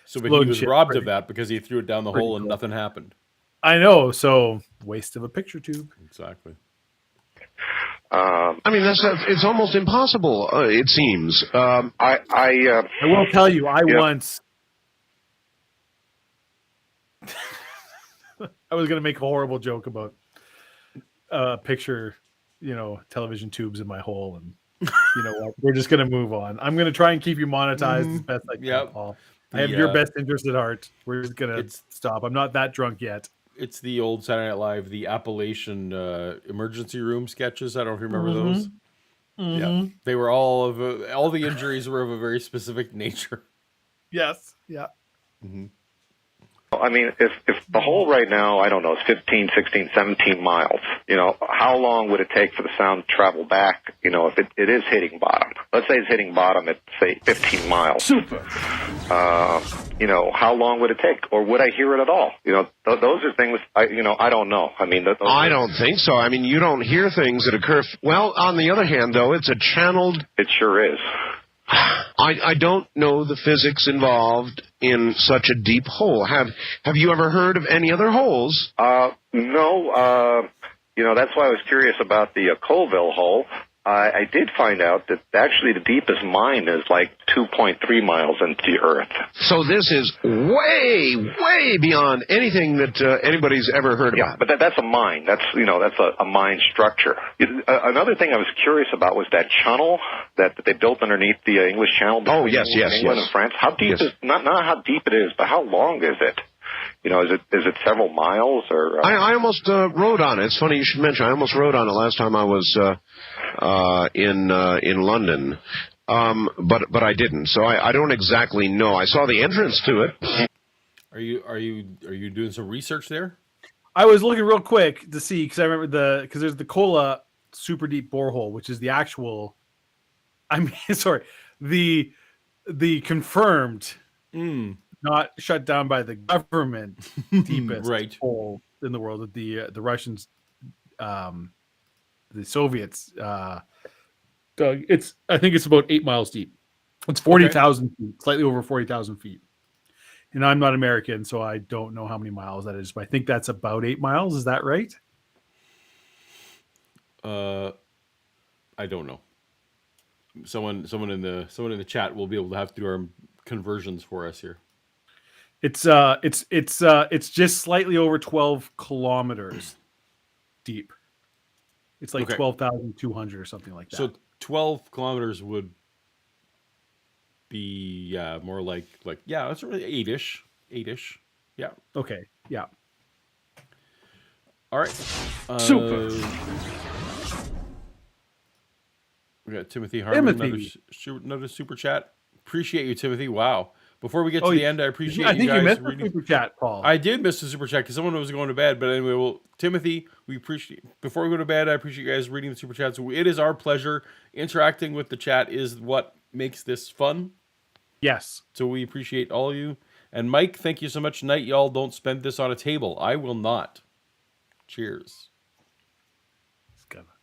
So, but he was robbed of that because he threw it down the hole and nothing happened. I know. So waste of a picture tube. Exactly. I mean, it's almost impossible. It seems. I will tell you, once. I was going to make a horrible joke about picture, television tubes in my hole, and you know what? We're just going to move on. I'm going to try and keep you monetized as best I can, Paul. I have your best interest at heart. We're just going to stop. I'm not that drunk yet. It's the old Saturday Night Live, the Appalachian emergency room sketches. I don't know if you remember those. Mm-hmm. Yeah, they were all the injuries were of a very specific nature. Yes. Yeah. Mm-hmm. I mean, if the hole right now, I don't know, is 15, 16, 17 miles, how long would it take for the sound to travel back, if it is hitting bottom? Let's say it's hitting bottom at, say, 15 miles. Super. How long would it take? Or would I hear it at all? Those are things, I don't know. I mean, I don't think so. I mean, you don't hear things that occur. Well, on the other hand, though, it's a channeled... It sure is. I don't know the physics involved in such a deep hole. Have you ever heard of any other holes? No. That's why I was curious about the Colville hole. I did find out that actually the deepest mine is like 2.3 miles into the earth. So this is way, way beyond anything that anybody's ever heard about. Yeah, but that's a mine. That's a mine structure. Another thing I was curious about was that channel that they built underneath the English Channel between England and France. How deep is not how deep it is, but how long is it? Is it several miles or? I almost rode on it. It's funny you should mention. I almost rode on it last time I was in London, but I didn't. So I don't exactly know. I saw the entrance to it. Are you doing some research there? I was looking real quick to see because I remember because there's the Kola super deep borehole, which is the actual. I mean, sorry, the confirmed. Not shut down by the government, deepest hole in the world. That the Russians, the Soviets, I think it's about 8 miles deep. It's 40,000 feet, slightly over 40,000 feet. And I'm not American, so I don't know how many miles that is, but I think that's about 8 miles. Is that right? I don't know. Someone in the chat will be able to have to do our conversions for us here. It's just slightly over 12 kilometers deep. It's like 12,200 or something like that. So 12 kilometers would be more like that's really eight-ish. Yeah. Okay. Yeah. All right. Super. We got Timothy Harmon, another super chat. Appreciate you, Timothy. Wow. Before we get to the end, I appreciate you guys missed reading the super chat, Paul. I did miss the super chat because someone was going to bed. But anyway, Timothy, we appreciate. Before we go to bed, I appreciate you guys reading the super chats. So it is our pleasure. Interacting with the chat is what makes this fun. Yes. So we appreciate all of you. And Mike, thank you so much. Night, y'all. Don't spend this on a table. I will not. Cheers. It's gonna.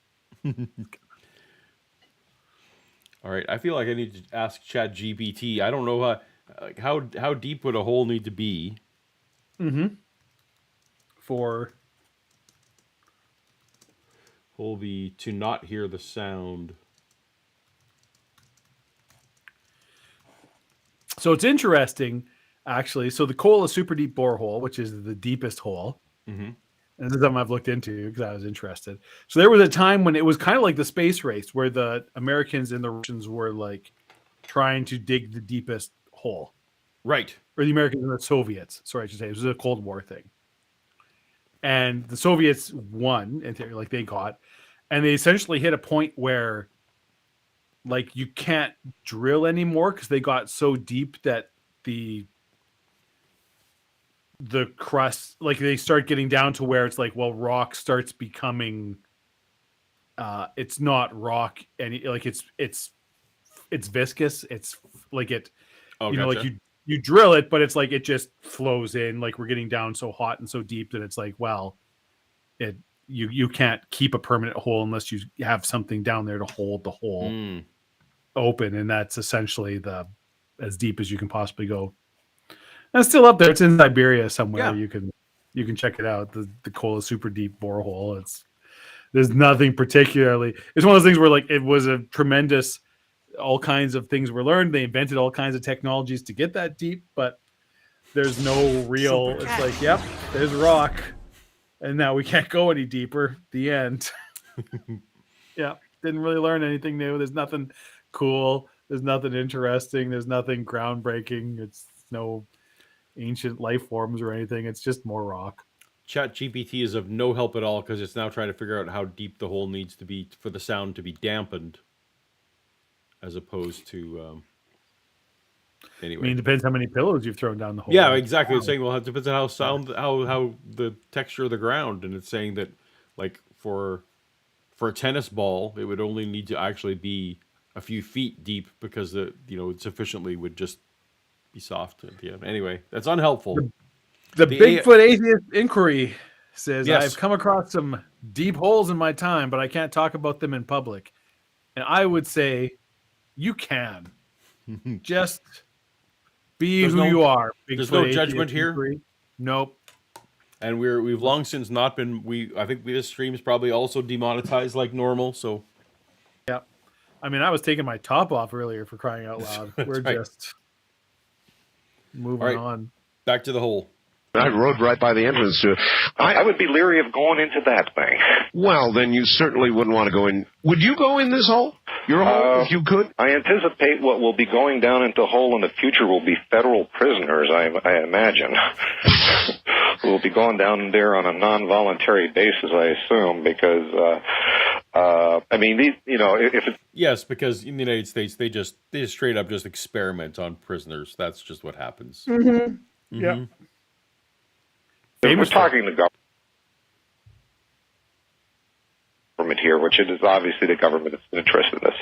All right. I feel like I need to ask ChatGPT. I don't know how deep would a hole need to be? For Holby to not hear the sound. So it's interesting, actually. So the Kola super deep borehole, which is the deepest hole, And this is something I've looked into because I was interested. So there was a time when it was kind of like the space race where the Americans and the Russians were like trying to dig the deepest hole. Right. Or the Americans and the Soviets. Sorry, I should say. It was a Cold War thing. And the Soviets won, and like they got, and they essentially hit a point where like you can't drill anymore because they got so deep that the crust, like they start getting down to where it's like, well, rock starts becoming it's not rock any, like it's viscous, it's like it, you know, gotcha. like you drill it, but it's like it just flows in, like we're getting down so hot and so deep that it's like, well, it you can't keep a permanent hole unless you have something down there to hold the hole open, and that's essentially the as deep as you can possibly go. That's still up there. It's in Siberia somewhere. Yeah. You can check it out. The Kola super deep borehole. There's nothing particularly. It's one of those things where like it was a tremendous. All kinds of things were learned. They invented all kinds of technologies to get that deep, but there's no real. It's like, yep, there's rock, and now we can't go any deeper. The end. Yeah, didn't really learn anything new. There's nothing cool. There's nothing interesting. There's nothing groundbreaking. It's no ancient life forms or anything. It's just more rock. ChatGPT is of no help at all because it's now trying to figure out how deep the hole needs to be for the sound to be dampened, as opposed to anyway. I mean, it depends how many pillows you've thrown down the hole. Yeah, exactly. It's saying, well, it depends on how sound, how the texture of the ground, and it's saying that, like for a tennis ball, it would only need to actually be a few feet deep because the it sufficiently would just be soft at the end. Anyway, that's unhelpful. The Bigfoot Atheist Inquiry says, Yes. I've come across some deep holes in my time, but I can't talk about them in public. And I would say you can. Just be you are. Bigfoot There's no Atheist judgment here? Inquiry. Nope. And we've long since not been. I think this stream is probably also demonetized like normal. So Yeah. I mean, I was taking my top off earlier, for crying out loud. We're right. just moving All right. on. Back to the hole. I rode right by the entrance to it. I would be leery of going into that thing. Well, then you certainly wouldn't want to go in. Would you go in this hole? Your hole, if you could? I anticipate what will be going down into the hole in the future will be federal prisoners, I imagine. We'll be going down there on a non-voluntary basis, I assume, because, I mean, these, if it's... Yes, because in the United States, they just straight up just experiment on prisoners. That's just what happens. Mm-hmm. Yeah. We're talking to government here, which is obviously the government that's interested in this.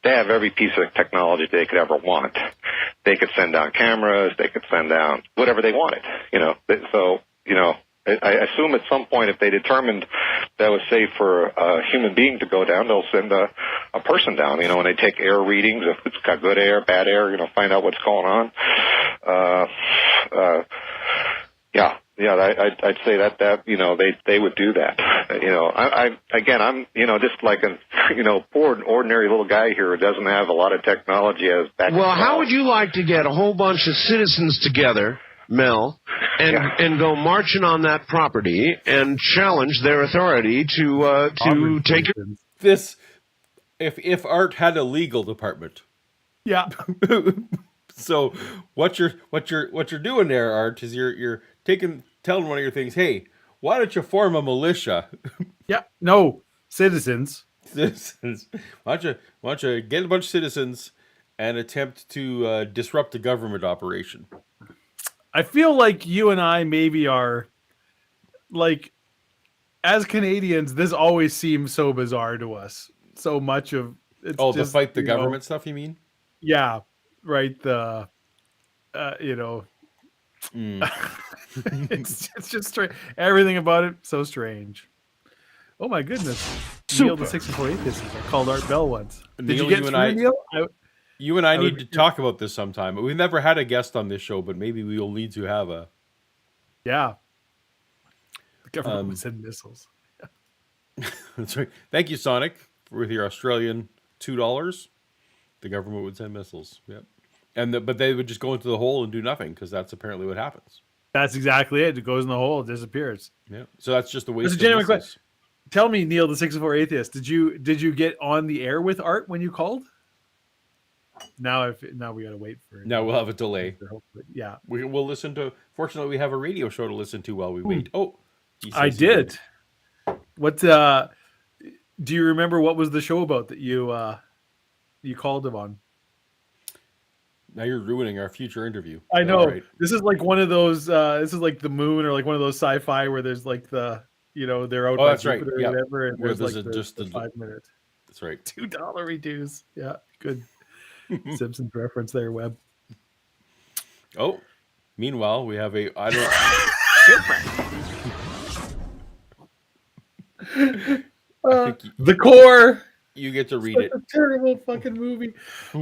They have every piece of technology they could ever want. They could send down cameras. They could send down whatever they wanted, So, I assume at some point if they determined that was safe for a human being to go down, they'll send a person down, and they take air readings. If it's got good air, bad air, find out what's going on. Yeah, I'd say that they would do that. I'm just like a poor ordinary little guy here who doesn't have a lot of technology as back. Well, how would you like to get a whole bunch of citizens together, Mel, and go marching on that property and challenge their authority to take it? This, if art had a legal department. Yeah. So what you're doing there, Art, is you're telling one of your things, hey, why don't you form a militia? Yeah. No, citizens. Citizens. Why don't you get a bunch of citizens and attempt to disrupt the government operation? I feel like you and I maybe are, like, as Canadians, this always seems so bizarre to us. So much of it's to just, fight the government stuff, you mean? Yeah, right. It's just strange. Everything about it so strange. Oh my goodness! Neil the 64 Atheist called Art Bell once. Did Neil, you get through, Neil? You and I need to talk about this sometime. We've never had a guest on this show, but maybe we will need to have a. Yeah. The government would send missiles. That's right. Thank you, Sonic, with your Australian $2. The government would send missiles. Yep. But they would just go into the hole and do nothing because that's apparently what happens. That's exactly it. It goes in the hole, it disappears. Yeah. So that's just a waste That's a of genuine missiles. question. Tell me, Neil, the 64 atheist, did you get on the air with Art when you called? Now we gotta wait for it. Now we'll have a delay. Yeah. We'll listen to. Fortunately, we have a radio show to listen to while we wait. Oh, he says I he did. What do you remember what was the show about that you called him on? Now you're ruining our future interview. I know. All right. This is like one of those this is like the moon or like one of those sci-fi where there's like the they're out Oh, by that's right. Jupiter Yeah. or whatever, and Where there's there's like just the the- 5 minute That's right. $2 reduce. Yeah, good. Simpsons reference there, Webb. Oh, meanwhile, we have a. I don't. I think The Core. you get to read it. A terrible fucking movie.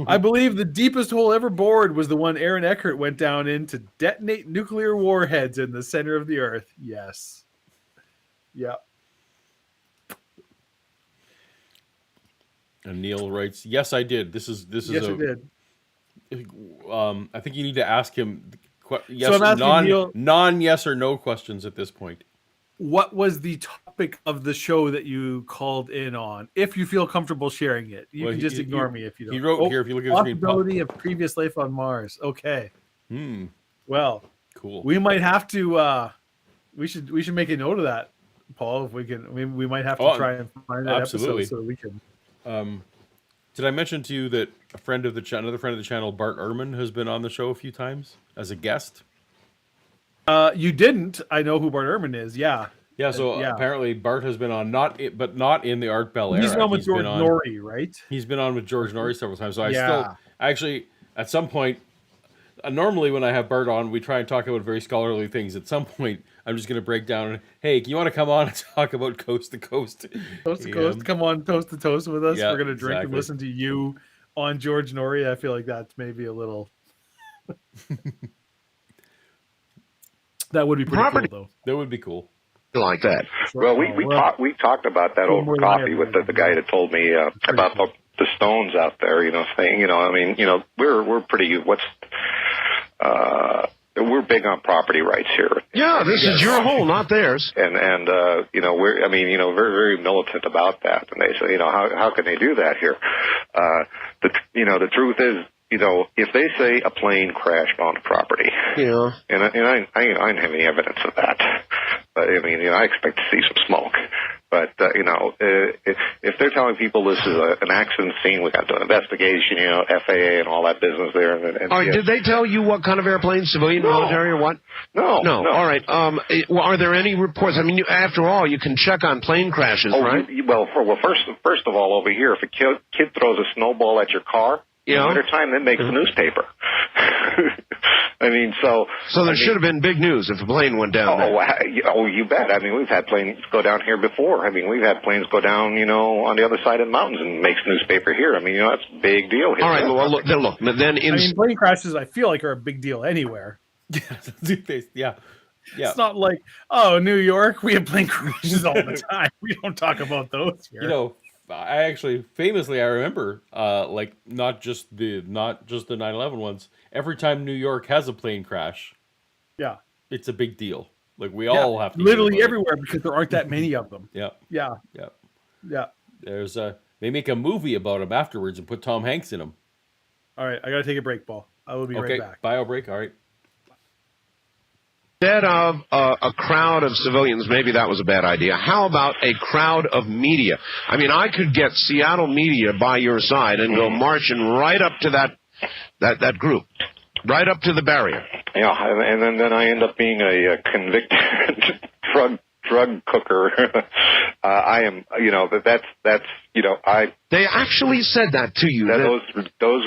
I believe the deepest hole ever bored was the one Aaron Eckhart went down in to detonate nuclear warheads in the center of the earth. Yes. Yeah. And Neil writes, "Yes, I did. This is Yes, it did. I think you need to ask him yes, So I'm asking Neil- non yes or no questions at this point. What was the topic of the show that you called in on? If you feel comfortable sharing it, you Well, can just ignore me if you don't. He wrote here, if you look at the screen, possibility of previous life on Mars. Okay. Well, cool. we might have to. We should make a note of that, Paul. If we can, we might have to try and find that absolutely. episode so that we can. Did I mention to you that another friend of the channel, Bart Ehrman, has been on the show a few times as a guest? You didn't. I know who Bart Ehrman is. Yeah. Yeah. So apparently Bart has been on not in the Art Bell era. He's been on with George Norrie, right? He's been on with George Norrie several times. So I actually at some point. Normally, when I have Bart on, we try and talk about very scholarly things. At some point, I'm just going to break down and, hey, you want to come on and talk about Coast to Coast? Coast to Coast, come on, toast to toast with us. Yeah, We're going to drink and exactly. listen to you on George Norrie. I feel like that's maybe a little. That would be pretty cool, though. That would be cool. Like that. Well, we talked about that over coffee with the guy that told me about the stones out there. Saying, I mean, we're pretty we're big on property rights here. Yeah, this is your hole, not theirs. And we're very very militant about that. And they say, how can they do that here? The truth is, if they say a plane crashed on property, Yeah. and I don't have any evidence of that. But I mean, I expect to see some smoke. But if they're telling people this is an accident scene, we got to do an investigation, FAA and all that business there. And All right, did they tell you what kind of airplane, civilian, military, or what? No. All right. Well, are there any reports? I mean, after all, you can check on plane crashes, right? First of all, over here, if a kid throws a snowball at your car, in the wintertime, that makes the newspaper. I mean, so there should have been big news if a plane went down. You bet. I mean, we've had planes go down here before. I mean, we've had planes go down, on the other side of the mountains and makes newspaper here. I mean, that's a big deal here. All right, well, look. Then plane crashes, I feel like, are a big deal anywhere. Yeah. It's not like, New York, we have plane crashes all the time. We don't talk about those here. I actually famously I remember not just the 9/11 ones. Every time New York has a plane crash, yeah, it's a big deal. Like we all have to literally everywhere because there aren't that many of them. Yeah. There's they make a movie about them afterwards and put Tom Hanks in them. All right, I gotta take a break, Paul. I will be right back. Bio break. All right. Instead of a crowd of civilians, maybe that was a bad idea. How about a crowd of media? I mean, I could get Seattle media by your side and go marching right up to that group, right up to the barrier. Yeah, and then I end up being a convicted drug cooker. I am, They actually said that to you. Those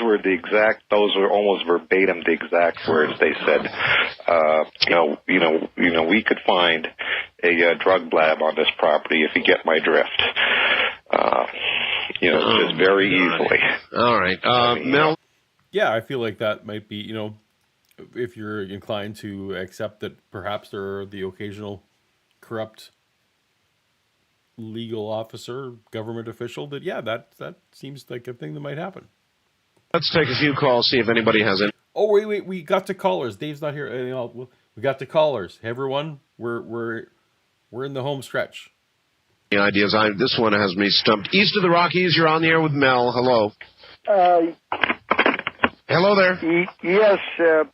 were almost verbatim the exact words they said. We could find a drug lab on this property if you get my drift. Just very easily. All right, Mel. Yeah, I feel like that might be, if you're inclined to accept that perhaps there are the occasional corrupt legal officer, government official, that seems like a thing that might happen. Let's take a few calls, see if anybody has any. Oh, wait, we got to callers. Dave's not here. We got the callers. Everyone, we're in the home stretch. The ideas. This one has me stumped. East of the Rockies, you're on the air with Mel. Hello. Hello there. Yes, this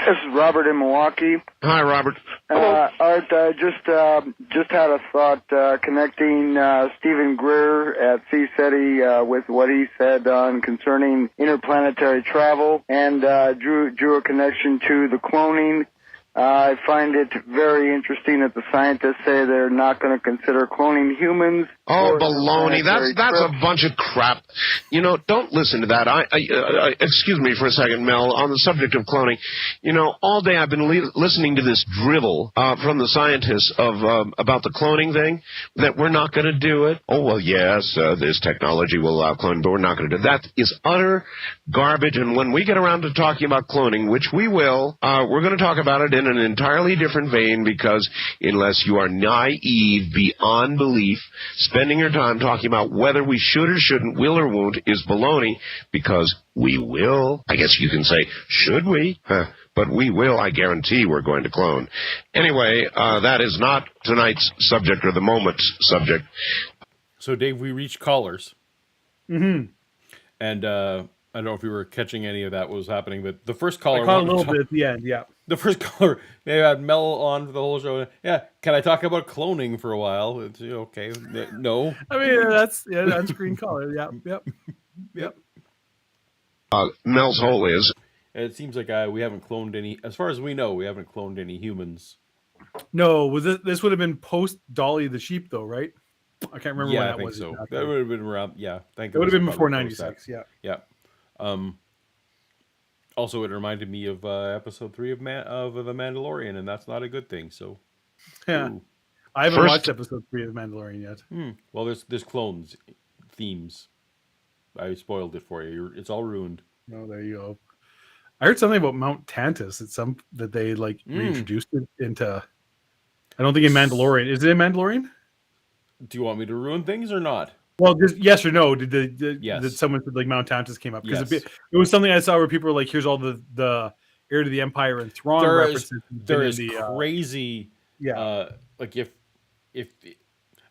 is Robert in Milwaukee. Hi, Robert. Art, just had a thought connecting Stephen Greer at CSETI with what he said on concerning interplanetary travel, and drew a connection to the cloning. I find it very interesting that the scientists say they're not going to consider cloning humans. Oh, baloney. That's a bunch of crap. You know, don't listen to that. Excuse me for a second, Mel, on the subject of cloning. You know, all day I've been listening to this drivel from the scientists about the cloning thing, that we're not going to do it. Oh, well, yes, this technology will allow cloning, but we're not going to do it. That is utter garbage, and when we get around to talking about cloning, which we will, we're going to talk about it in an entirely different vein, because unless you are naive beyond belief, spending your time talking about whether we should or shouldn't, will or won't, is baloney, because we will. I guess you can say, should we? But we will. I guarantee we're going to clone. Anyway, that is not tonight's subject or the moment's subject. So, Dave, we reached callers. Mm-hmm. And I don't know if you were catching any of that, what was happening, but the first caller... I caught a little bit at the end, yeah. The first caller, they had Mel on for the whole show. Yeah, can I talk about cloning for a while? It's, okay, no. I mean, that's on-screen caller. Yep. Mel's hole is... It seems like we haven't cloned any, as far as we know, we haven't cloned any humans. No, this would have been post Dolly the sheep, though, right? I can't remember when that was. So. Exactly. That would have been around, yeah. It would have been before 96, yeah. Yeah. Also, it reminded me of episode 3 of The Mandalorian, and that's not a good thing. So, yeah, ooh. I haven't watched episode 3 of The Mandalorian yet. Well, there's clones themes. I spoiled it for you. It's all ruined. Oh, there you go. I heard something about Mount Tantus that they reintroduced it into. I don't think in Mandalorian. Is it in Mandalorian? Do you want me to ruin things or not? Well, just yes or no. Did yes. Someone said Mount Tantus came up? Because yes. it was something I saw where people were like, "Here's all the heir to the empire and Thrawn references." There is crazy. If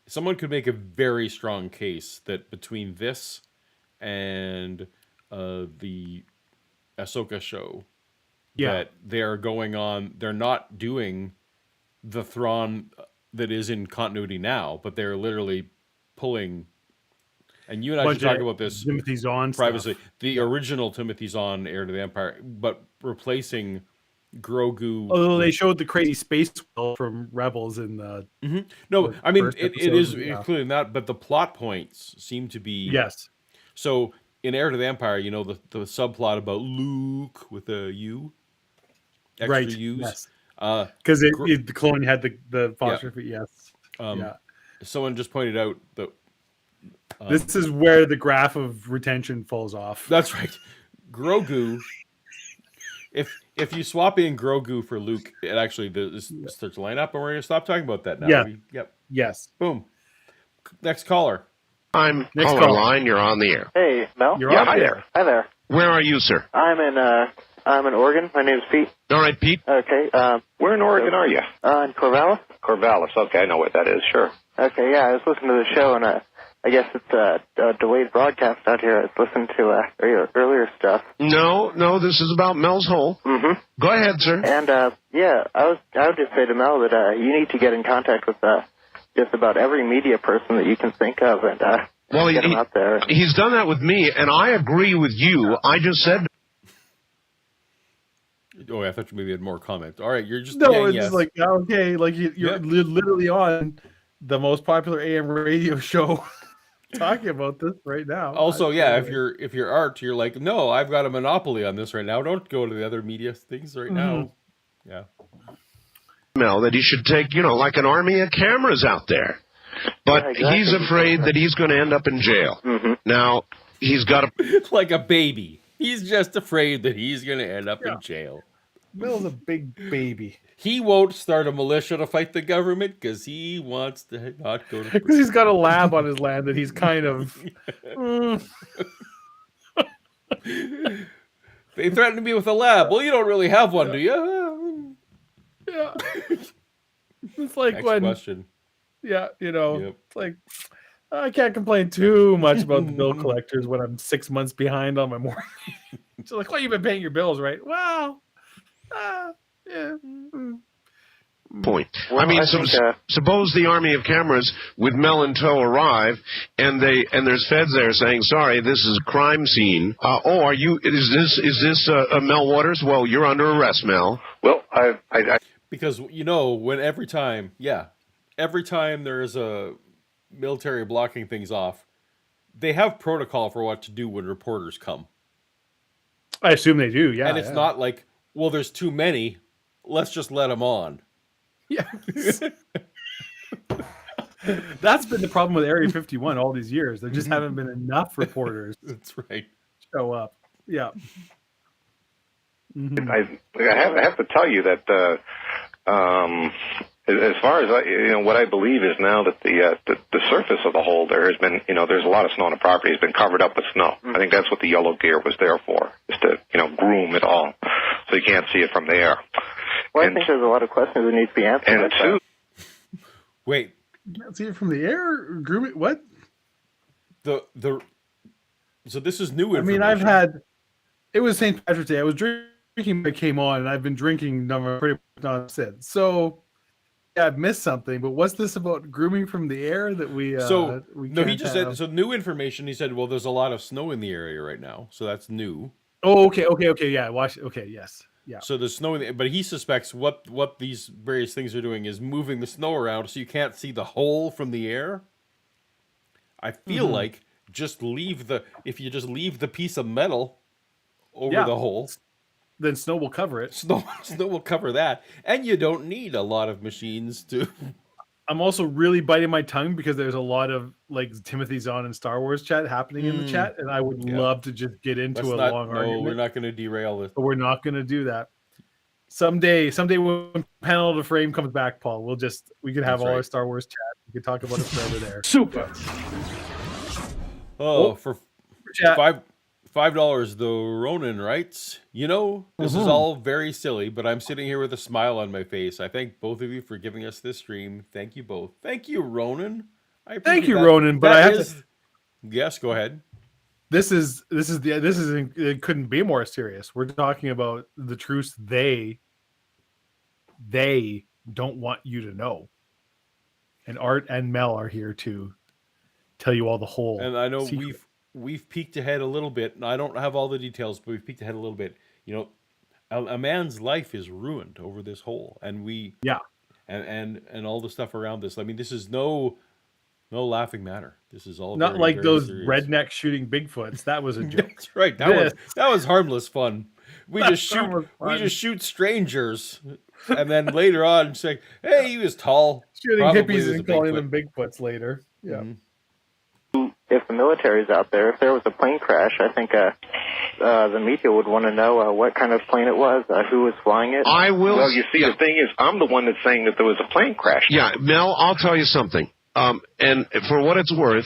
someone could make a very strong case that between this and the Ahsoka show, that they're going on, they're not doing the Thrawn that is in continuity now, but they're literally pulling. And you and I should talk about this Timothy Zahn privately. Stuff. The original Timothy Zahn, heir to the Empire, but replacing Grogu. Although they showed the crazy space whale from Rebels in the. Mm-hmm. No, I mean it is including that, but the plot points seem to be yes. So in Heir to the Empire, you know the subplot about Luke with a U, extra right? U's, Yes, because the clone had the apostrophe. Yes. Someone just pointed out that. This is where the graph of retention falls off. That's right. Grogu. If you swap in Grogu for Luke, it actually starts to line up, and we're going to stop talking about that now. Yeah. Yep. Yes. Boom. Next caller. I'm caller line. You're on the air. Hey, Mel. You're on hi there. Hi there. Where are you, sir? I'm in Oregon. My name's Pete. All right, Pete. Okay. Where in Oregon are you? In Corvallis. Corvallis. Okay, I know what that is. Sure. Okay. Yeah, I was listening to the show, and I guess it's a delayed broadcast out here. I was listening to earlier stuff. No, this is about Mel's hole. Mm-hmm. Go ahead, sir. And I would just say to Mel that you need to get in contact with just about every media person that you can think of, and get them out there. He's done that with me, and I agree with you. I just said. Oh, I thought you maybe had more comments. All right, you're just it's yes. just like okay, like you're literally on the most popular AM radio show talking about this right now. Also, if you're Art, you're like, no, I've got a monopoly on this right now. Don't go to the other media things right now. Yeah. Mel, that he should take, like an army of cameras out there. But exactly. He's afraid that he's going to end up in jail. Mm-hmm. Now, he's got a... like a baby. He's just afraid that he's going to end up in jail. Mel's a big baby. He won't start a militia to fight the government because he wants to not go to prison. Because he's got a lab on his land that he's kind of... They threatened me with a lab. Well, you don't really have one, do you? Yeah. It's like Next when, question. yeah, Yep. it's like I can't complain too much about the bill collectors when I'm 6 months behind on my mortgage. It's like, well, you've been paying your bills, right? Well, yeah. Point. Well, I mean, I think, suppose the army of cameras with Mel in tow arrive, and there's feds there saying, "Sorry, this is a crime scene." Are you? Is this Mel Waters? Well, you're under arrest, Mel. Well, Because when every time there's a military blocking things off, they have protocol for what to do when reporters come. I assume they do, yeah. And it's not like, well, there's too many, let's just let them on. Yeah. That's been the problem with Area 51 all these years. There just haven't been enough reporters That's right. show up. Yeah. I have to tell you that as far as what I believe is now that the surface of the hole there has been, there's a lot of snow on the property has been covered up with snow. I think that's what the yellow gear was there for, is to groom it all, so you can't see it from the air. Well, I think there's a lot of questions that need to be answered. And two, Wait, You can't see it from the air? Groom it? What? So this is new I information. mean, it was St. Patrick's Day. I was drinking when it came on, and I've been drinking pretty much since. So, yeah, I've missed something. But what's this about grooming from the air that we? He just said so. New information. He said, well, there's a lot of snow in the area right now, so that's new. Oh, okay, yeah. Okay, yes, yeah. So there's snow, but he suspects what these various things are doing is moving the snow around, so you can't see the hole from the air. I feel like if you just leave the piece of metal over the hole, then snow will cover it. Snow will cover that, and you don't need a lot of machines to. I'm also really biting my tongue because there's a lot of like Timothy Zahn and Star Wars chat happening in the chat, and I would love to just get into long argument. No, we're not going to derail this. But we're not going to do that. Someday when Panel to Frame comes back, Paul, we can have our Star Wars chat. We can talk about it forever there. Super. For $5, though, Ronan writes, this is all very silly, but I'm sitting here with a smile on my face. I thank both of you for giving us this stream. Thank you both. Thank you, Ronan. Thank you, Ronan. But Yes, go ahead. It couldn't be more serious. We're talking about the truths they don't want you to know. And Art and Mel are here to tell you all the whole. And I know secret. we've peeked ahead a little bit. And I don't have all the details, but we've peeked ahead a little bit. A man's life is ruined over this hole, and and all the stuff around this. I mean, this is no laughing matter. This is all not very, like very those serious. rednecks shooting Bigfoots. That was a joke. That's right. That was harmless fun. We just shoot strangers, and then later on say, "Hey, he was tall." Shooting Probably hippies was and a calling Bigfoot. them Bigfoots later. Yeah. Mm-hmm. If the military's out there, if there was a plane crash, I think the media would want to know what kind of plane it was, who was flying it. I will. Well, you see, the thing is, I'm the one that's saying that there was a plane crash. Yeah, Mel, I'll tell you something. And for what it's worth,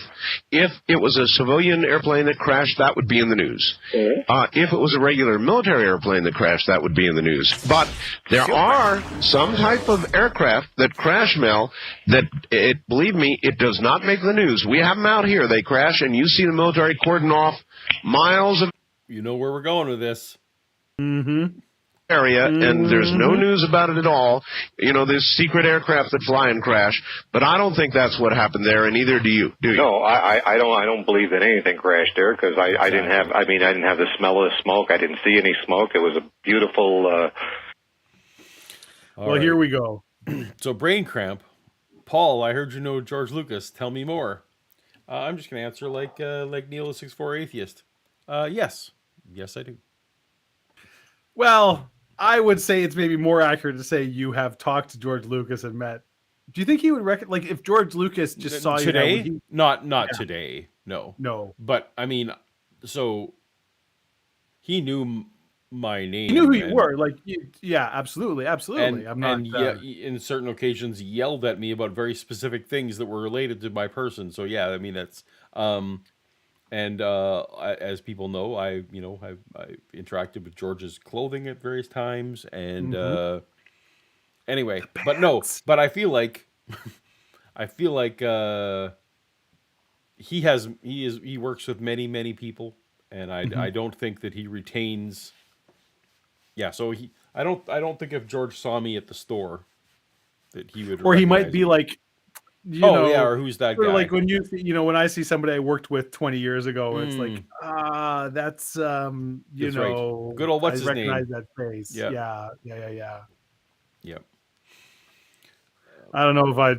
if it was a civilian airplane that crashed, that would be in the news. If it was a regular military airplane that crashed, that would be in the news. But there are some type of aircraft that crash, Mel, believe me, it does not make the news. We have them out here. They crash, and you see the military cordon off miles of You know where we're going with this. area, and there's no news about it at all. There's secret aircraft that fly and crash, but I don't think that's what happened there, and neither do you. Do you? No, I don't believe that anything crashed there, because I didn't have the smell of the smoke. I didn't see any smoke. It was a beautiful. Right. Here we go. So brain cramp. Paul, I heard you know George Lucas. Tell me more. I'm just going to answer like Neil the 6'4" atheist. Yes, I do. Well, I would say it's maybe more accurate to say you have talked to George Lucas and met. Do you think he would like if George Lucas just saw today? you today? Not today. No. But I mean, so he knew my name. He knew who you were. Like, yeah, absolutely. And in certain occasions, he yelled at me about very specific things that were related to my person. So yeah, I mean that's. As people know, I've interacted with George's clothing at various times, and Anyway, but I feel like he works with many people, and I don't think that he retains. Yeah, so I don't think if George saw me at the store that he would Or he might recognize be me. like, Or who's that sort guy? of like when when I see somebody I worked with 20 years ago, it's like, that's That's right. Good old I what's his recognize name? that face. Yeah. Yeah. Yep. I don't know I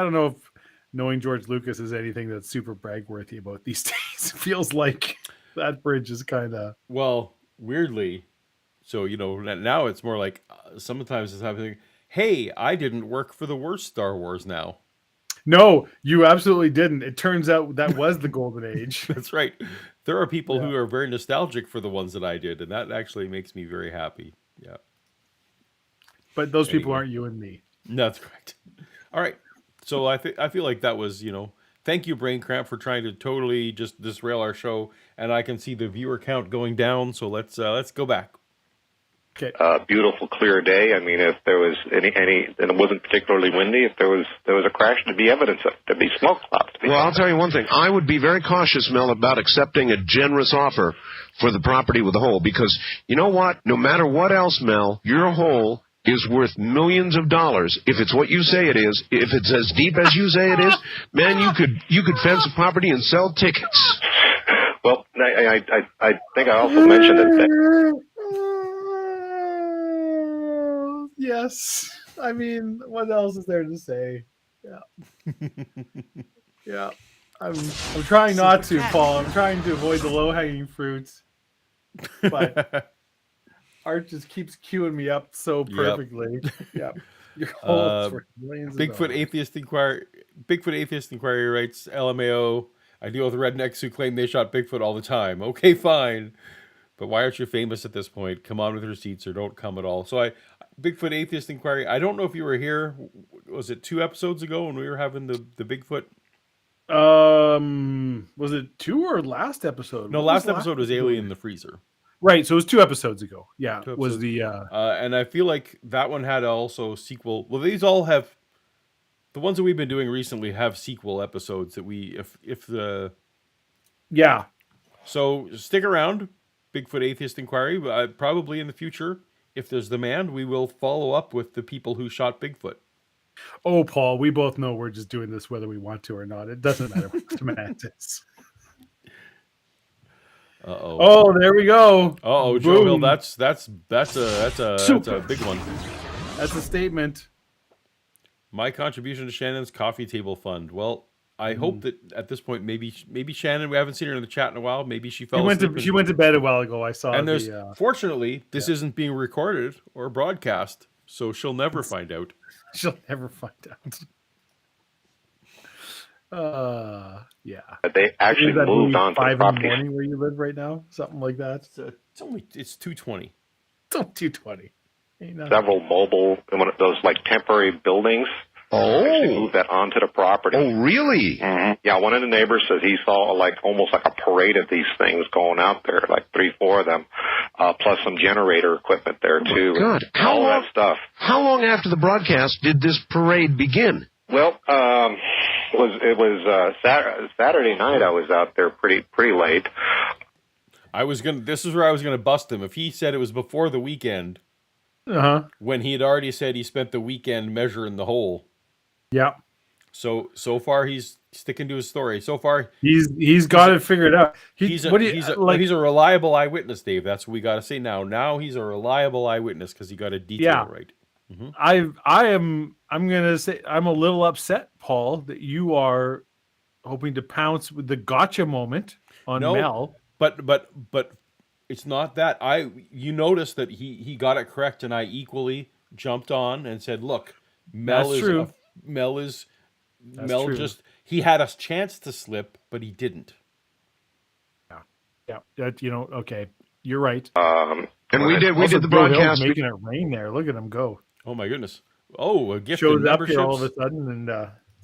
don't know if knowing George Lucas is anything that's super brag-worthy about these days. It feels like that bridge is kind of... Well, weirdly, so now it's more like sometimes it's happening. Hey, I didn't work for the worst Star Wars now. No, you absolutely didn't. It turns out that was the golden age. That's right. There are people who are very nostalgic for the ones that I did, and that actually makes me very happy. Yeah. But those people aren't you and me. No, that's correct. All right. So I feel like that was, thank you, Brain Cramp, for trying to totally just disrail our show, and I can see the viewer count going down. So let's go back. Okay. Beautiful, clear day. I mean, if there was any, and it wasn't particularly windy, if there was a crash, there'd be evidence of it. There'd be smoke clouds. Well, I'll tell you one thing. I would be very cautious, Mel, about accepting a generous offer for the property with a hole, because you know what? No matter what else, Mel, your hole is worth millions of dollars. If it's what you say it is, if it's as deep as you say it is, man, you could fence a property and sell tickets. Well, I think I also mentioned that. Yes. I mean, what else is there to say? Yeah. Yeah. I'm trying not to, Paul. I'm trying to avoid the low-hanging fruits. But Art just keeps queuing me up so perfectly. Yep. Your whole for millions of Bigfoot dollars. Atheist Inquiry writes, LMAO, I deal with rednecks who claim they shot Bigfoot all the time. Okay, fine. But why aren't you famous at this point? Come on with receipts or don't come at all. So Bigfoot Atheist Inquiry, I don't know if you were here. Was it 2 episodes ago when we were having the Bigfoot? Was it 2 or last episode? No, last episode was Alien in the Freezer. Right, so it was 2 episodes ago. Yeah, 2 episodes. Was the and I feel like that one had also sequel. Well, these all have, the ones that we've been doing recently have sequel episodes that yeah. So stick around, Bigfoot Atheist Inquiry. Probably in the future, if there's demand, we will follow up with the people who shot Bigfoot. Oh, Paul, we both know we're just doing this whether we want to or not. It doesn't matter what the demand is. Uh-oh. Oh, there we go. Uh-oh, Joe Hill, that's a big one. That's a statement. My contribution to Shannon's coffee table fund. Well, I hope that at this point, maybe Shannon, we haven't seen her in the chat in a while. Maybe she fell asleep. She went to bed a while ago. I saw. And fortunately, this isn't being recorded or broadcast, so she'll never find out. She'll never find out. Yeah. But they actually moved on to the 5 in the property. morning where you live right now, something like that. It's 2:20. It's only 2:20. Several mobile, one of those like temporary buildings. Actually moved that onto the property. Oh, really? Mm-hmm. Yeah, one of the neighbors says he saw almost like a parade of these things going out there, like 3-4 of them, plus some generator equipment there too. God, all that stuff. How long after the broadcast did this parade begin? Well, it was Saturday night. I was out there pretty late. This is where I was gonna bust him. If he said it was before the weekend, when he had already said he spent the weekend measuring the hole. Yeah. So far he's sticking to his story. So far he's got it figured out. He's a reliable eyewitness, Dave. That's what we got to say now. Now he's a reliable eyewitness because he got a detail right. Mm-hmm. I'm gonna say I'm a little upset, Paul, that you are hoping to pounce with the gotcha moment on Mel. But it's not that. You noticed that he got it correct, and I equally jumped on and said, "Look, Mel he had a chance to slip, but he didn't." Yeah. Okay, you're right. And we did the broadcast making it rain there. Look at him go. Oh my goodness! Oh, a gift shows of up here all memberships. of a sudden and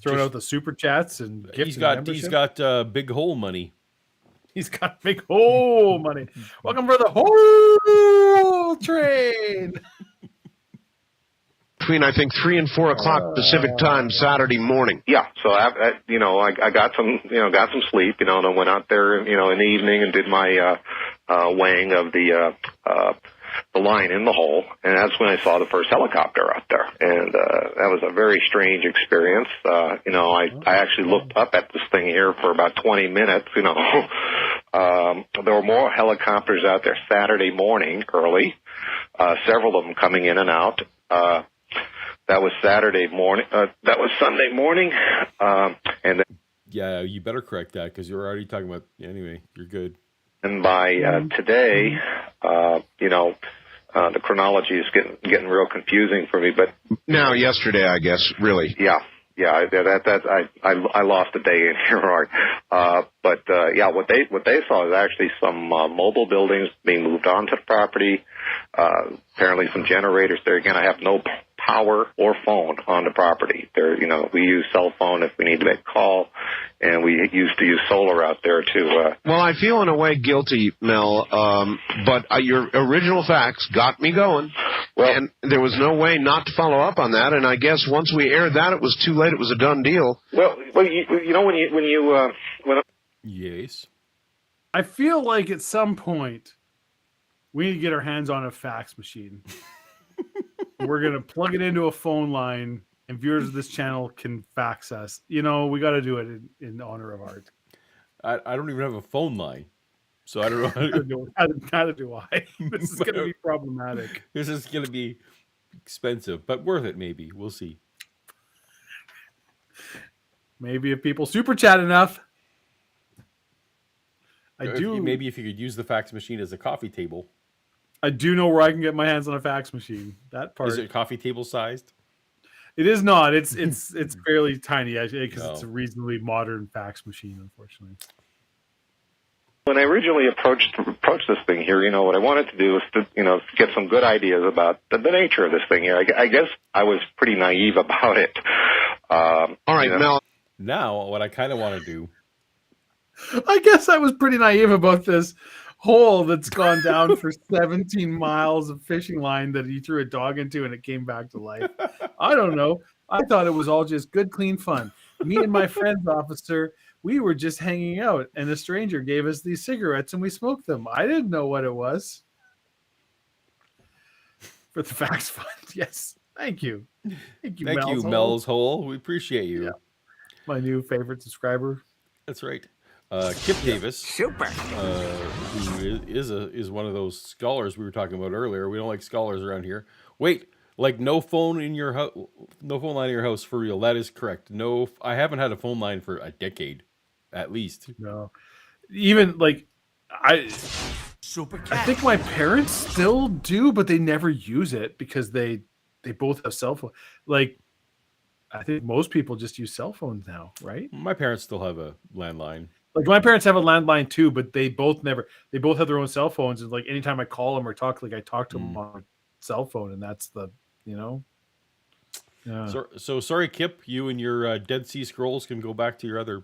throwing out the super chats and gifts. He's got big hole money. He's got big hole money. Welcome for the whole train. between, I think, 3 and 4 o'clock Pacific time Saturday morning. Yeah, so I got some sleep, and I went out there, in the evening and did my weighing of the line in the hole, and that's when I saw the first helicopter out there, and that was a very strange experience. I actually looked up at this thing here for about 20 minutes. There were more helicopters out there Saturday morning early, several of them coming in and out. That was Saturday morning. That was Sunday morning, and Yeah, you better correct that because you're already talking about. Anyway, you're good. And by today, the chronology is getting real confusing for me. But now, yesterday, I guess, really. Yeah. I lost a day in here, Art. But what they saw is actually some mobile buildings being moved onto the property. Apparently, some generators there. Again, I have no power or phone on the property. There, we use cell phone if we need to make a call, and we used to use solar out there too. Well, I feel in a way guilty, Mel, but your original facts got me going, and there was no way not to follow up on that. And I guess once we aired that, it was too late. It was a done deal. Well, when Yes. I feel like at some point we need to get our hands on a fax machine. We're going to plug it into a phone line, and viewers of this channel can fax us. We got to do it in honor of Art. I don't even have a phone line, so I don't know. Neither do I. This is going to be problematic. This is going to be expensive, but worth it maybe. We'll see. Maybe if people super chat enough. Maybe if you could use the fax machine as a coffee table. I do know where I can get my hands on a fax machine. That part. Is it coffee table sized? It is not. It's fairly tiny because it's a reasonably modern fax machine, unfortunately. When I originally approached this thing here, what I wanted to do was to get some good ideas about the nature of this thing here. I guess I was pretty naive about it. All right, Mel. Now, what I kind of want to do. I guess I was pretty naive about this hole that's gone down for 17 miles of fishing line that he threw a dog into and it came back to life. I don't know. I thought it was all just good, clean fun. Me and my friends, officer, we were just hanging out, and a stranger gave us these cigarettes and we smoked them. I didn't know what it was. For the fax fund, yes. Thank you. Thank you, Mel's Hole. We appreciate you. Yeah. My new favorite subscriber. That's right. Kip Davis, Super. who is one of those scholars we were talking about earlier. We don't like scholars around here. Wait, like no phone in your house, no phone line in your house for real. That is correct. No, I haven't had a phone line for a decade, at least. No, even like I think my parents still do, but they never use it because they both have cell phone. Like I think most people just use cell phones now, right? My parents still have a landline. Like my parents have a landline too, but they both have their own cell phones. And like anytime I call them or talk, like I talk to them on cell phone, and that's the, Yeah. So sorry, Kip, you and your Dead Sea Scrolls can go back to your other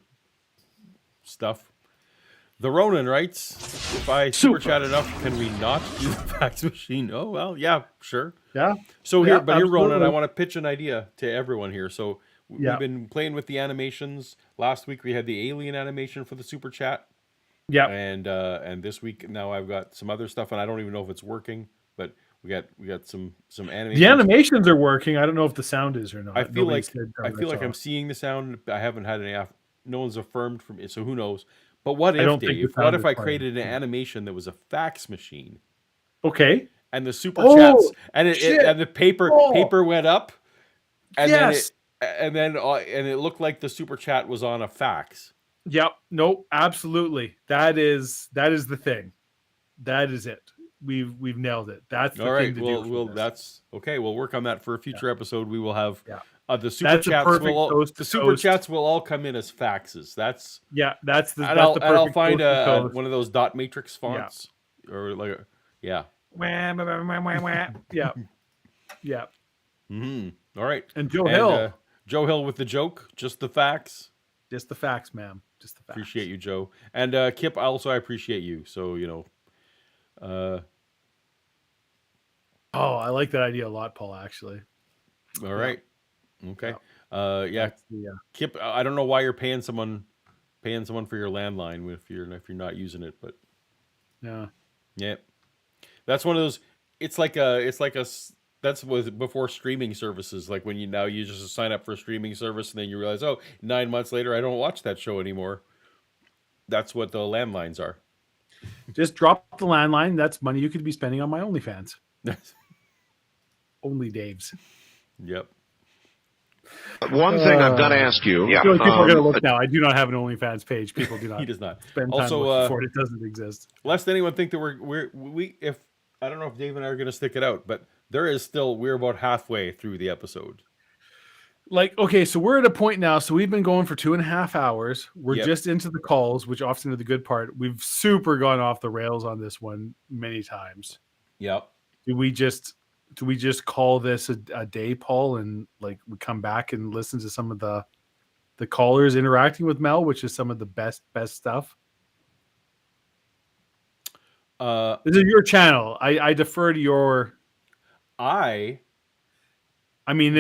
stuff. The Ronin writes, if I super chat enough, can we not do the fax machine? Oh, well, yeah, sure. Yeah. So here, Ronin, I want to pitch an idea to everyone here. So Yeah. we've been playing with the animations. Last week we had the alien animation for the super chat. Yeah. And this week now I've got some other stuff, and I don't even know if it's working, but we got some animations. The animations are working. I don't know if the sound is or not. I feel Nobody's like I'm seeing the sound. I haven't had any. No one's affirmed from it, so who knows? But what if, Dave? What if I created an animation that was a fax machine? Okay. And the super chats and the paper went up, and then it looked like the super chat was on a fax. Yep. Nope. Absolutely. That is the thing. That is it. We've nailed it. That's the thing to do. Well, that's okay. We'll work on that for a future episode. We will have the super That's chats. Chats will all come in as faxes. That's the I'll find one of those dot matrix fonts or like yeah. Yeah. All right. And Joe Hill with the joke. Just the facts. Just the facts, ma'am. Just the facts. Appreciate you, Joe. And Kip, also I appreciate you. So I like that idea a lot, Paul. Actually, All right. Okay. Yeah. Yeah. Kip, I don't know why you're paying someone for your landline if you're not using it, but Yeah. yeah, that's one of those. That's was before streaming services. Like when you just sign up for a streaming service and then you realize, oh, 9 months later I don't watch that show anymore. That's what the landlines are. Just drop the landline. That's money you could be spending on my OnlyFans. Only Dave's. Yep. One thing I've got to ask you. Yeah. People are going to look now. I do not have an OnlyFans page. People do not. He does not. Spend time Also, looking for it. It doesn't exist. Lest anyone think that if I don't know if Dave and I are going to stick it out, but we're about halfway through the episode. Like, okay, so we're at a point now. So we've been going for 2.5 hours. We're just into the calls, which often are the good part. We've super gone off the rails on this one many times. Yep. Do we just call this a day, Paul, and like we come back and listen to some of the callers interacting with Mel, which is some of the best stuff? This is your channel. I defer to your. I mean,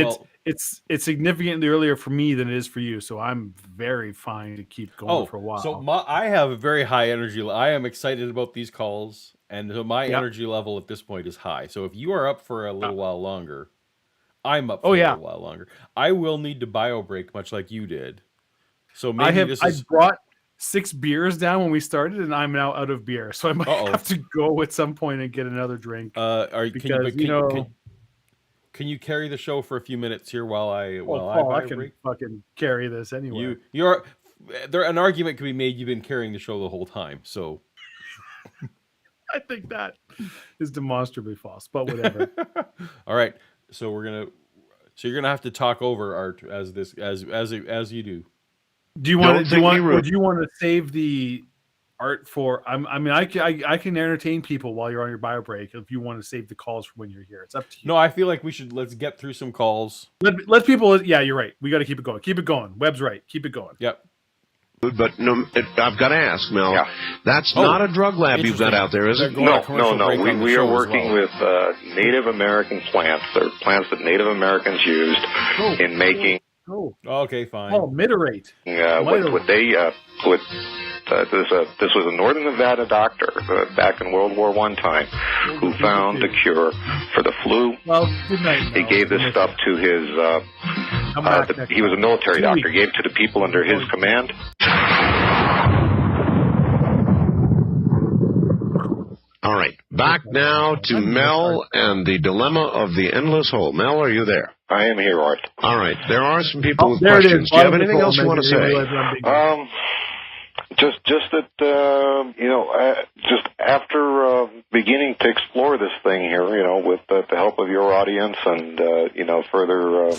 it's significantly earlier for me than it is for you, so I'm very fine to keep going for a while. So I have a very high energy. I am excited about these calls, and so my energy level at this point is high. So if you are up for a little while longer, I'm up for a little while longer. I will need to bio break, much like you did. So maybe I brought 6 beers down when we started, and I'm now out of beer, so I might have to go at some point and get another drink. Can you carry the show for a few minutes here while I can fucking carry this anyway. An argument could be made you've been carrying the show the whole time. So I think that is demonstrably false, but whatever. All right, so you're gonna have to talk over Art as you do. Would you want to save the Art for? I can entertain people while you're on your bio break. If you want to save the calls for when you're here, it's up to you. No, I feel like let's get through some calls. Let people. Yeah, you're right. We got to keep it going. Keep it going. Webb's right. Keep it going. Yep. But no, I've got to ask, Mel. Yeah. That's not a drug lab you've got out there, is it? No. We are working with Native American plants. They're plants that Native Americans used in making. Oh. Okay, fine. Oh, miderate. This was a Northern Nevada doctor back in World War I time who found the cure for the flu. Well, good night. He gave this stuff to his. He was a military doctor. Gave it to the people under his command. All right, back now to Mel and the dilemma of the endless hole. Mel, are you there? I am here, Art. All right, there are some people with questions. Do you have anything else you want to say? Just that just after beginning to explore this thing here, with the help of your audience and further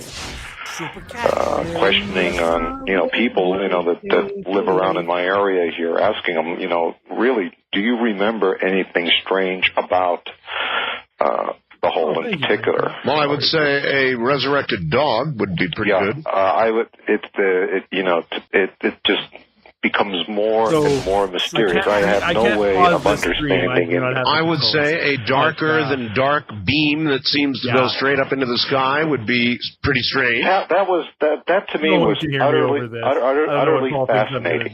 questioning on people that live around in my area here, asking them, really, do you remember anything strange about the hole in particular? Well, I would say a resurrected dog would be pretty good. I would. It just becomes more and more mysterious. I have no way of understanding it. I would say a darker than dark beam that seems to go straight up into the sky would be pretty strange. That to me was utterly fascinating.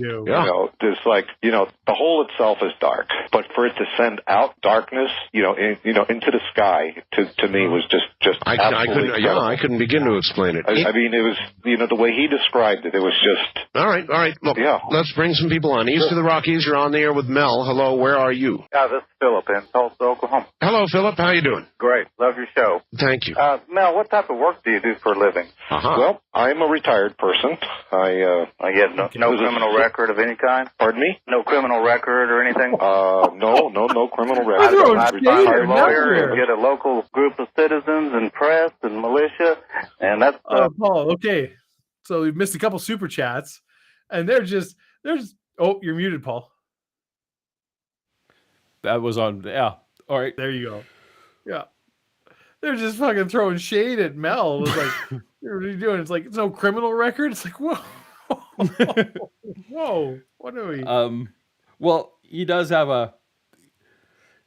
Just like the hole itself is dark, but for it to send out darkness, into the sky, to me was just absolutely incredible. I couldn't begin to explain it. I mean, it was the way he described it. It was just all right. Look, let's bring some people on. East of the Rockies, you're on the air with Mel. Hello, where are you? This is Philip in Tulsa, Oklahoma. Hello, Philip. How you doing? Great. Love your show. Thank you. Mel, what type of work do you do for a living? Well, I'm a retired person. I have no criminal record of any kind? Pardon me? No criminal record or anything? No criminal record. I'm a retired lawyer and get a local group of citizens and press and militia, and that's... Paul, okay. So we've missed a couple super chats, and they're just... Oh, you're muted, Paul. That was on. Yeah. All right. There you go. Yeah. They're just fucking throwing shade at Mel. It was like, what are you doing? It's like, it's no criminal record. It's like, whoa. Whoa. What are we? Well, he does have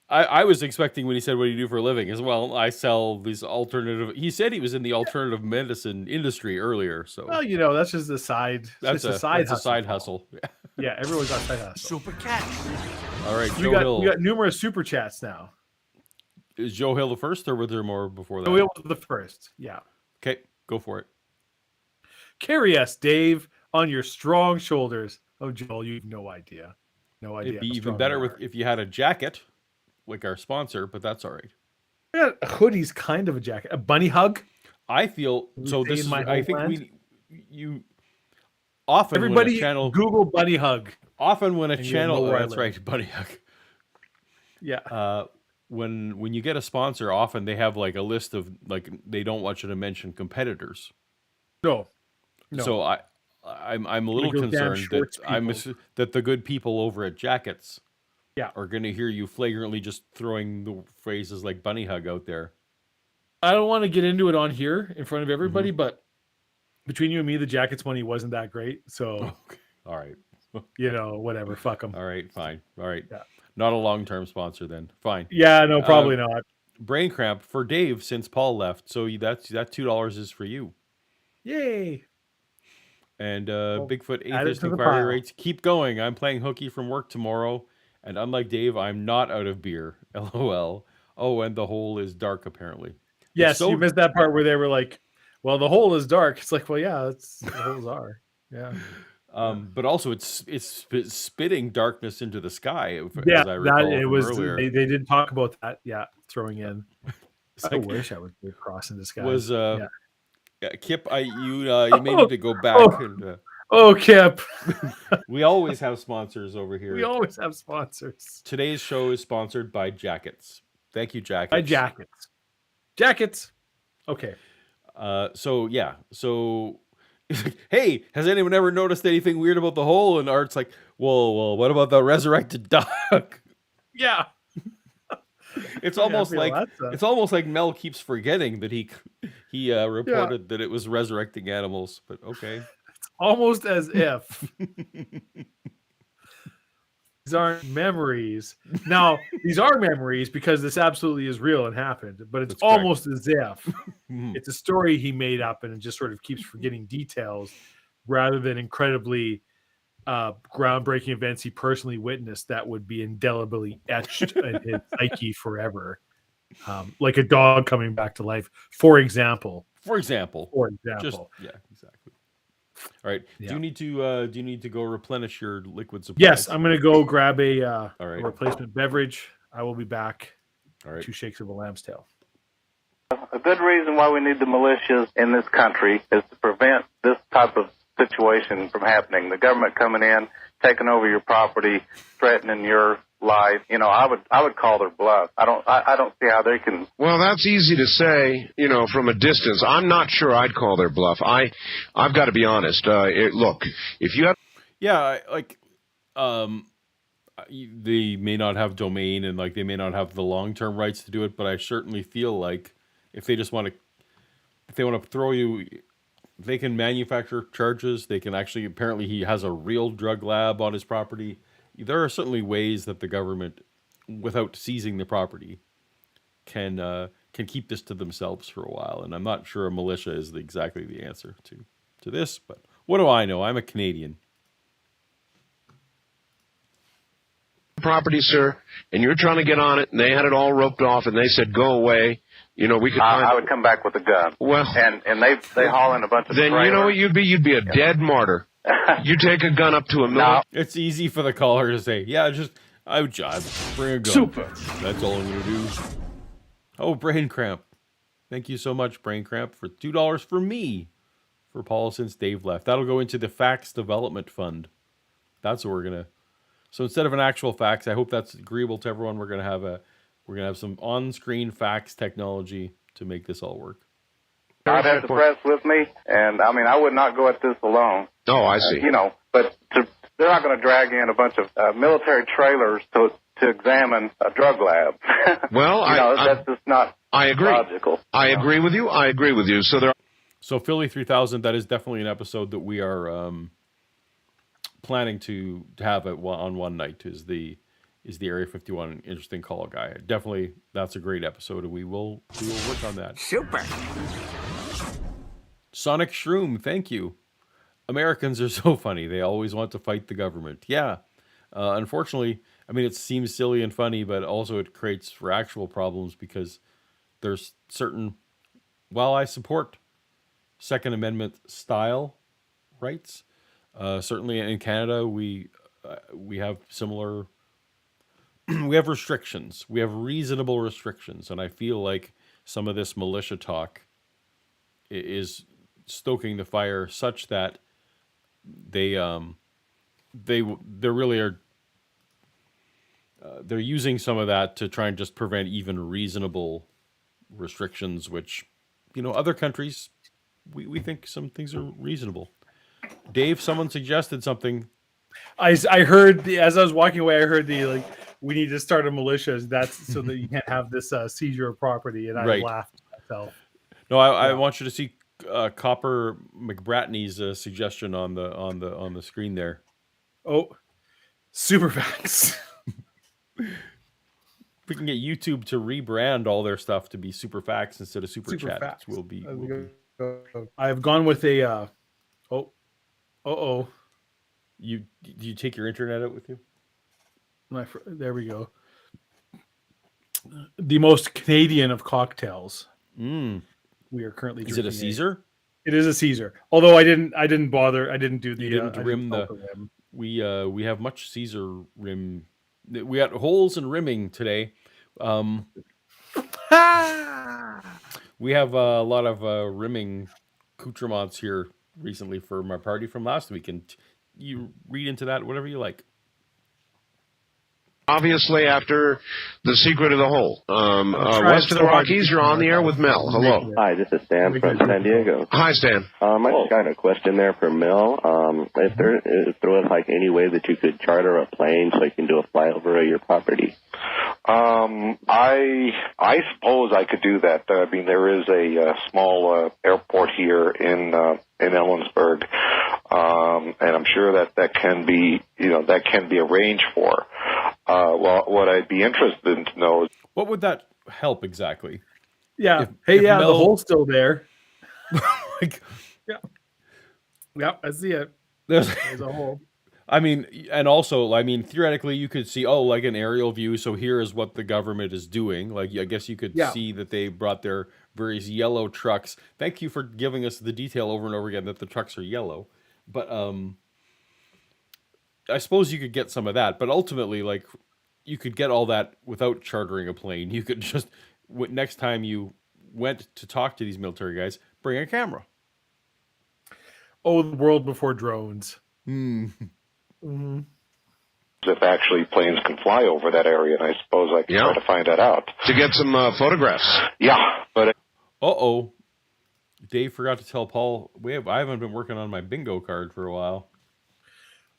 I was expecting when he said what do you do for a living as well. I sell these alternative. He said he was in the alternative medicine industry earlier, so Well, that's just a side. that's a side hustle. Yeah, everyone's got side hustle. Super cat. All right, We Joe got Hill. we got numerous super chats now. Is Joe Hill the first, or were there more before that? So it was the first. Yeah. Okay, go for it. Carry us, Dave, on your strong shoulders. Oh, Joel, you have no idea. No idea. It'd be how even strong better you with are. if you had a jacket, like our sponsor, but that's all right. Yeah, a hoodie's kind of a jacket. A bunny hug. I feel so. stay This in is. my I think homeland? you often Everybody, when a channel Google bunny hug. often when a and you'll channel. know where I That's live. right, buddy hug. Yeah. When you get a sponsor, often they have like a list of like they don't want you to mention competitors. No. So I'm a little those damn concerned that shorts that the good people over at Jackets Yeah. are going to hear you flagrantly just throwing the phrases like bunny hug out there. I don't want to get into it on here in front of everybody, Mm-hmm. but between you and me, the Jackets money wasn't that great. So, Okay. All right. whatever. Fuck them. All right. Fine. All right. Yeah. Not a long-term sponsor then. Fine. Yeah, no, probably not. Brain cramp for Dave since Paul left. So that $2 is for you. Yay. And Bigfoot add it atheist to the inquiry pile. rates keep going. I'm playing hooky from work tomorrow, and unlike Dave, I'm not out of beer. LOL. Oh, and the hole is dark apparently. Yes, so- you missed that part where they were like, well, the hole is dark. It's like, well, yeah, the holes are. Yeah. But also it's spitting darkness into the sky. Yeah, as I recall it from was. earlier. They did talk about that. Yeah, throwing in. It's I like- wish I was crossing this guy. was yeah. Kip? You may need to go back and. Oh, Kip. We always have sponsors over here. We always have sponsors. Today's show is sponsored by Jackets. Thank you, Jackets. By Jackets. Jackets. Okay. So hey, has anyone ever noticed anything weird about the hole? And Art's like, well, what about the resurrected duck? Yeah. It's Yeah, I almost feel like that's it's almost like Mel keeps forgetting that he reported that it was resurrecting animals. But okay, almost as if these aren't memories. Now, these are memories because this absolutely is real and happened, but it's That's correct. almost as if it's a story he made up and it just sort of keeps forgetting details rather than incredibly groundbreaking events he personally witnessed that would be indelibly etched in his psyche forever. Like a dog coming back to life, for example. Just yeah, exactly. All right. Yeah. Do you need to go replenish your liquid supply? Yes, I'm going to go grab a All right. replacement beverage. I will be back. All right. 2 shakes of a lamb's tail. A good reason why we need the militias in this country is to prevent this type of situation from happening. The government coming in, taking over your property, threatening your life. I would call their bluff. I don't see how they can. Well, that's easy to say, from a distance. I'm not sure I'd call their bluff. I've got to be honest. Look, if you have. Yeah, like they may not have domain and like they may not have the long-term rights to do it, but I certainly feel like if they want to throw you, they can manufacture charges. They can actually, apparently he has a real drug lab on his property. There are certainly ways that the government, without seizing the property, can keep this to themselves for a while. And I'm not sure a militia is exactly the answer to this, but what do I know? I'm a Canadian. Property, sir, and you're trying to get on it, and they had it all roped off, and they said, go away. We could. I would come back with a gun. Well, and they haul in a bunch of. Then trailers. you know what you'd be? You'd be a dead martyr. You take a gun up to a mill. It's easy for the caller to say, yeah, I would bring a gun. Super. That's all I'm going to do. Oh, Brain Cramp. Thank you so much, Brain Cramp, for $2 for me, for Paul since Dave left. That'll go into the Fax Development Fund. That's what we're going to. So instead of an actual fax, I hope that's agreeable to everyone. We're going to have some on-screen fax technology to make this all work. I'd have the press with me, and I would not go at this alone. Oh, I see. But they're not going to drag in a bunch of military trailers to examine a drug lab. Well, that's just not I agree. logical. I agree with you. I agree with you. So Philly 3000, that is definitely an episode that we are planning to have on one night. Is the is the Area 51 interesting call guy. Definitely, that's a great episode, and we will work on that. Super. Sonic Shroom, thank you. Americans are so funny. They always want to fight the government. Yeah. Unfortunately, I mean, it seems silly and funny, but also it creates for actual problems because there's certain, while I support Second Amendment style rights, certainly in Canada, we have similar, we have restrictions. We have reasonable restrictions. And I feel like some of this militia talk is stoking the fire such that they really are they're using some of that to try and just prevent even reasonable restrictions, which, other countries, we think some things are reasonable. Dave, someone suggested something. I heard as I was walking away, I heard we need to start a militia. That's so that you can't have this seizure of property, and I Right. laughed myself. No, I want you to see Copper McBratney's suggestion on the screen there. Oh, super facts. If we can get YouTube to rebrand all their stuff to be super facts instead of super chat, facts. we'll be. I've gone with a. You take your internet out with you? There we go. The most Canadian of cocktails. We are currently. Is it a Caesar? It is a Caesar. Although I didn't bother. I didn't do the. You didn't rim the rim. We have much Caesar rim. We got holes in rimming today. We have a lot of rimming accoutrements here recently for my party from last week, and you read into that whatever you like. Obviously, after The Secret of the Hole. West of the Rockies, you're on the air with Mel. Hello. Hi, this is Stan from San Diego. Hi, Stan. I just got a question there for Mel. If there was any way that you could charter a plane so you can do a flyover of your property? I suppose I could do that. I mean, there is a small airport here in Ellensburg, and I'm sure that can be arranged for. Well, what I'd be interested in to know is what would that help exactly? Yeah. If the Mel... hole's still there. Yeah, I see it. There's a hole. I mean, and also, theoretically, you could see, an aerial view. So here is what the government is doing. I guess you could see that they brought their various yellow trucks. Thank you for giving us the detail over and over again that the trucks are yellow. But I suppose you could get some of that. But ultimately, you could get all that without chartering a plane. You could just, next time you went to talk to these military guys, bring a camera. Oh, the world before drones. If actually planes can fly over that area, and I suppose I can try to find that out. To get some photographs. Yeah, but... Dave forgot to tell Paul, I haven't been working on my bingo card for a while.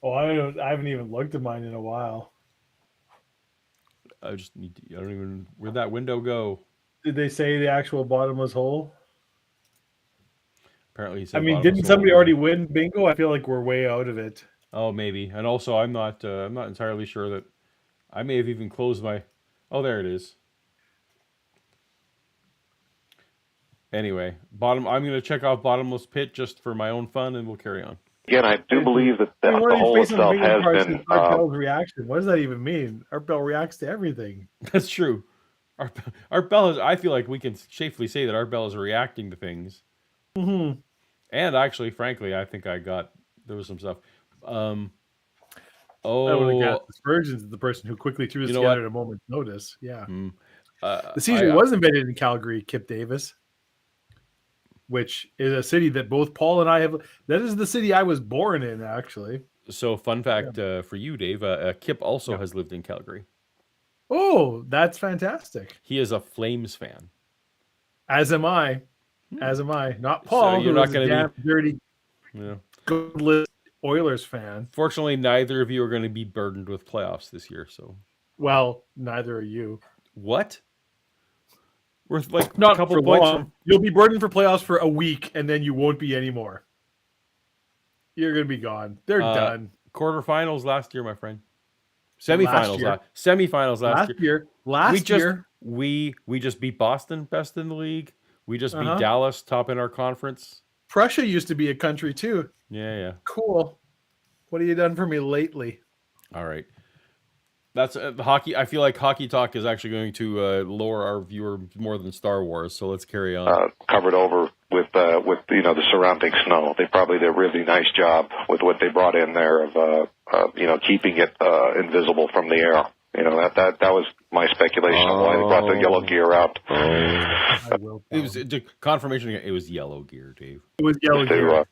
Oh, I haven't even looked at mine in a while. I just need to, I don't even, where'd that window go? Did they say the actual bottomless hole? Apparently he said didn't somebody already win bingo? I feel like we're way out of it. Oh, maybe. And also, I'm not entirely sure that I may have even closed my. Oh, there it is. Anyway, I'm going to check off bottomless pit just for my own fun, and we'll carry on. Again, I do believe that the hole itself has been. Art Bell's reaction. What does that even mean? Art Bell reacts to everything. That's true. Art Bell is. I feel like we can safely say that Art Bell is reacting to things. Mm-hmm. And actually, frankly, I think there was some stuff. I would have got Spurgeon's the person who quickly threw this together at a moment's notice. Yeah. The seizure was invented in Calgary, Kip Davis, which is a city that both Paul and I have. That is the city I was born in, actually. So, fun fact for you, Dave, Kip also has lived in Calgary. Oh, that's fantastic. He is a Flames fan. As am I. As am I. Not Paul, so you're not going to be dirty, good Oilers fan. Fortunately, neither of you are going to be burdened with playoffs this year. So, well, neither are you. What? We're not a couple for points. Long. You'll be burdened for playoffs for a week, and then you won't be anymore. You're going to be gone. They're done. Quarterfinals last year, my friend. Semifinals. Semifinals last year. Last year. We just beat Boston, best in the league. We just beat Uh-huh. Dallas, top in our conference. Prussia used to be a country too. Yeah. Cool. What have you done for me lately? All right. That's the hockey. I feel like hockey talk is actually going to lower our viewer more than Star Wars. So let's carry on. Covered over with the surrounding snow. They probably did a really nice job with what they brought in there of keeping it invisible from the air. That was my speculation of why they brought the yellow gear out. It was confirmation. It was yellow gear, Dave. It was yellow gear.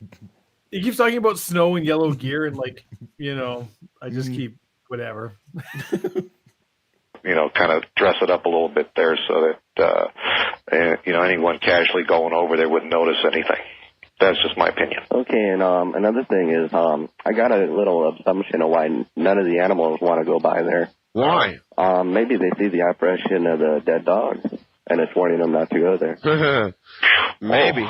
He keeps talking about snow and yellow gear, and I just keep whatever. Kind of dress it up a little bit there so that anyone casually going over there wouldn't notice anything. That's just my opinion. Okay, and another thing is, I got a little assumption of why none of the animals want to go by there. Why? Maybe they see the apparition of the dead dog, and it's warning them not to go there. Maybe.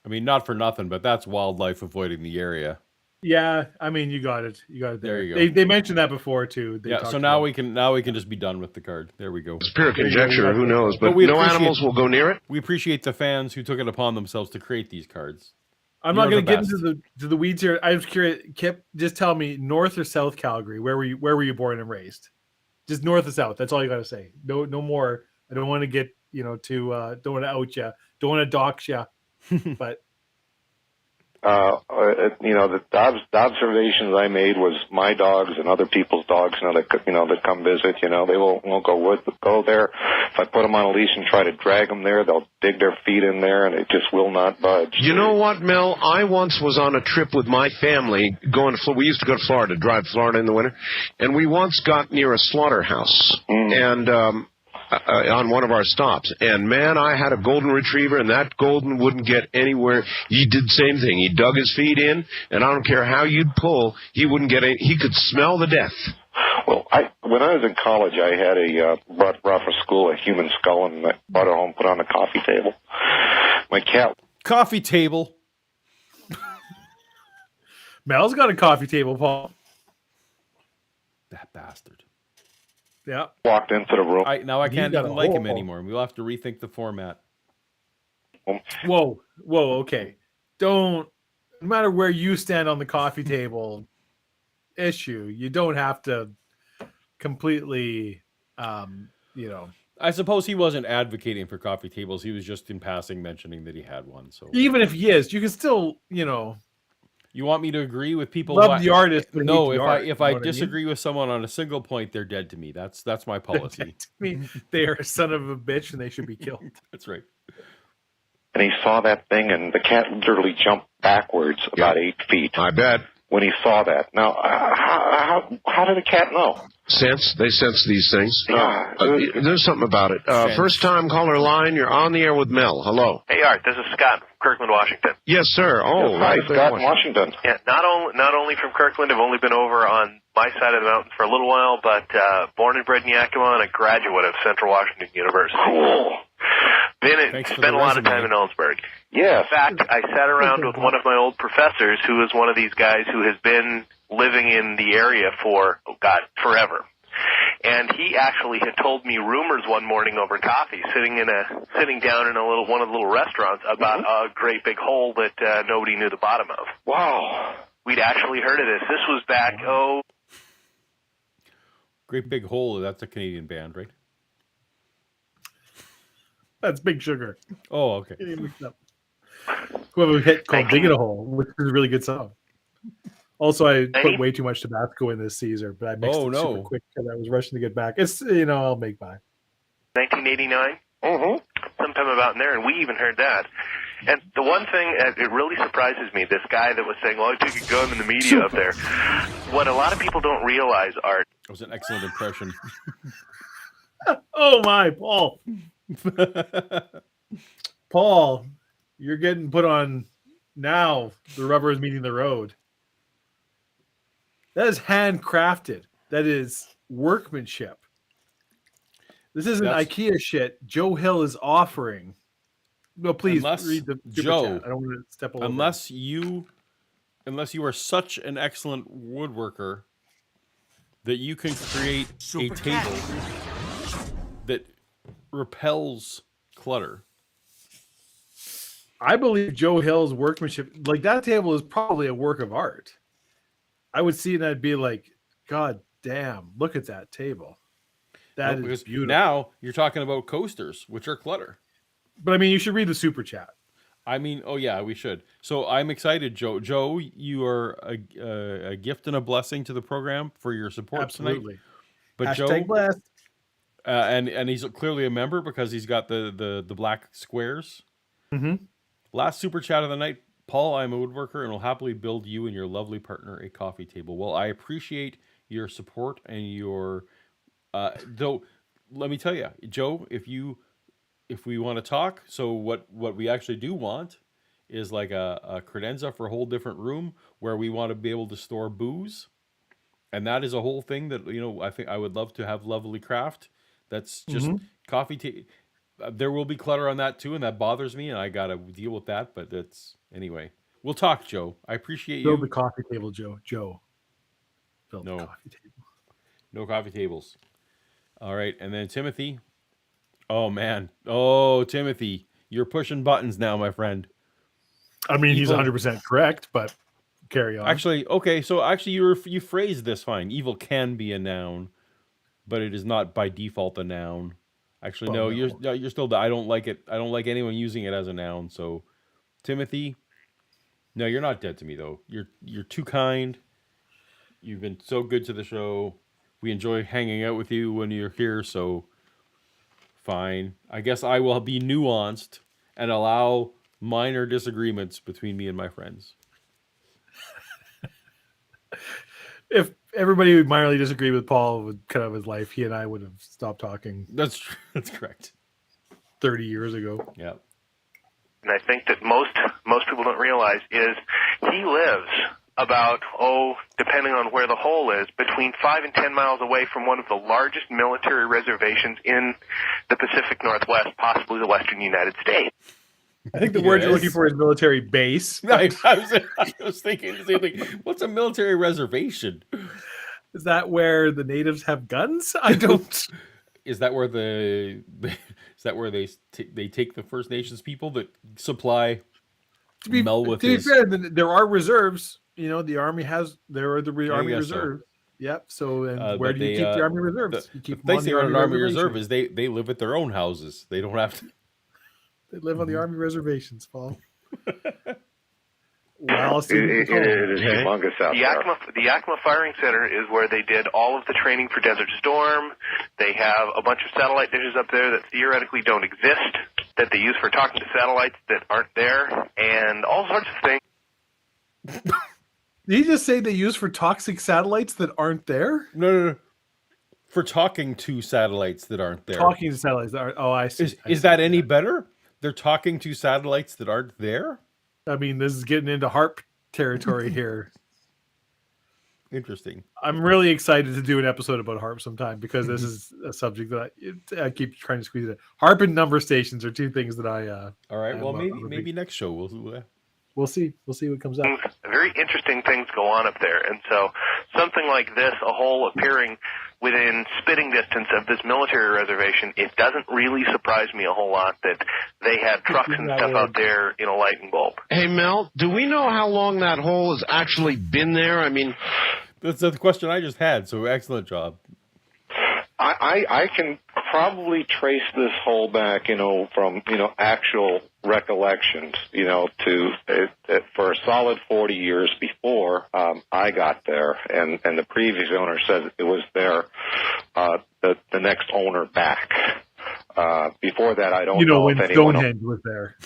I mean, not for nothing, but that's wildlife avoiding the area. Yeah, you got it. You got it there. You go. They mentioned that before too. So now we can just be done with the card. There we go. It's pure conjecture. Who knows? But no animals will go near it. We appreciate the fans who took it upon themselves to create these cards. I'm not going to get into the weeds here. I'm just curious, Kip. Just tell me, North or South Calgary? Where were you born and raised? Just North or South. That's all you got to say. No more. I don't want to get don't want to out you. Don't want to dox you. But the observations I made was my dogs and other people's dogs, that come visit, they won't go there. If I put them on a leash and try to drag them there, they'll dig their feet in there and it just will not budge. You know what, Mel? I once was on a trip with my family we used to go to Florida, drive Florida in the winter, and we once got near a slaughterhouse. And, on one of our stops. And, man, I had a golden retriever, and that golden wouldn't get anywhere. He did the same thing. He dug his feet in, and I don't care how you'd pull, he wouldn't get any. He could smell the death. Well, when I was in college, I had brought for school a human skull, and I brought it home, put it on the coffee table. My cat... Coffee table? Mel's got a coffee table, Paul. That bastard. Yeah. Walked into the room. Now I can't even like him anymore. We'll have to rethink the format. Whoa, okay. No matter where you stand on the coffee table issue, you don't have to completely, I suppose he wasn't advocating for coffee tables. He was just in passing mentioning that he had one. So even if he is, you can still, You want me to agree with people? Love the artist. No, if I disagree with someone on a single point, they're dead to me. That's my policy. They are a son of a bitch, and they should be killed. That's right. And he saw that thing, and the cat literally jumped backwards about 8 feet. I bet. When he saw that. Now, how did the cat know? They sense these things. Yeah. There's something about it. First time caller line, you're on the air with Mel. Hello. Hey, Art, this is Scott from Kirkland, Washington. Yes, sir. Oh, hi, Scott in Washington. Yeah, not only from Kirkland, I've only been over on my side of the mountain for a little while, but born and bred in Yakima and a graduate of Central Washington University. Cool. Spent a lot of time in Ellensburg. Yeah. In fact, I sat around with one of my old professors who is one of these guys who has been living in the area for, forever. And he actually had told me rumors one morning over coffee, sitting down in one of the little restaurants, about a great big hole that nobody knew the bottom of. Wow. We'd actually heard of this. This was back, Great Big Hole, that's a Canadian band, right? That's Big Sugar. Oh, okay. Who have a hit called Digging a Hole, which is a really good song. Also, I put way too much Tabasco in this Caesar, but I mixed it super quick because I was rushing to get back. It's, I'll make by. 1989? Sometime about in there, and we even heard that. And the one thing, it really surprises me, this guy that was saying, well, I took a gun in the media up there. What a lot of people don't realize, Art. That was an excellent impression. Oh, my, Paul. Paul, you're getting put on now. The rubber is meeting the road. That is handcrafted. That is workmanship. This isn't IKEA shit. Joe Hill is offering. No, please read the Joe. Chat. I don't want to step all over. Unless you are such an excellent woodworker that you can create a table that repels clutter. I believe Joe Hill's workmanship, like that table, is probably a work of art. I would see it and I'd be like, God damn, look at that table. That is beautiful. Now you're talking about coasters, which are clutter. But I mean, you should read the super chat. I mean, oh yeah, we should. So I'm excited, Joe. Joe, you are a gift and a blessing to the program for your support Absolutely. tonight. But Hashtag Joe, blessed. And he's clearly a member because he's got the black squares. Mm-hmm. Last super chat of the night. Paul, I'm a woodworker and will happily build you and your lovely partner a coffee table. Well, I appreciate your support and your though. Let me tell you, Joe, if we want to talk, so what we actually do want is like a credenza for a whole different room where we want to be able to store booze, and that is a whole thing that I think I would love to have lovely craft. That's just coffee. There will be clutter on that too, and that bothers me, and I got to deal with that. But that's anyway. We'll talk, Joe. I appreciate Build you. the coffee table, Joe. Build the coffee table. No coffee tables. All right, and then Timothy. Oh man. Oh, Timothy, you're pushing buttons now, my friend. I mean, he's 100% correct, but carry on. Actually, okay. So actually, you phrased this fine. Evil can be a noun, but it is not by default a noun. Actually, no. You're still. I don't like it. I don't like anyone using it as a noun. So, Timothy, no, you're not dead to me though. You're too kind. You've been so good to the show. We enjoy hanging out with you when you're here. So, fine. I guess I will be nuanced and allow minor disagreements between me and my friends. If everybody would minorly disagree with Paul with kind of his life, he and I would have stopped talking. That's correct. 30 years ago. Yeah. And I think that most people don't realize is he lives about, depending on where the hole is, between 5 and 10 miles away from one of the largest military reservations in the Pacific Northwest, possibly the western United States. I think the word you're looking for is military base. I was thinking the same thing. What's a military reservation? Is that where the natives have guns? I don't. Is that where they take the First Nations people that supply Mel with to be fair, there are reserves. The army has. There are the army reserves. So. Yep. So, where do you keep the army reserves? You keep them on the army reserve is they live at their own houses. They don't have to. They live on the army reservations, Paul. Well, it is humongous out there. The Yakima Firing Center is where they did all of the training for Desert Storm. They have a bunch of satellite dishes up there that theoretically don't exist, that they use for talking to satellites that aren't there, and all sorts of things. Did you just say they use for toxic satellites that aren't there? No. For talking to satellites that aren't there. Talking to satellites that aren't. Oh, I see. Is that any better? They're talking to satellites that aren't there? I mean, this is getting into HARP territory here. Interesting. I'm really excited to do an episode about HARP sometime because this is a subject that I keep trying to squeeze in. HARP and number stations are two things that I. All right. Well, maybe next show we'll see. We'll see what comes out. Very interesting things go on up there, and so something like this, a hole appearing within spitting distance of this military reservation, it doesn't really surprise me a whole lot that they had trucks and stuff out there in a lightning bulb. Hey, Mel, do we know how long that hole has actually been there? I mean, that's the question I just had. So excellent job. I can probably trace this hole back, from actual recollections, to for a solid 40 years before I got there, and the previous owner said it was there the next owner back. Before that, I don't know when if anyone Stonehenge was there.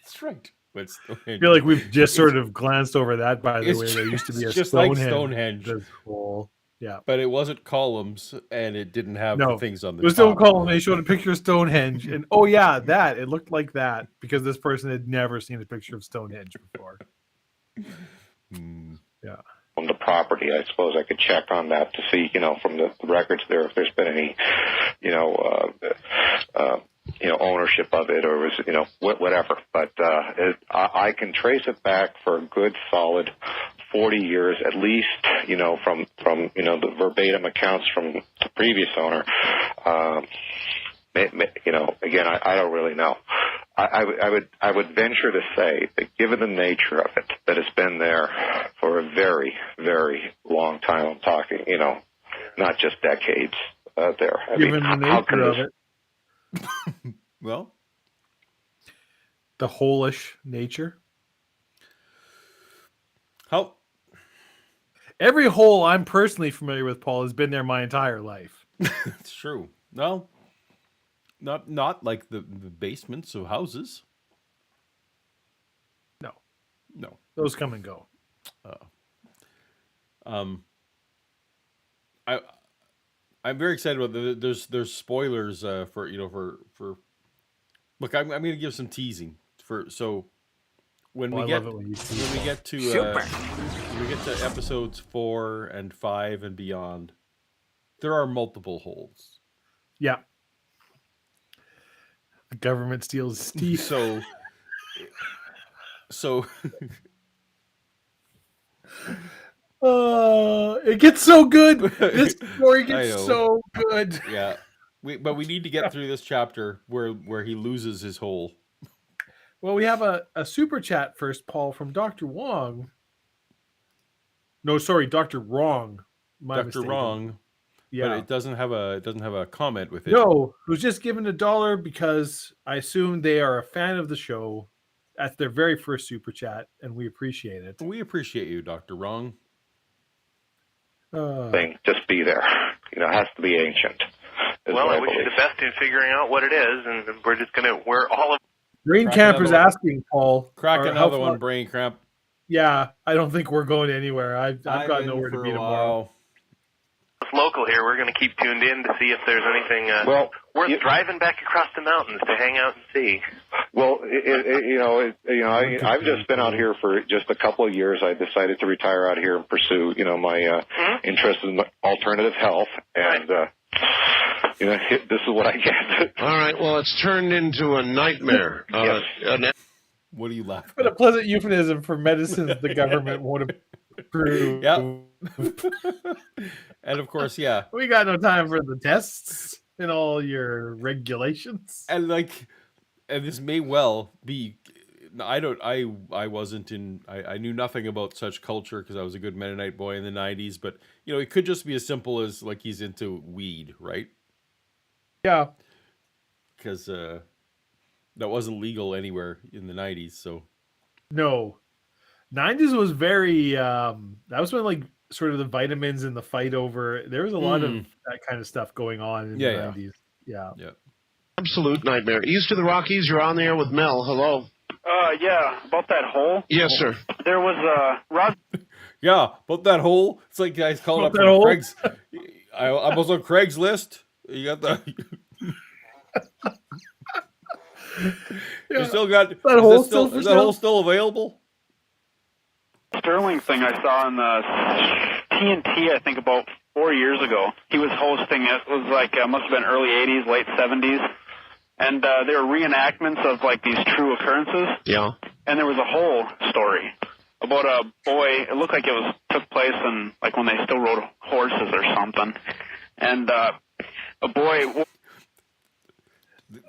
That's right. But I feel like we've just sort of glanced over that. By the way, there used to be a just Stonehenge. Like Stonehenge. Hole. Yeah, but it wasn't columns, and it didn't have the things on the top. It was still a column. They showed a picture of Stonehenge, and it looked like that because this person had never seen a picture of Stonehenge before. Yeah. On the property, I suppose I could check on that to see, from the records there, if there's been any, ownership of it, or was, whatever. But I can trace it back for a good solid 40 years at least, from the verbatim accounts from the previous owner. Again, I don't really know. I would venture to say that given the nature of it, that it's been there for a very, very long time. I'm talking, not just decades there. Given the nature of it. Well, the hole-ish nature. How? Every hole I'm personally familiar with, Paul, has been there my entire life. It's true. No, not like the basements of houses. No. Those come and go. I'm very excited about there's spoilers for. Look, I'm going to give some teasing when we get to episodes 4 and 5 and beyond, there are multiple holes. Yeah. The government steals Steve. So it gets so good. This story gets so good. Yeah. But we need to get through this chapter where he loses his hole. Well, we have a super chat first, Paul, from Dr. Wong. No, sorry, Dr. Wrong. Dr. Wrong. Yeah. But it doesn't have a comment with it. No, it was just given $1 because I assume they are a fan of the show. That's their very first super chat, and we appreciate it. We appreciate you, Dr. Wrong. Just be there. It has to be ancient. Well, I wish you the best in figuring out what it is, and we're all of. Brain Camper's asking, Paul. Crack another one, Brain Cramp. Yeah, I don't think we're going anywhere. I've got nowhere to be tomorrow. It's local here. We're going to keep tuned in to see if there's anything worth driving back across the mountains to hang out and see. Well, I've just been out here for just a couple of years. I decided to retire out here and pursue, my interest in alternative health, and this is what I get. All right. Well, it's turned into a nightmare. Yes. What are you laughing? But a pleasant euphemism for medicines the government won't approve. Yep. And of course, yeah. We got no time for the tests and all your regulations. And this may well be. I knew nothing about such culture because I was a good Mennonite boy in the 90s. But it could just be as simple as like he's into weed, right? Yeah. Because that wasn't legal anywhere in the 90s. So no, 90s was very. That was when like sort of the vitamins and the fight over. There was a lot of that kind of stuff going on in the 90s. Yeah. Absolute nightmare. East of the Rockies, you're on there with Mel. Hello. Yeah, about that hole. Yes, sir. There was Rod. Yeah, about that hole. It's like guys calling up from Craig's. I was on Craigslist. You got the. You still got that hole. Is that hole still available? Sterling thing I saw on the TNT, I think about 4 years ago. He was hosting it. It was like must have been early 80s, late 70s. And there were reenactments of like these true occurrences. Yeah. And there was a whole story about a boy. It looked like it took place in like when they still rode horses or something. And a boy.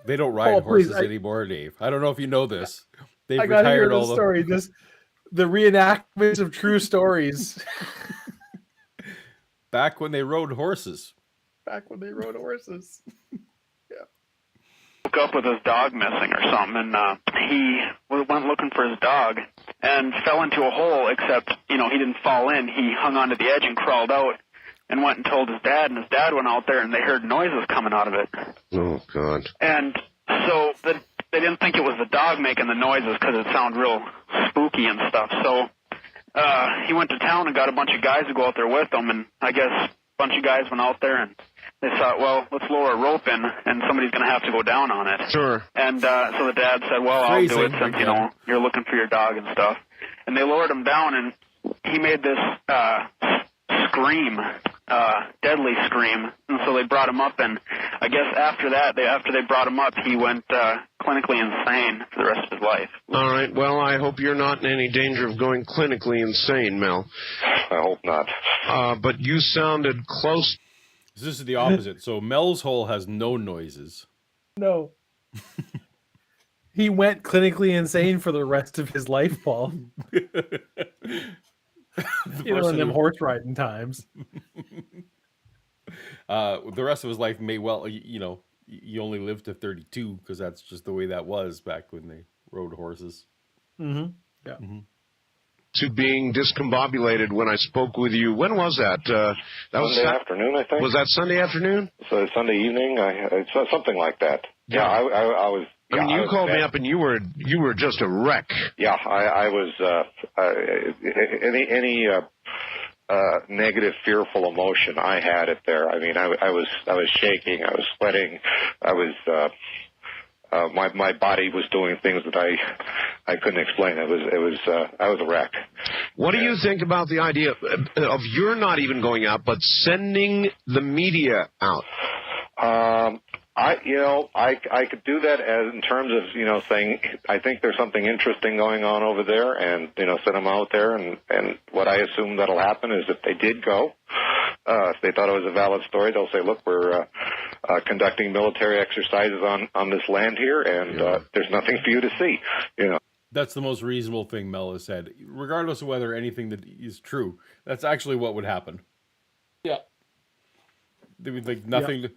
They don't ride horses anymore, Dave. I don't know if you know this. They've retired hear all the story. The reenactments of true stories. Back when they rode horses. Yeah. Woke up with his dog missing or something, and he went looking for his dog and fell into a hole, except, he didn't fall in. He hung onto the edge and crawled out and went and told his dad, and his dad went out there, and they heard noises coming out of it. Oh, God. And so they didn't think it was the dog making the noises because it sounded real spooky and stuff. So he went to town and got a bunch of guys to go out there with him, and I guess a bunch of guys went out there, and they thought, well, let's lower a rope in, and somebody's going to have to go down on it. Sure. And so the dad said, well, I'll do it since, you're looking for your dog and stuff. And they lowered him down, and he made this scream, deadly scream. And so they brought him up, and I guess after that, after they brought him up, he went clinically insane for the rest of his life. All right. Well, I hope you're not in any danger of going clinically insane, Mel. I hope not. But you sounded close. This is the opposite. So Mel's hole has no noises. No. He went clinically insane for the rest of his life, Paul. You know, in them horse riding times. The rest of his life may well, you know, you only lived to 32 because that's just the way that was back when they rode horses. Mm-hmm. Yeah. Mm-hmm. To being discombobulated when I spoke with you. When was that? That was Sunday afternoon, I think. Was that Sunday afternoon? So Sunday evening, something like that. Yeah, I was. I mean, you called me up and you were just a wreck. Yeah, I was. Any negative, fearful emotion, I had it there. I mean, I was shaking. I was sweating. I was. My body was doing things that I couldn't explain. I was a wreck. What do you think about the idea of you're not even going out, but sending the media out? I could do that as in terms of, you know, saying I think there's something interesting going on over there, and, you know, send them out there. And what I assume that'll happen is if they did go, if they thought it was a valid story, they'll say, look, we're conducting military exercises on this land here, and there's nothing for you to see. You know, that's the most reasonable thing Mel has said, regardless of whether anything that is true. That's actually what would happen. Yeah, there was like nothing. Yeah.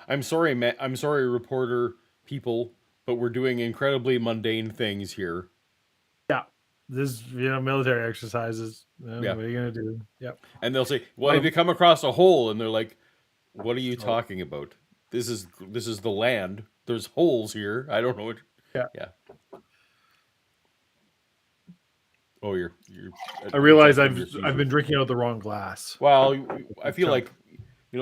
I'm sorry, I'm sorry, reporter people, but we're doing incredibly mundane things here. Yeah, this military exercises. What are you gonna do? Yep. And they'll say, "Well, have you come across a hole?" And they're like, "What are you talking about? This is the land. There's holes here. I don't know what." Yeah. Oh, you're. I realize I've been drinking out of the wrong glass. Well, I feel like.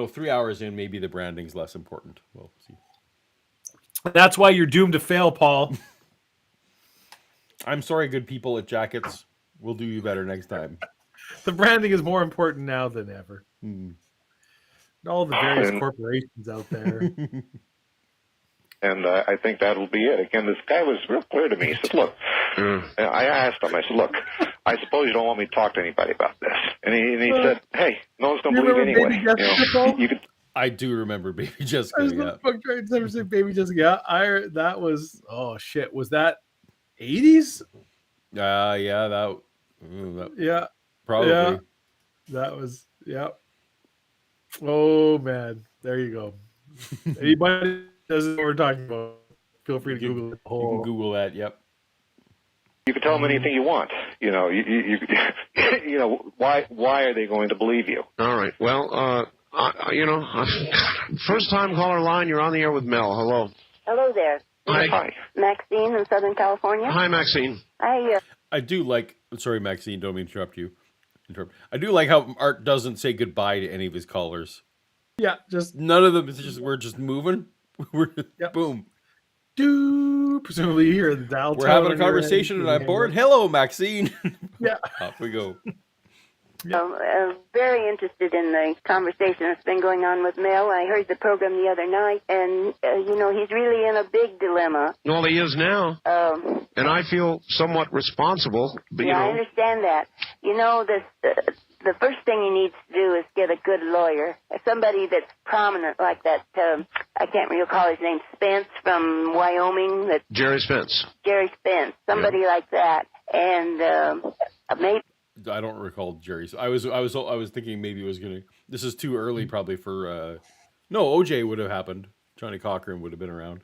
3 hours in, maybe the branding's less important. We'll see. That's why you're doomed to fail, Paul. I'm sorry, good people at Jackets. We'll do you better next time. The branding is more important now than ever. All the various corporations out there. And I think that'll be it. Again, this guy was real clear to me. He said, look, I asked him, I said, look, I suppose you don't want me to talk to anybody about this. And he said, hey, no one's going to believe anyway. I do remember Baby Jessica. I was never say Baby Jessica. That was, oh shit, was that 80s? Yeah, yeah. Probably. Yeah, that was, yeah. Oh, man. There you go. Anybody doesn't know what we're talking about, feel free to Google it. You can Google that, yep. You can tell them anything you want. You know, why are they going to believe you? All right. Well, first time caller line, you're on the air with Mel. Hello. Hello there. Hi. Maxine in Southern California. Hi, Maxine. I do like, sorry, Maxine, don't mean to interrupt you. I do like how Art doesn't say goodbye to any of his callers. Yeah, just none of them. We're just moving. We're boom. Presumably here in the dial. We're having a conversation and I'm bored. Hello, Maxine. Yeah. Off we go. Very interested in the conversation that's been going on with Mel. I heard the program the other night, and, he's really in a big dilemma. Well, he is now. And I feel somewhat responsible. But, I understand that. The first thing he needs to do is get a good lawyer, somebody that's prominent like that. I can't recall his name, Spence from Wyoming. Jerry Spence. Somebody like that, and maybe. I don't recall Jerry. I was thinking maybe it was gonna. This is too early, probably for. No, OJ would have happened. Johnny Cochran would have been around.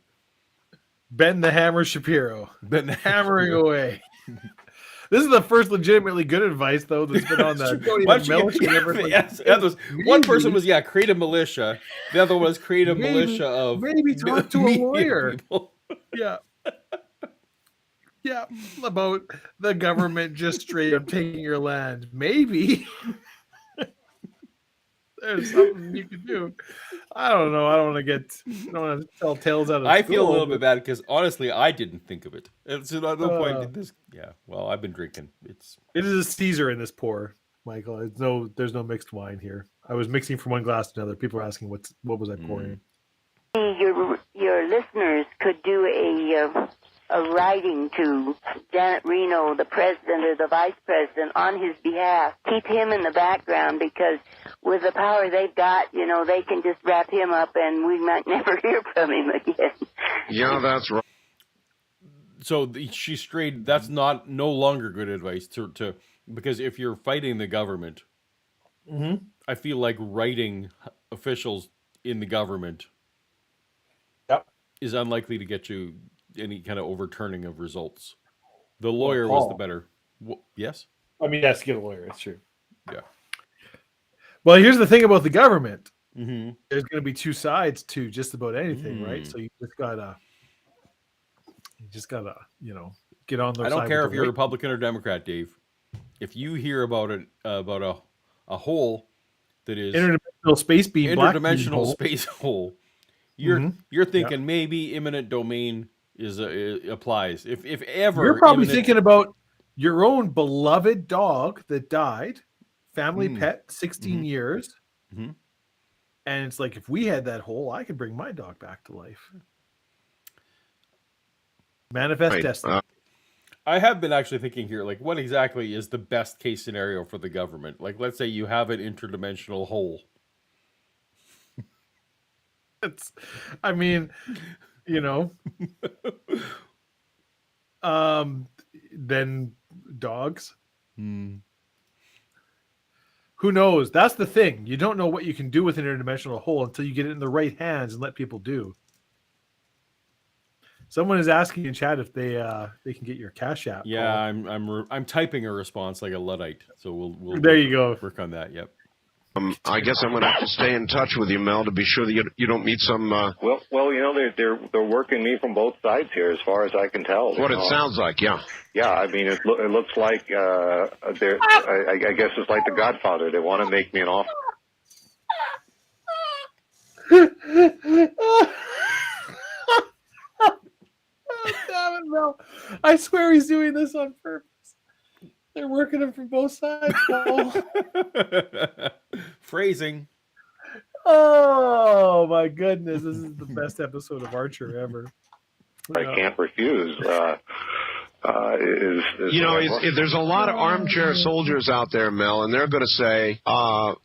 Ben the Hammer Shapiro. Ben the hammering away. This is the first legitimately good advice, though, that's been on that. One person was, create a militia. The other was create a militia of... Maybe talk to a lawyer. Yeah. Yeah, about the government just straight up taking your land. Maybe. There's something you can do. I don't know. I don't want to tell tales out of I feel a little bit bad because honestly, I didn't think of it. It's no point in this. Yeah. Well, I've been drinking. It is a Caesar in this pour, Michael. There's no mixed wine here. I was mixing from one glass to another. People are asking what was I pouring. Your listeners could do a writing to Janet Reno, the president or the vice president, on his behalf. Keep him in the background, because with the power they've got, they can just wrap him up and we might never hear from him again. Yeah, that's right. So she strayed. That's no longer good advice to because if you're fighting the government, I feel like writing officials in the government is unlikely to get you any kind of overturning of results. The lawyer was the better. Yes? I mean, yes, get a lawyer. It's true. Yeah. Well, here's the thing about the government. Mm-hmm. There's going to be two sides to just about anything, right? So you just gotta, get on the. I don't care if you're Republican or Democrat, Dave. If you hear about a hole that is interdimensional space beam, space hole, you're thinking maybe imminent domain applies. If ever, you're probably thinking about your own beloved dog that died, family pet, 16 years, and it's like, if we had that hole, I could bring my dog back to life. Manifest destiny. I have been actually thinking here, like, what exactly is the best case scenario for the government? Like, let's say you have an interdimensional hole. Then dogs. Who knows? That's the thing. You don't know what you can do with an interdimensional hole until you get it in the right hands and let people do. Someone is asking in chat if they can get your Cash App. Yeah, I'm typing a response like a Luddite, so we'll there you go. Work on that. Yep. I guess I'm going to have to stay in touch with you, Mel, to be sure that you don't meet some. Well, they're working me from both sides here, as far as I can tell. What it sounds like, yeah. Yeah, I mean, it looks like they're. I guess it's like The Godfather. They want to make me an offer. Oh, damn it, Mel. I swear he's doing this on purpose. They're working him from both sides, Paul. Phrasing. Oh, my goodness. This is the best episode of Archer ever. I can't refuse. There's a lot of armchair soldiers out there, Mel, and they're going to say,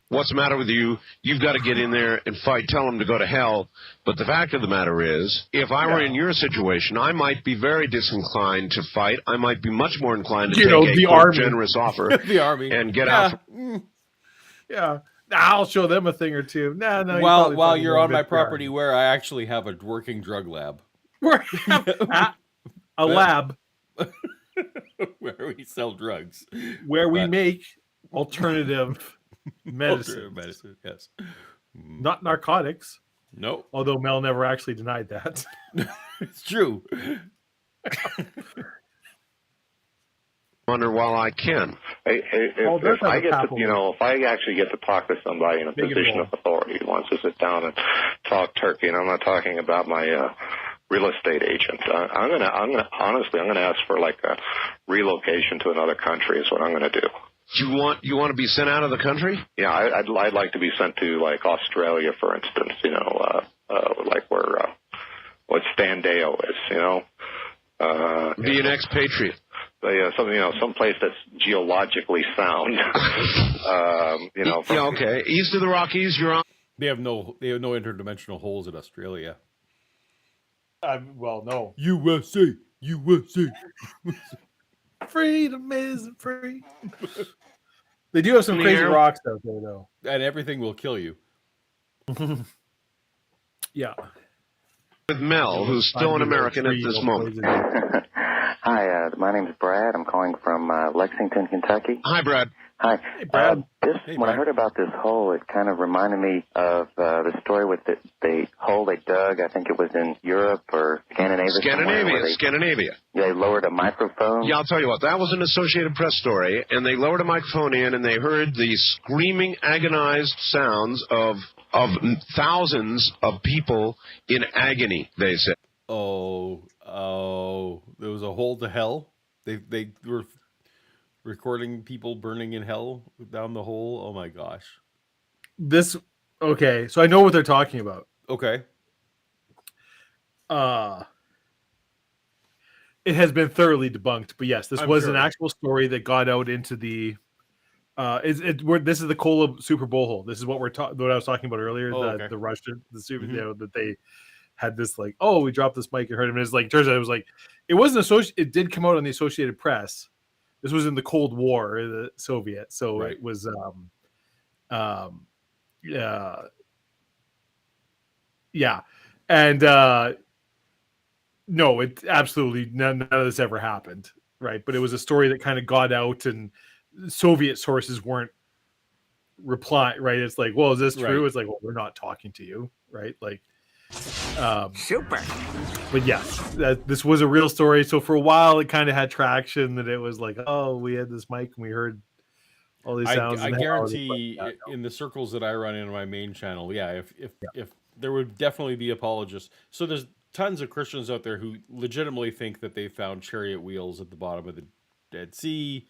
what's the matter with you? You've got to get in there and fight. Tell them to go to hell. But the fact of the matter is, if I were in your situation, I might be very disinclined to fight. I might be much more inclined to take a generous offer the army. And get out. Yeah. I'll show them a thing or two. No. While you're on my property where I actually have a working drug lab. A lab. Where we sell drugs. Where we make alternative medicine. Alternative medicine, yes. Not narcotics. No. Although Mel never actually denied that. It's true. Wonder while I can. If I get to, if I actually get to talk to somebody in a position of authority who wants to sit down and talk turkey, and I'm not talking about my real estate agent. I'm gonna honestly ask for like a relocation to another country is what I'm gonna do. You want to be sent out of the country? Yeah, I'd like to be sent to like Australia, for instance. Like where what Standeo is. Be an expatriate. Some place that's geologically sound. Okay. East of the Rockies, you're on. They have no interdimensional holes in Australia. No. USA. Freedom isn't free. They do have some crazy rocks out there, though. And everything will kill you. Yeah. With Mel, who's still an American at this moment. Hi, my name is Brad. I'm calling from Lexington, Kentucky. Hi, Brad. Hi. Hey, Brad. When I heard about this hole, it kind of reminded me of the story with the hole they dug. I think it was in Europe or Scandinavia. Scandinavia. They lowered a microphone. Yeah, I'll tell you what. That was an Associated Press story, and they lowered a microphone in, and they heard the screaming, agonized sounds of thousands of people in agony, they said. Oh, there was a hole to hell. They were recording people burning in hell down the hole. Oh my gosh. Okay, so I know what they're talking about. Okay. It has been thoroughly debunked, but yes, this I'm was sure. an actual story that got out into the. This is the Kola Super Bowl hole. This is what what I was talking about earlier. Okay. The Russian, the super, Mhm. that they had this like, oh, we dropped this mic and heard him. And it's like, turns out it was like, it wasn't associated. It did come out on the Associated Press. This was in the Cold War, the Soviet. So Right. it was, yeah, and no, it absolutely none of this ever happened, right? But it was a story that kind of got out, and Soviet sources weren't replying, right? It's like, well, is this true? Right. It's like, well, we're not talking to you, right? Like, Super. but yes, this was a real story. So for a while, it kind of had traction. That it was like, oh, we had this mic and we heard all these sounds. I and guarantee in the circles that I run in my main channel, if there would definitely be apologists. So there's tons of Christians out there who legitimately think that they found chariot wheels at the bottom of the Dead Sea,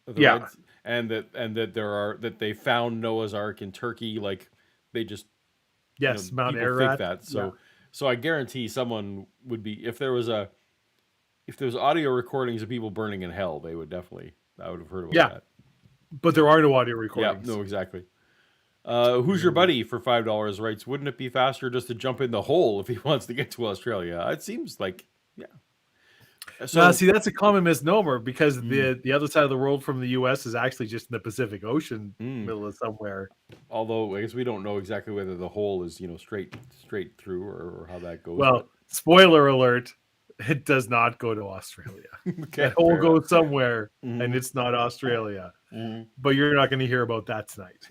and that they found Noah's Ark in Turkey. Like they just Mount people Ararat. think that. So I guarantee someone would be if there was audio recordings of people burning in hell, I would have heard about that. But there are no audio recordings. Yeah, no, exactly. Who's your buddy for $5 writes, wouldn't it be faster just to jump in the hole if he wants to get to Australia? It seems like, yeah. So now, see, that's a common misnomer because the other side of the world from the U.S. is actually just in the Pacific Ocean, middle of somewhere. Although I guess we don't know exactly whether the hole is straight through or how that goes. Well, spoiler alert. It does not go to Australia. Okay, that hole goes somewhere, and it's not Australia. But you're not going to hear about that tonight.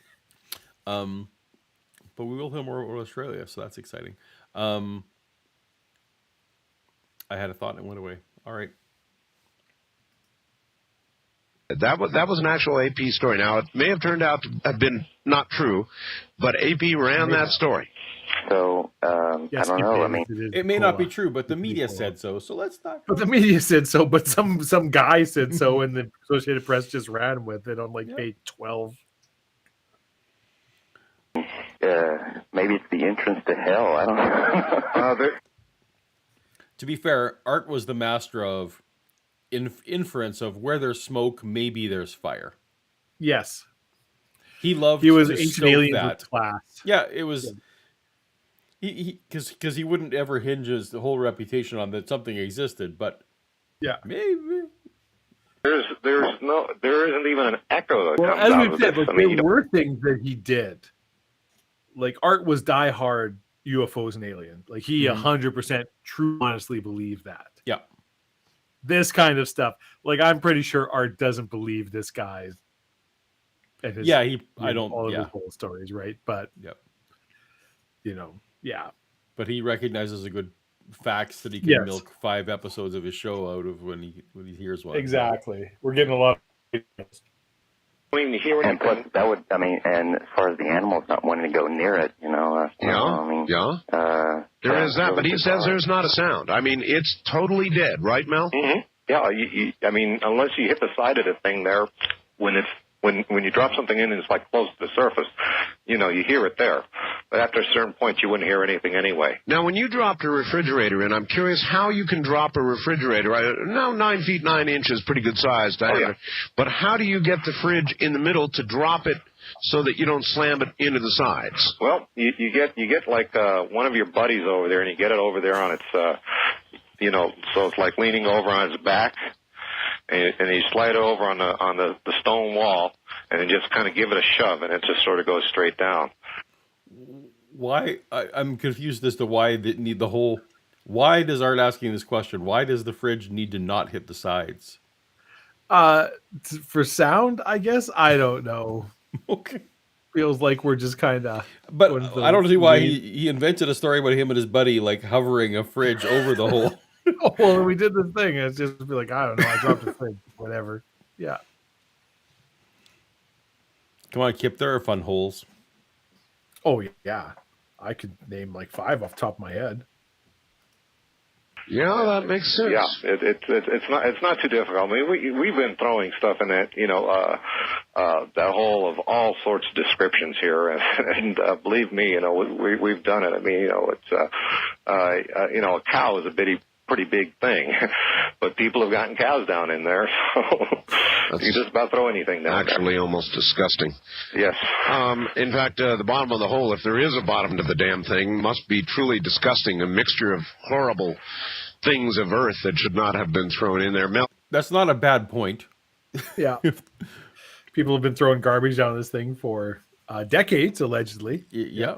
But we will hear more about Australia, so that's exciting. I had a thought and it went away. All right. That was an actual AP story. Now, it may have turned out to have been not true, but AP ran that story. So, Yes, I don't know. I mean, it may not be true, but the media said so. So let's not. But the media said so. But some guy said so, and the Associated Press just ran with it on page 12. Maybe it's the entrance to hell. I don't know. To be fair, Art was the master of inference of where there's smoke, maybe there's fire. Yes, he loved. He was to ancient scope aliens that. with class. Yeah, it was. Because he wouldn't ever hinge his whole reputation on that something existed, but maybe there isn't even an echo that Well, comes as out we've of said, this. but there were things that he did. Like Art was diehard UFOs and aliens. Like he 100% true honestly believed that. Yeah. This kind of stuff. Like I'm pretty sure Art doesn't believe this guy. And his, all of his whole stories, right? But But he recognizes a good facts that he can milk 5 episodes of his show out of when he hears one. Exactly. We're getting a lot of and plus, that would, and as far as the animals not wanting to go near it, there is that, but he says there's not a sound. I mean, it's totally dead, right, Mel? Mm-hmm. Yeah, unless you hit the side of the thing there, when you drop something in and it's like close to the surface, you hear it there. But after a certain point, you wouldn't hear anything anyway. Now, when you dropped a refrigerator in, I'm curious how you can drop a refrigerator. Now, 9 feet 9 inches, pretty good size diameter. Yeah. But how do you get the fridge in the middle to drop it so that you don't slam it into the sides? Well, you get like one of your buddies over there, and you get it over there on its, so it's like leaning over on its back. And you slide it over on the stone wall, and then just kind of give it a shove, and it just sort of goes straight down. Why? I'm confused as to why Why does Art asking this question? Why does the fridge need to not hit the sides? For sound, I guess. I don't know. Okay. Feels like we're just kind of. But I don't see why he invented a story about him and his buddy like hovering a fridge over the hole. Oh, well, we did the thing. It's just be like, I don't know. I dropped a fridge. Whatever. Yeah. Come on, Kip. There are fun holes. Oh, yeah. I could name like 5 off the top of my head. Yeah, that makes sense. Yeah, it's not too difficult. I mean, we've been throwing stuff in that, that whole of all sorts of descriptions here, and believe me, we've done it. I mean, it's a cow is a pretty big thing, but people have gotten cows down in there, so you can just about throw anything down Actually, there. almost disgusting. Yes. In fact, the bottom of the hole, if there is a bottom to the damn thing, must be truly disgusting. A mixture of horrible things of earth that should not have been thrown in there. That's not a bad point. Yeah. People have been throwing garbage down this thing for decades, allegedly. Yeah.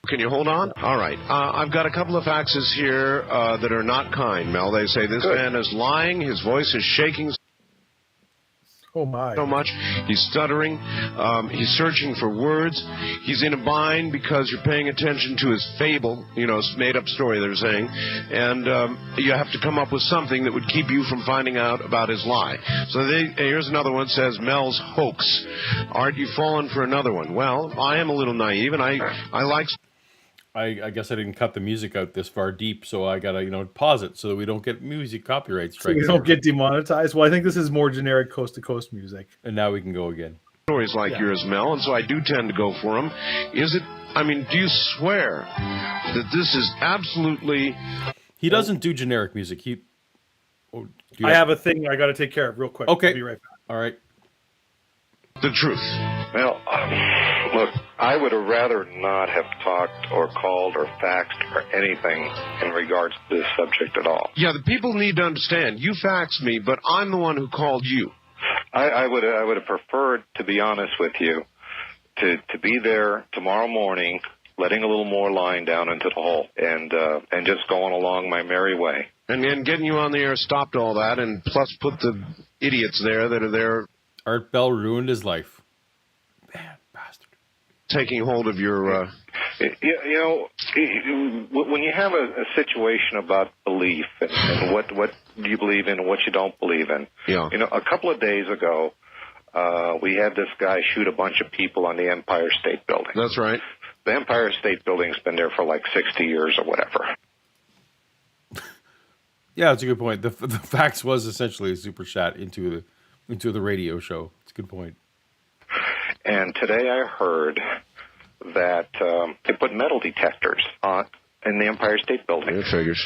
Can you hold on? All right. I've got a couple of faxes here that are not kind, Mel. They say this man is lying. His voice is shaking Oh, my. so much. He's stuttering. He's searching for words. He's in a bind because you're paying attention to his fable, made-up story, they're saying. And you have to come up with something that would keep you from finding out about his lie. So here's another one. Says, Mel's hoax. Aren't you falling for another one? Well, I am a little naive, and I like... I guess I didn't cut the music out this far deep, so I gotta, pause it so that we don't get music copyright strikes. So we don't get demonetized? Well, I think this is more generic coast-to-coast music. And now we can go again. Stories like yours, Mel, and so I do tend to go for them. Do you swear that this is absolutely... He doesn't do generic music. I have a thing I got to take care of real quick. Okay. I'll be right back. All right. The truth. Well, look, I would have rather not have talked or called or faxed or anything in regards to this subject at all. Yeah, the people need to understand. You faxed me, but I'm the one who called you. I would have preferred, to be honest with you, to be there tomorrow morning, letting a little more line down into the hole, and just going along my merry way. And then getting you on the air stopped all that, and plus put the idiots there that are there. Art Bell ruined his life. Man, bastard. Taking hold of your... When you have a situation about belief and what do you believe in and what you don't believe in. Yeah. A couple of days ago, we had this guy shoot a bunch of people on the Empire State Building. That's right. The Empire State Building's been there for like 60 years or whatever. Yeah, that's a good point. The fax was essentially a super chat into the radio show. It's a good point. And today I heard that they put metal detectors in the Empire State Building. It figures.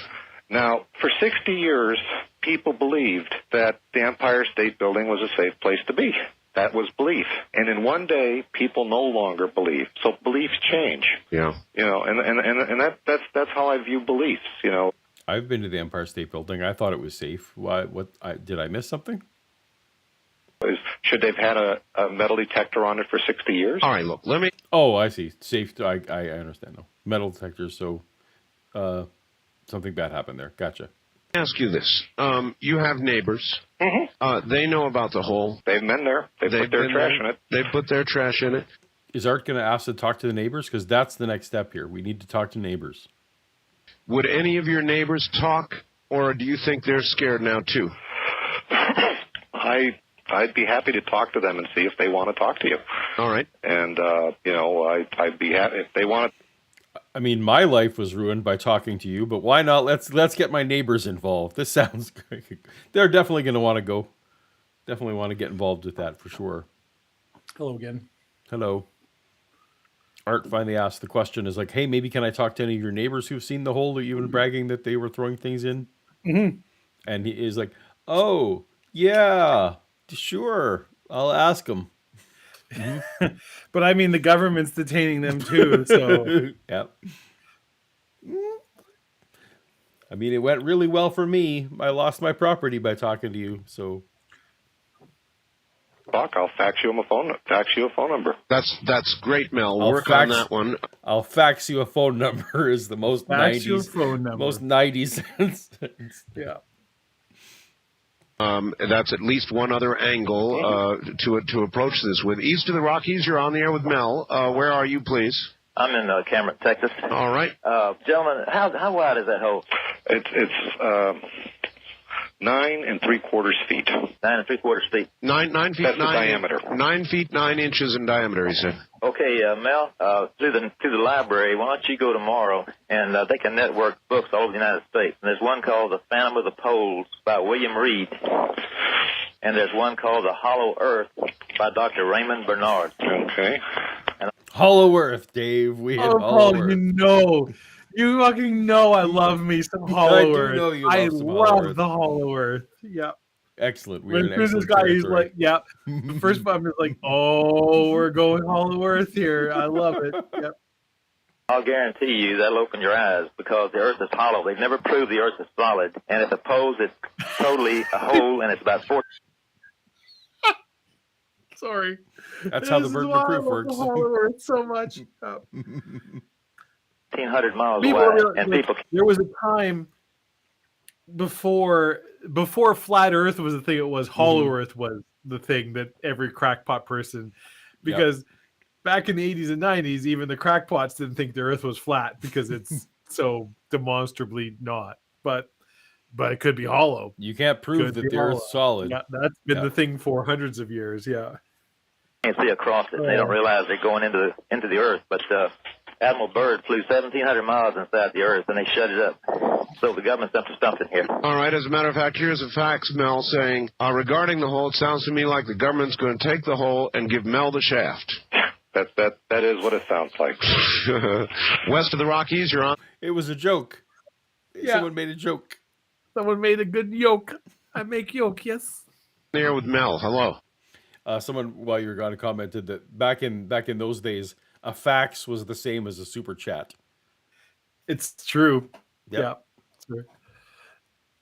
Now, for 60 years, people believed that the Empire State Building was a safe place to be. That was belief. And in one day, people no longer believe. So beliefs change. Yeah. And that's how I view beliefs, I've been to the Empire State Building. I thought it was safe. Why? Did I miss something? Should they've had a metal detector on it for 60 years? All right, look, let me... Oh, I see. Safe. I understand, though. Metal detectors, so something bad happened there. Gotcha. Ask you this. You have neighbors. Mm-hmm. They know about the hole. They've been there. They've put their trash in it. They put their trash in it. Is Art going to ask to talk to the neighbors? Because that's the next step here. We need to talk to neighbors. Would any of your neighbors talk, or do you think they're scared now, too? I'd be happy to talk to them and see if they want to talk to you. All right. And, I'd be happy if they want to. I mean, my life was ruined by talking to you, but why not? Let's get my neighbors involved. This sounds great. They're definitely going to want to go. Definitely want to get involved with that for sure. Hello again. Hello. Art finally asked the question, is like, hey, maybe can I talk to any of your neighbors who've seen the hole that you've been bragging that they were throwing things in? Mm-hmm. And he is like, oh, yeah, sure. I'll ask them. Mm-hmm. But I mean, the government's detaining them too, so. Yep. I mean, it went really well for me. I lost my property by talking to you, so. Buck, I'll fax you a phone number. That's great, Mel. Work on that one. I'll fax you a phone number is the most fax 90s. You a phone number. Most 90s sentence. Yeah. That's at least one other angle to approach this with. East of the Rockies, you're on the air with Mel. Where are you, please? I'm in Cameron, Texas. All right. Gentlemen, how wide is that hole? It's 9 3/4 feet. 9 3/4 feet. 9 feet. That's the 9 diameter. 9 feet 9 inches in diameter. He said. Okay, Mel, through the library, why don't you go tomorrow and they can network books all over the United States. And there's one called The Phantom of the Poles by William Reed. And there's one called The Hollow Earth by Dr. Raymond Bernard. Okay. Hollow Earth, Dave. We had Hollow Earth. You fucking know I love me some Hollow Earth. Know you I love some love Hollow Earth. the Hollow Earth. Yeah. Excellent. When there's this guy, he's like, yeah. The first one, I'm just like, oh, we're going Hollow Earth here. I love it. Yep. I'll guarantee you that'll open your eyes because the Earth is hollow. They've never proved the Earth is solid. And if suppose it's totally a hole and it's about 4. Sorry. That's how the burden of proof works. Hollow Earth so much. 1,500 miles wide. And people. There was a time before flat Earth was the thing. It was Hollow Earth was the thing that every crackpot person, because back in the 80s and 90s, even the crackpots didn't think the Earth was flat because it's so demonstrably not. But it could be hollow. You can't prove that the Earth's solid. Yeah, that's been the thing for hundreds of years. Yeah. You can see across it. They don't realize they're going into the Earth. But Admiral Byrd flew 1,700 miles inside the Earth, and they shut it up. So the government's up to something here. All right. As a matter of fact, here's a fax, Mel, saying, regarding the hole, it sounds to me like the government's going to take the hole and give Mel the shaft. That is what it sounds like. West of the Rockies, you're on. It was a joke. Someone made a joke. Someone made a good yoke. I make yoke, yes. There with Mel. Hello. Someone, while you were gone, commented that back in those days, a fax was the same as a super chat. It's true. Yep. Yeah. It's true.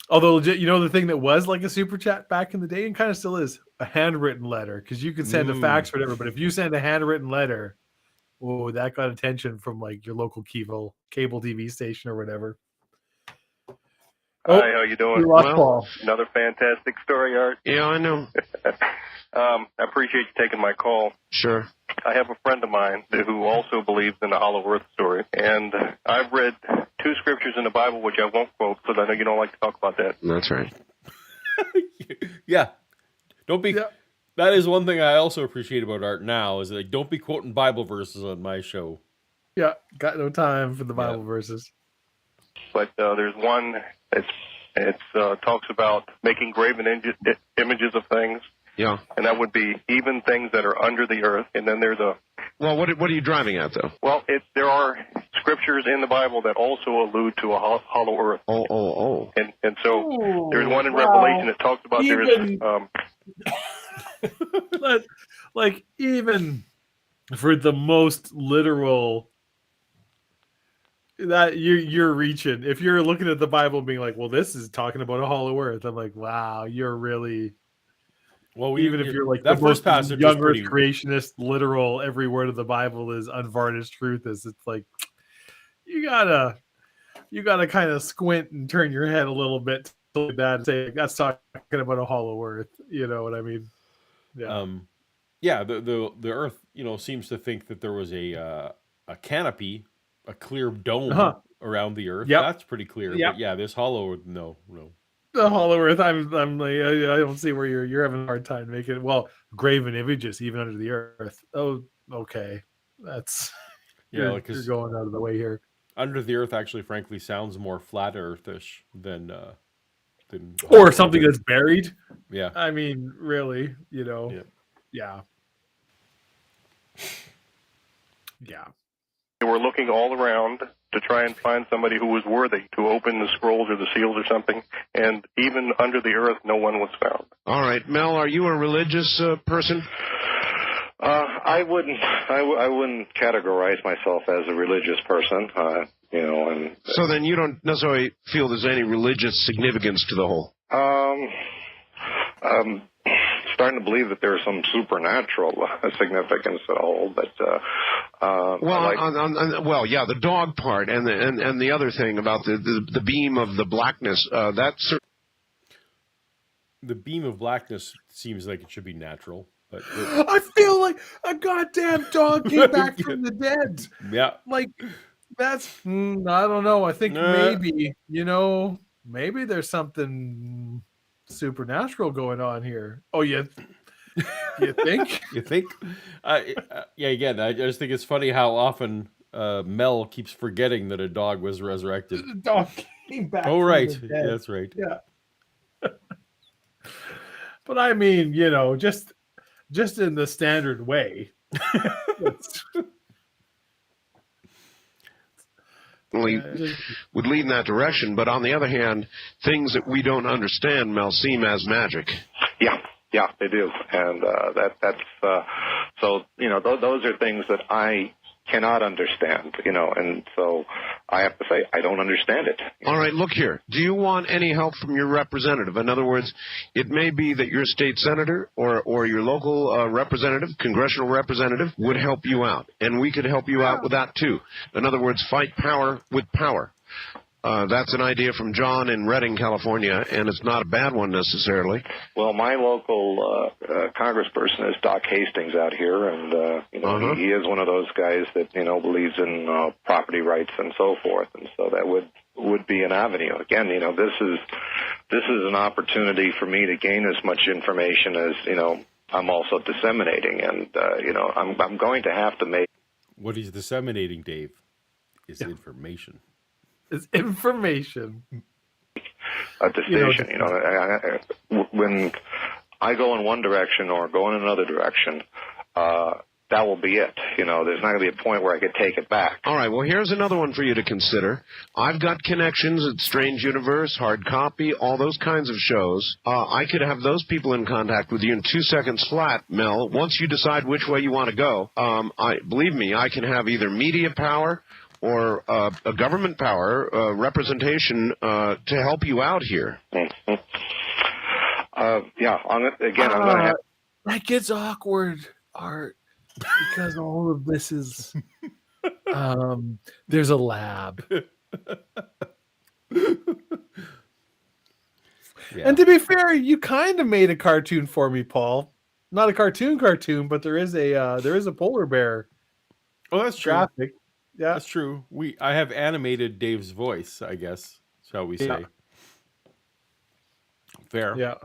Although, legit, the thing that was like a super chat back in the day, and kind of still is, a handwritten letter, because you could send a fax or whatever. But if you send a handwritten letter, that got attention from like your local cable TV station or whatever. Hi, how you doing? Well, another fantastic story, Art. Yeah, I know. I appreciate you taking my call. Sure. I have a friend of mine who also believes in the Hollow Earth story, and I've read 2 scriptures in the Bible, which I won't quote, because I know you don't like to talk about that. That's right. Yeah. Don't be... Yeah. That is one thing I also appreciate about Art now, is like, don't be quoting Bible verses on my show. Yeah, got no time for the Bible verses. But there's one... It talks about making graven images of things. Yeah. And that would be even things that are under the earth. And then there's a... Well, what are you driving at, though? Well, there are scriptures in the Bible that also allude to a hollow earth. Oh. And so there's one in Revelation that talks about like even for the most literal... That you're reaching. If you're looking at the Bible and being like, well, this is talking about a hollow earth, I'm like, wow, you're really... Well, even if you're like that the most passage young earth creationist, literal, every word of the Bible is unvarnished truth, it's like you gotta kind of squint and turn your head a little bit to that and say that's talking about a hollow earth. You know what I mean? Yeah. The earth, seems to think that there was a canopy, a clear dome around the earth. That's pretty clear. But yeah, this hollow, no. The hollow earth, I'm like, I don't see where you're having a hard time making it. Well, graven images even under the earth. Oh, okay, that's you're going out of the way here. Under the earth, actually, frankly, sounds more flat earthish than or something that's buried. Yeah, I mean, really, yeah. They were looking all around to try and find somebody who was worthy to open the scrolls or the seals or something, and even under the earth, no one was found. All right, Mel, are you a religious person? I wouldn't categorize myself as a religious person, and so then you don't necessarily feel there's any religious significance to the whole. Starting to believe that there's some supernatural significance to the whole, but the dog part and the other thing about the beam of the blackness, that's the beam of blackness seems like it should be natural, but I feel like a goddamn dog came back from the dead. Yeah, like that's I don't know. I think maybe maybe there's something supernatural going on here. Oh, you think? You think? Yeah. Again, I just think it's funny how often Mel keeps forgetting that a dog was resurrected. The dog came back. Oh, from right. the dead. Yeah, that's right. Yeah. But I mean, just in the standard way. Would lead in that direction, but on the other hand, things that we don't understand, Mel, seem as magic. Yeah, they do, and that's so those are things that I cannot understand, and so I have to say I don't understand it. All right, look here. Do you want any help from your representative? In other words, it may be that your state senator or your local representative, congressional representative, would help you out, and we could help you out with that too. In other words, fight power with power. That's an idea from John in Redding, California, and it's not a bad one necessarily. Well, my local congressperson is Doc Hastings out here, and he is one of those guys that believes in property rights and so forth, and so that would be an avenue. Again, this is an opportunity for me to gain as much information as I'm also disseminating, and I'm going to have to make. What he's disseminating, Dave, is information. It's information. A decision, when I go in one direction or go in another direction, that will be it. There's not going to be a point where I could take it back. All right, well, here's another one for you to consider. I've got connections at Strange Universe, Hard Copy, all those kinds of shows. I could have those people in contact with you in 2 seconds flat, Mel. Once you decide which way you want to go, believe me, I can have either media power or a government power representation to help you out here. Mm-hmm. I'm going to have... That gets awkward, Art, because all of this is... there's a lab. Yeah. And to be fair, you kind of made a cartoon for me, Paul. Not a cartoon, but there is a polar bear. Oh, that's true. Graphic. Yeah, that's true. I have animated Dave's voice, I guess, shall we say? Yeah. Fair. Yeah.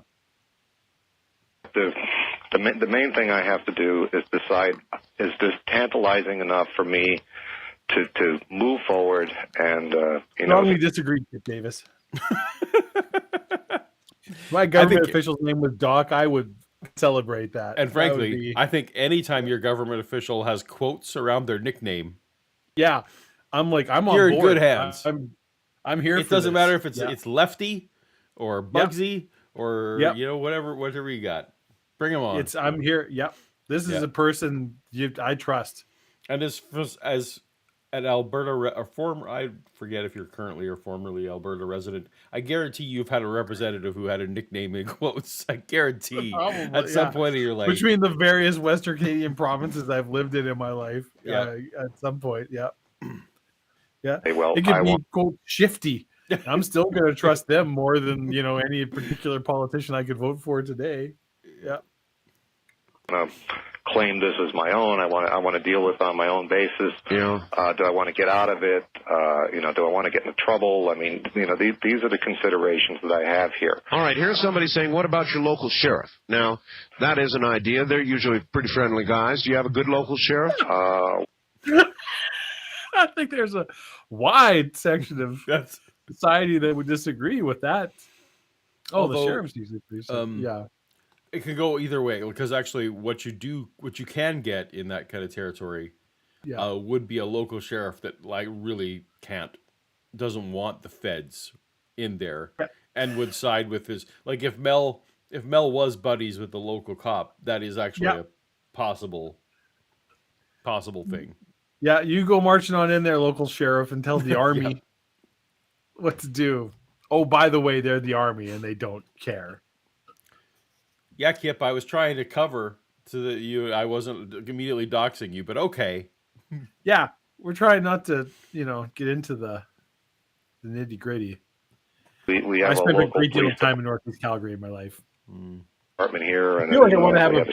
The main thing I have to do is decide: is this tantalizing enough for me to move forward? And strongly disagree, Kip Davis. My government official's name was Doc. I would celebrate that. And frankly, I think anytime your government official has quotes around their nickname, yeah, I'm on you're board. in good hands. I'm here. It doesn't matter if it's Lefty or Bugsy or whatever you got. Bring them on. I'm here. Yep, this is a person I trust. And as an Alberta I forget if you're currently or formerly Alberta resident. I guarantee you've had a representative who had a nickname in quotes. I guarantee at some point in your life. Between the various Western Canadian provinces I've lived in my life. Yeah. At some point. Yeah. Yeah. Hey, well, it could be quote shifty. I'm still going to trust them more than any particular politician I could vote for today. Yeah. Claim this as my own. I want to deal with it on my own basis. Yeah. Do I want to get out of it? Do I want to get into trouble? I mean, these are the considerations that I have here. All right. Here's somebody saying, "What about your local sheriff?" Now, that is an idea. They're usually pretty friendly guys. Do you have a good local sheriff? I think there's a wide section of society that would disagree with that. Although, the sheriff's usually yeah. It can go either way, because actually what you can get in that kind of territory would be a local sheriff that really doesn't want the feds in there and would side with his, if Mel was buddies with the local cop, that is actually a possible thing. Yeah, you go marching on in there, local sheriff, and tell the army what to do. Oh, by the way, they're the army and they don't care. Yeah, Kip, I was trying to cover you. I wasn't immediately doxing you, but okay. Yeah, we're trying not to, get into the nitty gritty. I spent a great deal of time in Northeast Calgary in my life. Department here, and I feel like I want to have a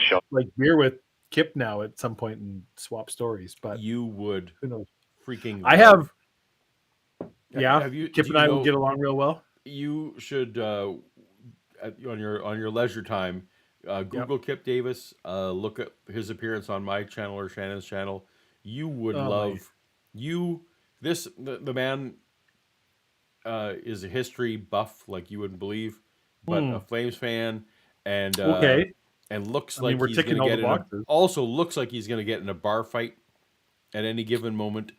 beer with Kip now at some point and swap stories. But you would. Who knows? Freaking. I have. Yeah, Kip and I will get along real well. You should. on your leisure time, Google Kip Davis. Look at his appearance on my channel or Shannon's channel. You would love the man is a history buff like you wouldn't believe, but a Flames fan, and and looks like he's going to get also looks like he's going to get in a bar fight at any given moment.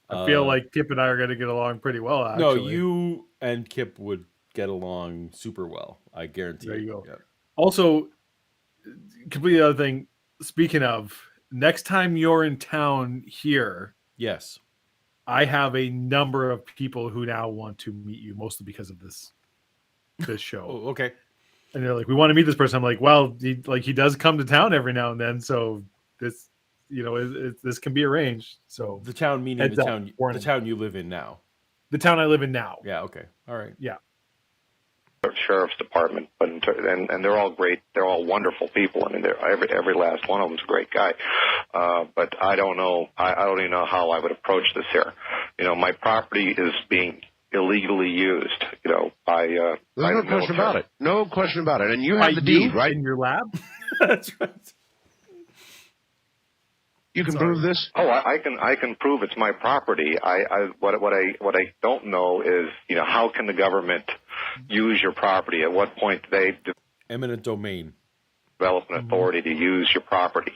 I feel like Kip and I are going to get along pretty well, actually. No, you and Kip would get along super well. I guarantee. There you go. Yeah. Also, completely other thing. Speaking of, next time you're in town here, yes, I have a number of people who now want to meet you, mostly because of this show. Oh, okay. And they're like, "We want to meet this person." I'm like, "Well, he does come to town every now and then, so this, this can be arranged." So the town meaning the town you live in now. The town I live in now. Yeah. Okay. All right. Yeah. Sheriff's Department, but and they're all great. They're all wonderful people. I mean, every last one of them's a great guy. But I don't know. I don't even know how I would approach this here. My property is being illegally used. By there's no question about it. No question about it. And you by have the deed, right? In your lab. That's right. You can prove this? Oh, I can prove it's my property. What I don't know is, how can the government use your property? At what point do they eminent domain develop an authority to use your property?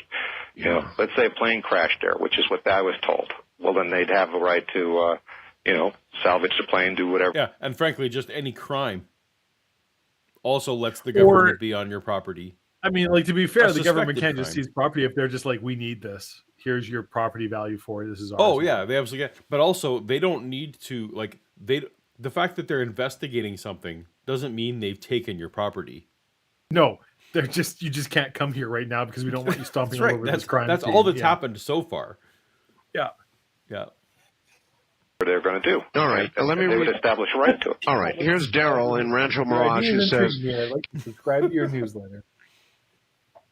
Let's say a plane crashed there, which is what I was told. Well, then they'd have a right to, salvage the plane, do whatever. Yeah, and frankly, just any crime also lets the government be on your property. I mean, to be fair, the government can't just seize property if they're just like, we need this. Here's your property value for it. This is ours. Oh, yeah, they absolutely get. But also, they don't need to, the fact that they're investigating something doesn't mean they've taken your property. No, you just can't come here right now because we don't want you stomping all over this crime. That's all that's happened so far. Yeah. Yeah. What they're going to do. All right. Let me they would establish a right to it. All right. Here's Daryl in Rancho Mirage who says, I'd like to subscribe to your newsletter.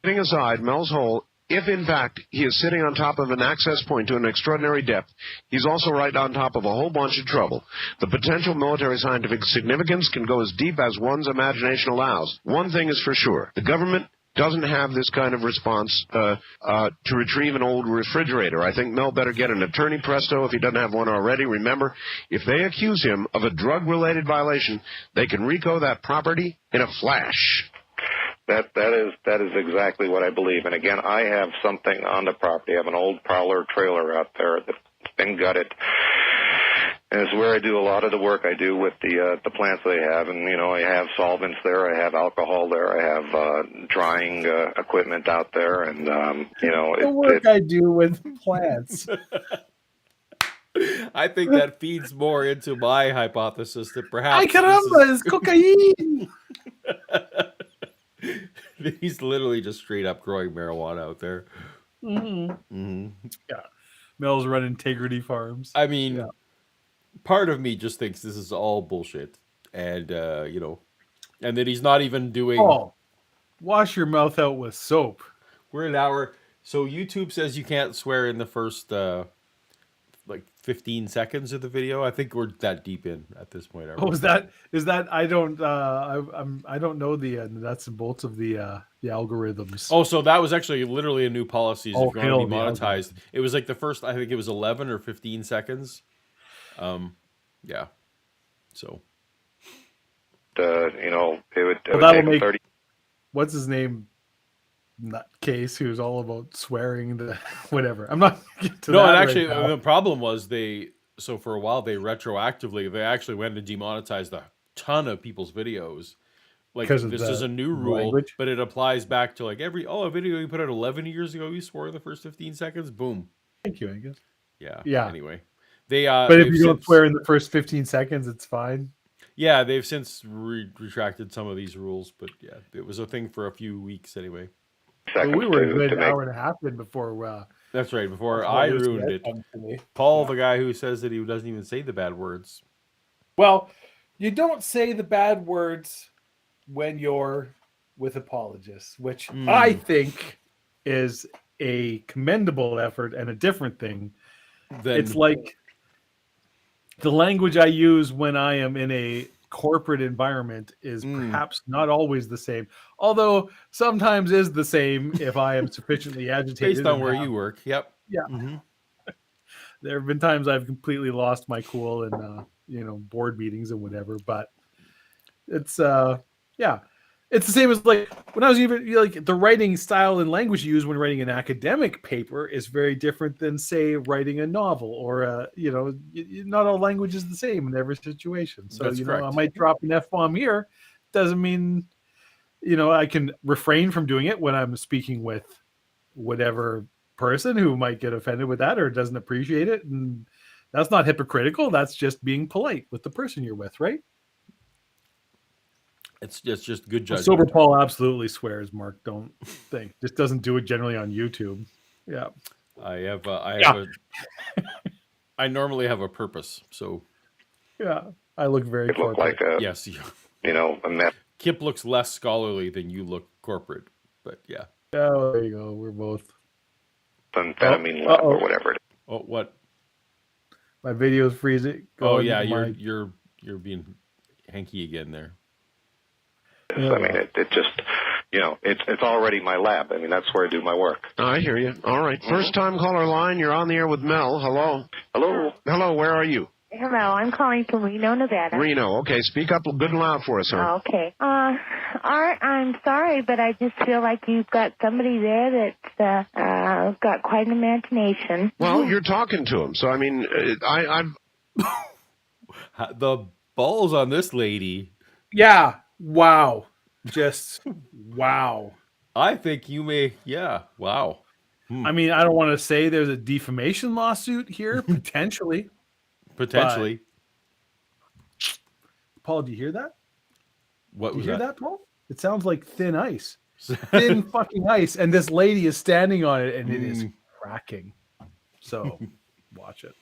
Putting aside Mel's Hole, if in fact he is sitting on top of an access point to an extraordinary depth, he's also right on top of a whole bunch of trouble. The potential military scientific significance can go as deep as one's imagination allows. One thing is for sure, the government doesn't have this kind of response to retrieve an old refrigerator. I think Mel better get an attorney presto if he doesn't have one already. Remember, if they accuse him of a drug-related violation, they can RICO that property in a flash. That is exactly what I believe. And again, I have something on the property. I have an old Prowler trailer out there that's been gutted. And it's where I do a lot of the work I do with the plants they have. And, I have solvents there. I have alcohol there. I have drying equipment out there. And, the work I do with plants. I think that feeds more into my hypothesis that perhaps... Ay, caramba, it's cocaine! He's literally just straight up growing marijuana out there. Mm-hmm. Mm-hmm. Yeah. Mel's run Integrity Farms. I mean, part of me just thinks this is all bullshit. And, and that he's not even doing... Oh, wash your mouth out with soap. We're an hour. So YouTube says you can't swear in the first, 15 seconds of the video. I think we're that deep in at this point. Oh, is that? I don't know the nuts and bolts of the algorithms. Oh, so that was actually literally a new policy. If you want to be monetized, it was like the first. I think it was 11 or 15 seconds. Yeah. So. It would take 30. What's his name? Nutcase who's all about swearing the whatever. I'm not to no, that and actually right the problem was so for a while they actually went and demonetized a ton of people's videos. Like this is a new rule, language. But it applies back to a video you put out 11 years ago, you swore in the first 15 seconds, boom. Thank you, Angus. Yeah. Anyway, but if you don't swear in the first 15 seconds, it's fine. Yeah, they've since retracted some of these rules, but yeah, it was a thing for a few weeks anyway. We were a good hour and a half in before. That's right. Before I ruined it. Paul, the guy who says that he doesn't even say the bad words. Well, you don't say the bad words when you're with apologists, which I think is a commendable effort and a different thing. It's like the language I use when I am in a corporate environment is perhaps not always the same, although sometimes is the same if I am sufficiently agitated. Based on where you work. Yep. Yeah. Mm-hmm. There have been times I've completely lost my cool in, board meetings and whatever, but it's, it's the same as like when I was even like the writing style and language you use when writing an academic paper is very different than say writing a novel or not all language is the same in every situation. So That's correct. I might drop an F-bomb here, doesn't mean I can refrain from doing it when I'm speaking with whatever person who might get offended with that or doesn't appreciate it, and that's not hypocritical. That's just being polite with the person you're with, right? It's just good judgment. Sober Paul absolutely swears. Mark, don't think just doesn't do it generally on YouTube. Yeah, I normally have a purpose, so yeah, I look very. It looked like a yes, a mess. Kip looks less scholarly than you look corporate, but yeah. Oh, there you go. We're both amphetamine lab or whatever it is. Oh, what? My video's freezing. Oh yeah, you're being hanky again there. I mean, it just, it's already my lab. I mean, that's where I do my work. I hear you. All right. First time caller line. You're on the air with Mel. Hello. Hello. Hello. Where are you? Hello. I'm calling from Reno, Nevada. Reno. Okay. Speak up good and loud for us, sir. Okay. Art, I'm sorry, but I just feel like you've got somebody there that's got quite an imagination. Well, you're talking to him, so I mean, I'm. The balls on this lady. Yeah. Wow. Just wow. I think you may. Yeah. Wow. I mean, I don't want to say there's a defamation lawsuit here, potentially. Potentially. Paul, do you hear that? What was you hear that? that, Paul? It sounds like thin ice. Thin fucking ice. And this lady is standing on it, and it is cracking. So, watch it.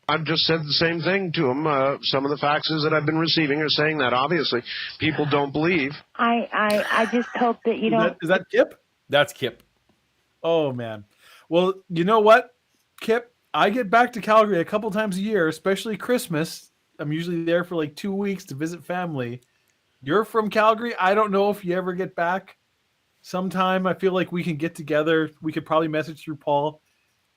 I've just said the same thing to him. Some of the faxes that I've been receiving are saying that. Obviously, people don't believe. I just hope that you don't... Is that Kip? That's Kip. Oh, man. Well, you know what, Kip? I get back to Calgary a couple times a year, especially Christmas. I'm usually there for like 2 weeks to visit family. You're from Calgary. I don't know if you ever get back. Sometime I feel like we can get together. We could probably message through Paul.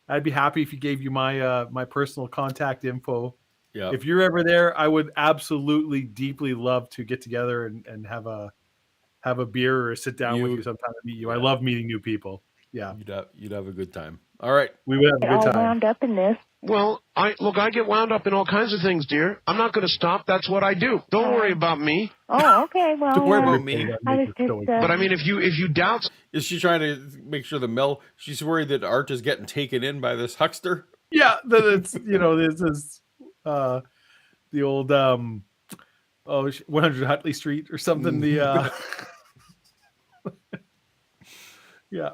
I'd be happy if he gave you my my personal contact info. Yeah. If you're ever there, I would absolutely deeply love to get together and have a beer or sit down with you sometime to meet you. I love meeting new people. Yeah. You'd have a good time. All right. We would have a good time. All wound up in this. Well, I get wound up in all kinds of things, dear. I'm not going to stop. That's what I do. Don't worry about me. Oh, okay. Well, don't worry about me. I was just, but I mean, if you doubt, is she trying to make sure she's worried that Art is getting taken in by this huckster? Yeah, that it's this is the old 100 Hutley Street or something. The yeah.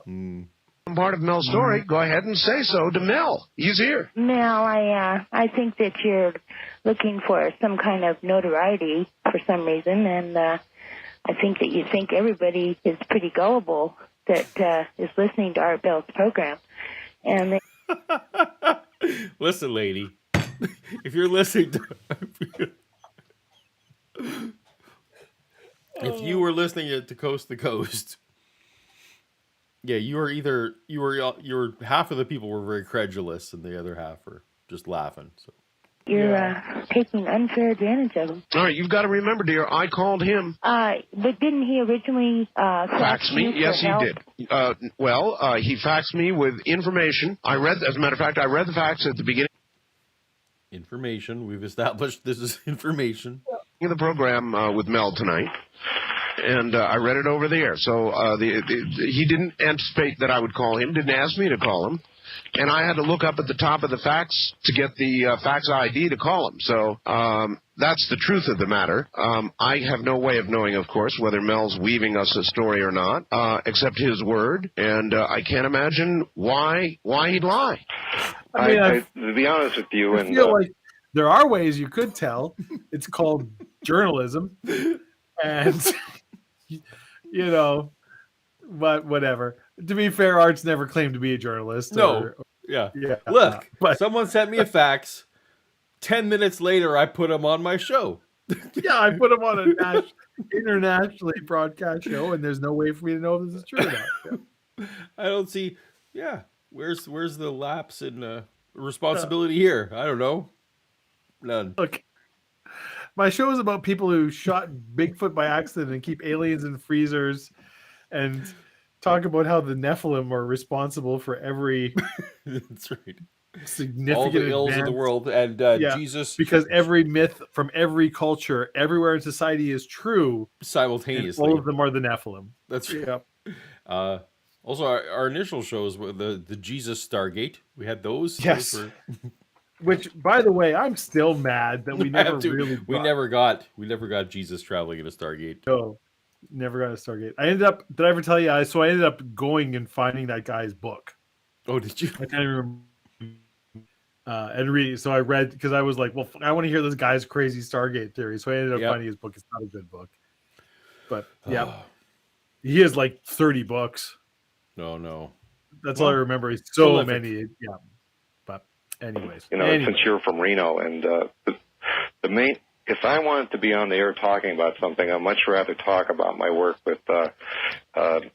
Part of Mel's story. Go ahead and say so to Mel. He's here. Mel, I think that you're looking for some kind of notoriety for some reason, and I think that you think everybody is pretty gullible that is listening to Art Bell's program. And listen, lady, if you're listening to if you were listening to Coast to Coast. Yeah, you were half of the people were very credulous, and the other half were just laughing. So you're taking unfair advantage of him. All right, you've got to remember, dear. I called him. But didn't he originally fax me? Yes, he did. He faxed me with information. As a matter of fact, I read the fax at the beginning. Information. We've established this is information. In the program with Mel tonight. And I read it over the air. So he didn't anticipate that I would call him, didn't ask me to call him. And I had to look up at the top of the fax to get the fax ID to call him. So that's the truth of the matter. I have no way of knowing, of course, whether Mel's weaving us a story or not, except his word. And I can't imagine why he'd lie. I to be honest with you, I feel like there are ways you could tell. It's called journalism. And... but whatever. To be fair, Art's never claimed to be a journalist. No. Yeah. Look, someone sent me a fax. 10 minutes later, I put him on my show. Yeah, I put him on a internationally broadcast show, and there's no way for me to know if this is true or not. Yeah. I don't see. Yeah, where's the lapse in responsibility here? I don't know. None. Look, my show is about people who shot Bigfoot by accident and keep aliens in freezers, and talk about how the Nephilim are responsible for every That's right. significant All the ills of the advance. world, and Jesus, because every myth from every culture, everywhere in society, is true simultaneously. and all of them are the Nephilim. That's right. Yeah. Also, our initial shows were the Jesus Stargate. We had those. Yes. Those were... Which, by the way, I'm still mad that we never really we never got Jesus traveling in a Stargate. No, never got a Stargate. I ended up. Did I ever tell you? I ended up going and finding that guy's book. Oh, did you? I can't remember. And read. So I read because I was like, well, I want to hear this guy's crazy Stargate theory. So I ended up finding his book. It's not a good book, but yeah, he has like 30 books. No. That's all I remember. He's so prolific. Many. Yeah. But anyways, since you're from Reno, and the main, if I wanted to be on the air talking about something, I'd much rather talk about my work with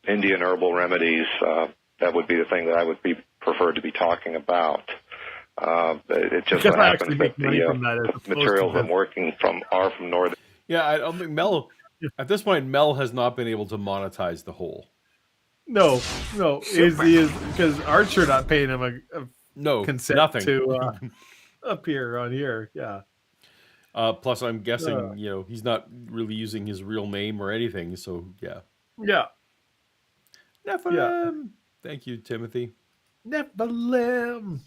Indian herbal remedies. That would be the thing that I would prefer to be talking about. It just so happens that the materials I'm working from are from northern. Yeah, I don't think Mel. At this point, Mel has not been able to monetize the whole. No, he is because Archer not paying him a consent nothing to appear on here. Yeah. Plus, I'm guessing he's not really using his real name or anything. So yeah. Nephilim. Yeah. Thank you, Timothy. Nephilim.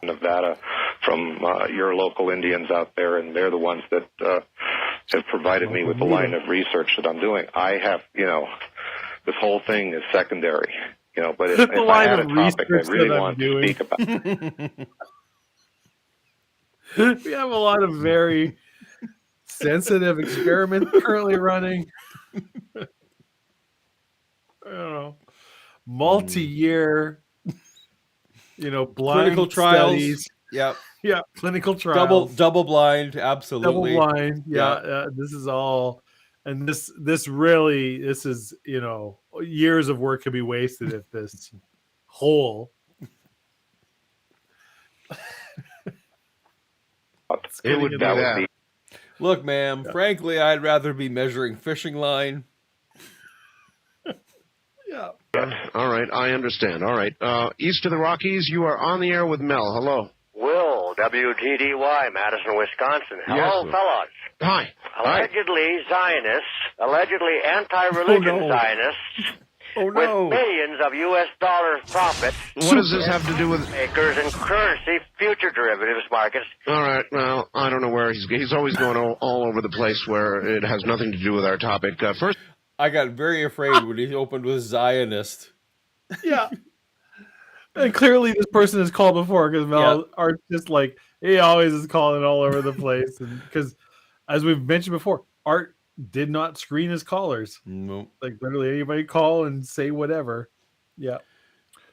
Nevada, from your local Indians out there, and they're the ones that have provided me with the line of research that I'm doing. I have, this whole thing is secondary, but if I had a topic I really want to speak about. We have a lot of very sensitive experiments currently running. I don't know. Multi-year, blind clinical trials. Studies. Yeah, clinical trials. Double blind, absolutely. Double blind. Yeah. This is all, and this is years of work could be wasted if this whole. It would be that. Look, ma'am. Frankly, I'd rather be measuring fishing line. Yeah. All right, I understand. All right. East of the Rockies, you are on the air with Mel. Hello. Will, WTDY, Madison, Wisconsin. Hello, yes, fellas. Hi. Allegedly Zionists, allegedly anti-religion Zionists, with millions of U.S. dollars profit. What does this have to do with makers and currency future derivatives markets? All right. Well, I don't know where he's always going all over the place where it has nothing to do with our topic. First, I got very afraid when he opened with Zionist. Yeah. And clearly this person has called before because Mel are just like, he always is calling all over the place. And because, as we've mentioned before, Art did not screen his callers. Nope. Like literally anybody call and say whatever. Yeah.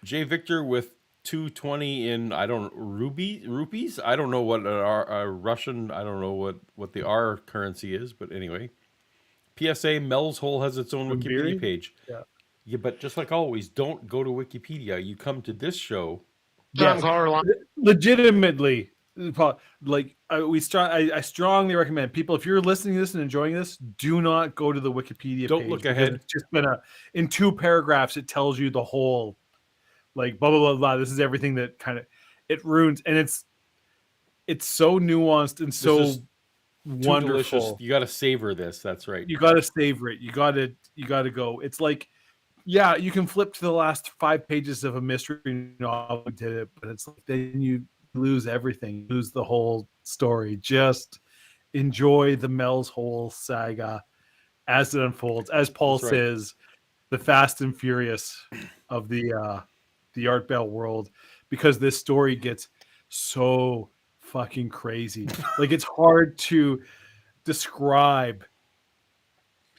J. Victor with 220 in, rupees? I don't know what a Russian, I don't know what the R currency is, but anyway. PSA, Mel's Hole has its own Wikipedia page. Yeah, but just like always, don't go to Wikipedia. You come to this show. Yes. Legitimately, like I strongly recommend people, if you're listening to this and enjoying this, do not go to the Wikipedia Don't page. look ahead. It's just been in 2 paragraphs, it tells you the whole, like, blah, blah, blah, blah. This is everything that kind of, it ruins. And it's so nuanced and so wonderful. Delicious. You got to savor this. That's right. You got to savor it. You got to go. It's like, yeah, you can flip to the last 5 pages of a mystery novel. We did it, but it's like then you lose everything, lose the whole story. Just enjoy the Mel's Hole saga as it unfolds. As Paul says, the Fast and Furious of the Art Bell world, because this story gets so fucking crazy. Like, it's hard to describe.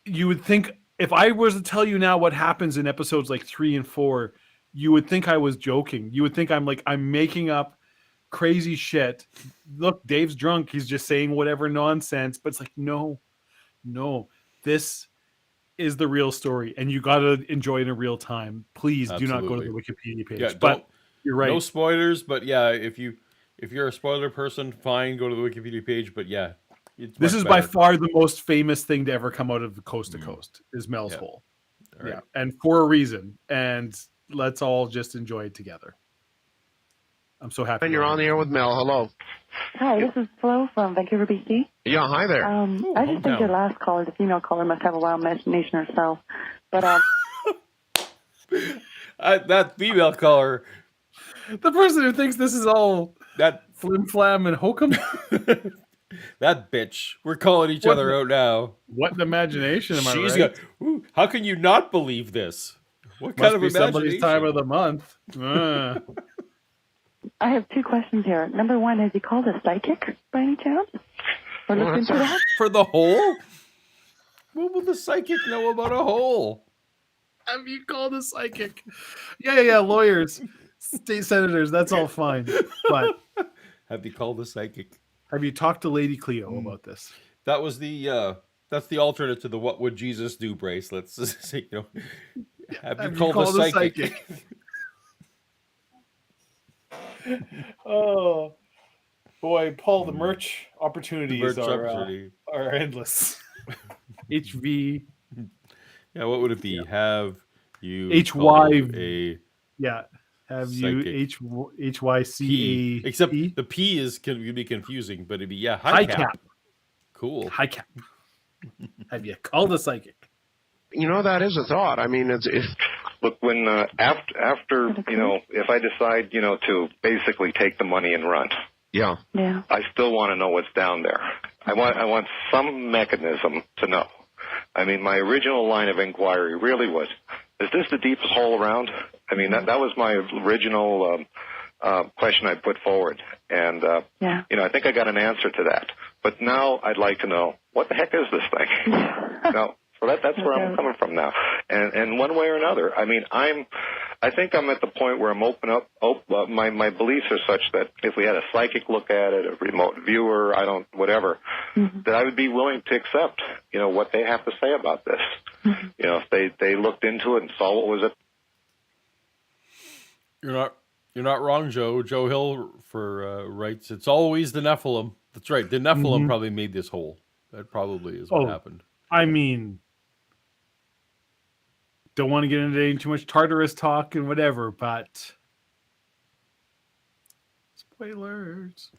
You would think, if I was to tell you now what happens in episodes like 3 and 4, you would think I was joking. You would think I'm making up crazy shit. Look, Dave's drunk. He's just saying whatever nonsense. But it's like, no, this is the real story, and you got to enjoy it in real time. Please do not go to the Wikipedia page. Yeah, but you're right. No spoilers, but yeah, if you're a spoiler person, fine, go to the Wikipedia page. But yeah, this is by far the most famous thing to ever come out of the Coast to Coast is Mel's Hole. Right. Yeah, and for a reason. And let's all just enjoy it together. I'm so happy. And you're on the air with Mel. Hello. Hi, this is Flo from Vancouver, BC. Yeah, hi there. I just think your last caller, the female caller, must have a wild imagination herself. But that female caller, the person who thinks this is all that flim flam and hokum, that bitch. We're calling each other out now. What an imagination, am I right? Got, how can you not believe this? What Must kind of be imagination? Somebody's time of the month. I have two questions here. Number one, has he called a psychic by any chance? Or looked into that? For the hole? What will the psychic know about a hole? Have you called a psychic? Yeah. Lawyers, state senators, that's all fine. But have you called a psychic? Have you talked to Lady Cleo about this? That was that's the alternate to the "What Would Jesus Do" bracelets. Have you called a psychic? Oh boy, Paul, the merch opportunities are endless. HV. Yeah, what would it be? Have you HY yeah. Have psychic. You HYCA? Except the P can be confusing, but it'd be high cap. Cool. High cap. Have you called a psychic? That is a thought. I mean, it's look, when after if I decide to basically take the money and run, yeah, I still want to know what's down there. I want some mechanism to know. I mean, my original line of inquiry really was, is this the deepest hole around? I mean, that was my original question I put forward, and I think I got an answer to that. But now I'd like to know, what the heck is this thing? So that's where I'm coming from now, and one way or another. I mean, I think I'm at the point where I'm open up. My beliefs are such that if we had a psychic look at it, a remote viewer, that I would be willing to accept, what they have to say about this. If they looked into it and saw what was it. You're not wrong, Joe. Joe Hill writes, it's always the Nephilim. That's right. The Nephilim probably made this hole. That probably is what happened. I mean, don't want to get into too much Tartarus talk and whatever, but spoilers.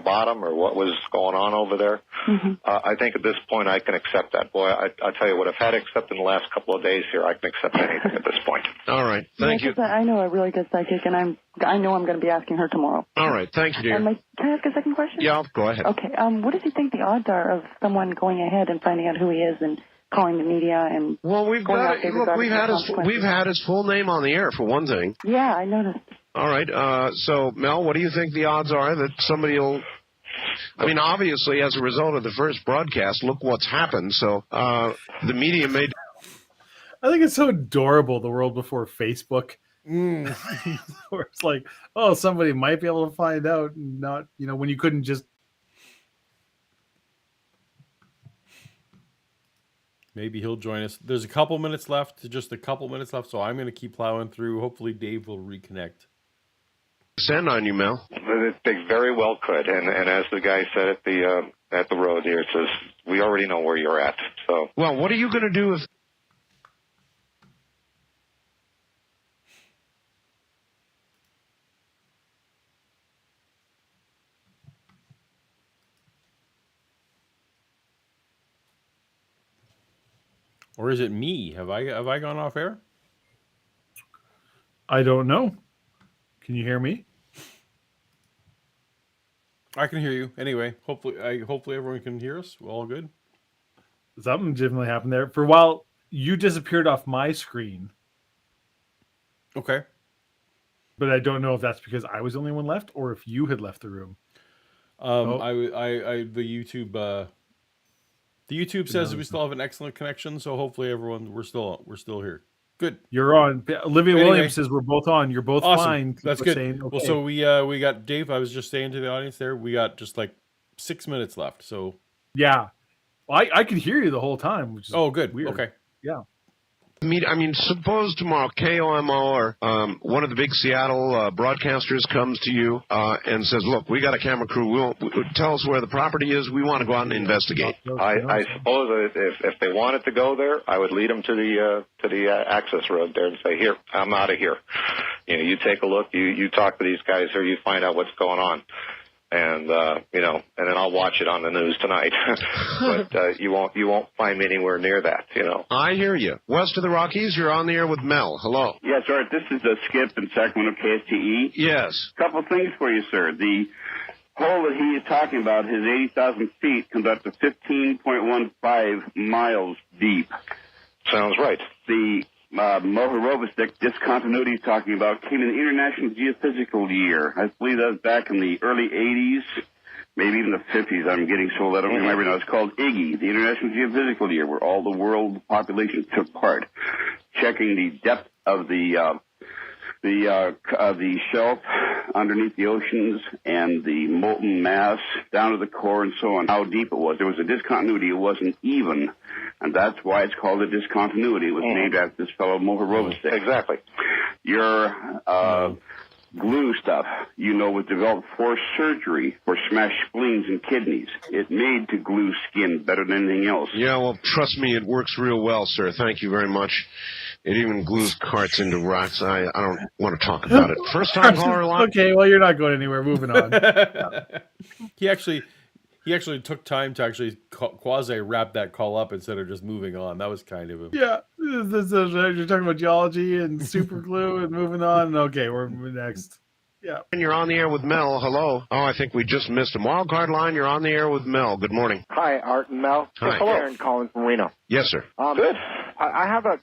Bottom or what was going on over there. I think at this point I can accept that. Boy, I'll tell you what, if I had accepted in the last couple of days here, I can accept anything at this point. All right. Thank you. I know a really good psychic, and I know I'm going to be asking her tomorrow. All right. Thank you, dear. Can I ask a second question? Yeah, go ahead. Okay. What does he think the odds are of someone going ahead and finding out who he is and calling the media and we've had his full name on the air for one thing. Yeah, I noticed. All right. So, Mel, what do you think the odds are that somebody will... I mean, obviously, as a result of the first broadcast, look what's happened. So the media made... I think it's so adorable, the world before Facebook. Where it's like, somebody might be able to find out. And not, when you couldn't just... Maybe he'll join us. There's a couple minutes left, so I'm going to keep plowing through. Hopefully Dave will reconnect. Send on you, Mel. They very well could, and as the guy said at the road here, it says we already know where you're at. So, well, what are you going to do if? Or is it me? Have I gone off air? I don't know. Can you hear me? I can hear you. Anyway, hopefully everyone can hear us. We're all good. Something definitely happened there. For a while, you disappeared off my screen. Okay. But I don't know if that's because I was the only one left or if you had left the room. The YouTube says we still have an excellent connection, so hopefully everyone we're still here. Good. You're on. Olivia Anyway. Williams says we're both on. You're both Awesome. fine. That's We're good. saying, Well, okay. so we got Dave. I was just saying to the audience there, we got just like 6 minutes left. So yeah, well, I could hear you the whole time, which is good. Weird. Okay. Yeah. I mean, suppose tomorrow KOMO or one of the big Seattle broadcasters comes to you and says, look, we got a camera crew. Tell us where the property is. We want to go out and investigate. I suppose if they wanted to go there, I would lead them to the access road there and say, here, I'm out of here. You know, you take a look, you talk to these guys here, you find out what's going on. And and then I'll watch it on the news tonight. But you won't find me anywhere near that. You know. I hear you. West of the Rockies, you're on the air with Mel. Hello. Yes, sir. This is Skip in Sacramento, KSTE. Yes. Couple of things for you, sir. The hole that he is talking about, his 80,000 feet, comes out to 15.15 miles deep. Sounds right. The Mohorovicic discontinuity he's talking about came in the International Geophysical Year. I believe that was back in the early 80s, maybe even the 50s. I'm getting so old I don't remember now. It's called IGGY, the International Geophysical Year, where all the world population took part, checking the depth of the shelf underneath the oceans and the molten mass down to the core and so on, how deep it was. There was a discontinuity. It wasn't even, and that's why it's called a discontinuity. It was named after this fellow Mohorovicic. Exactly. Your glue stuff, was developed for surgery for smashed spleens and kidneys. It made to glue skin better than anything else. Yeah, well, trust me, it works real well, sir. Thank you very much. It even glues carts into rocks. I don't want to talk about it. First time caller line. Okay, well, you're not going anywhere. Moving on. He actually took time to actually quasi wrap that call up instead of just moving on. That was kind of a... Yeah, you're talking about geology and super glue and moving on. Okay, we're next. Yeah. And you're on the air with Mel. Hello. Oh, I think we just missed him. Wild card line, you're on the air with Mel. Good morning. Hi, Art and Mel. Hi. Hello. Aaron calling from Reno. Yes, sir. Good. I have a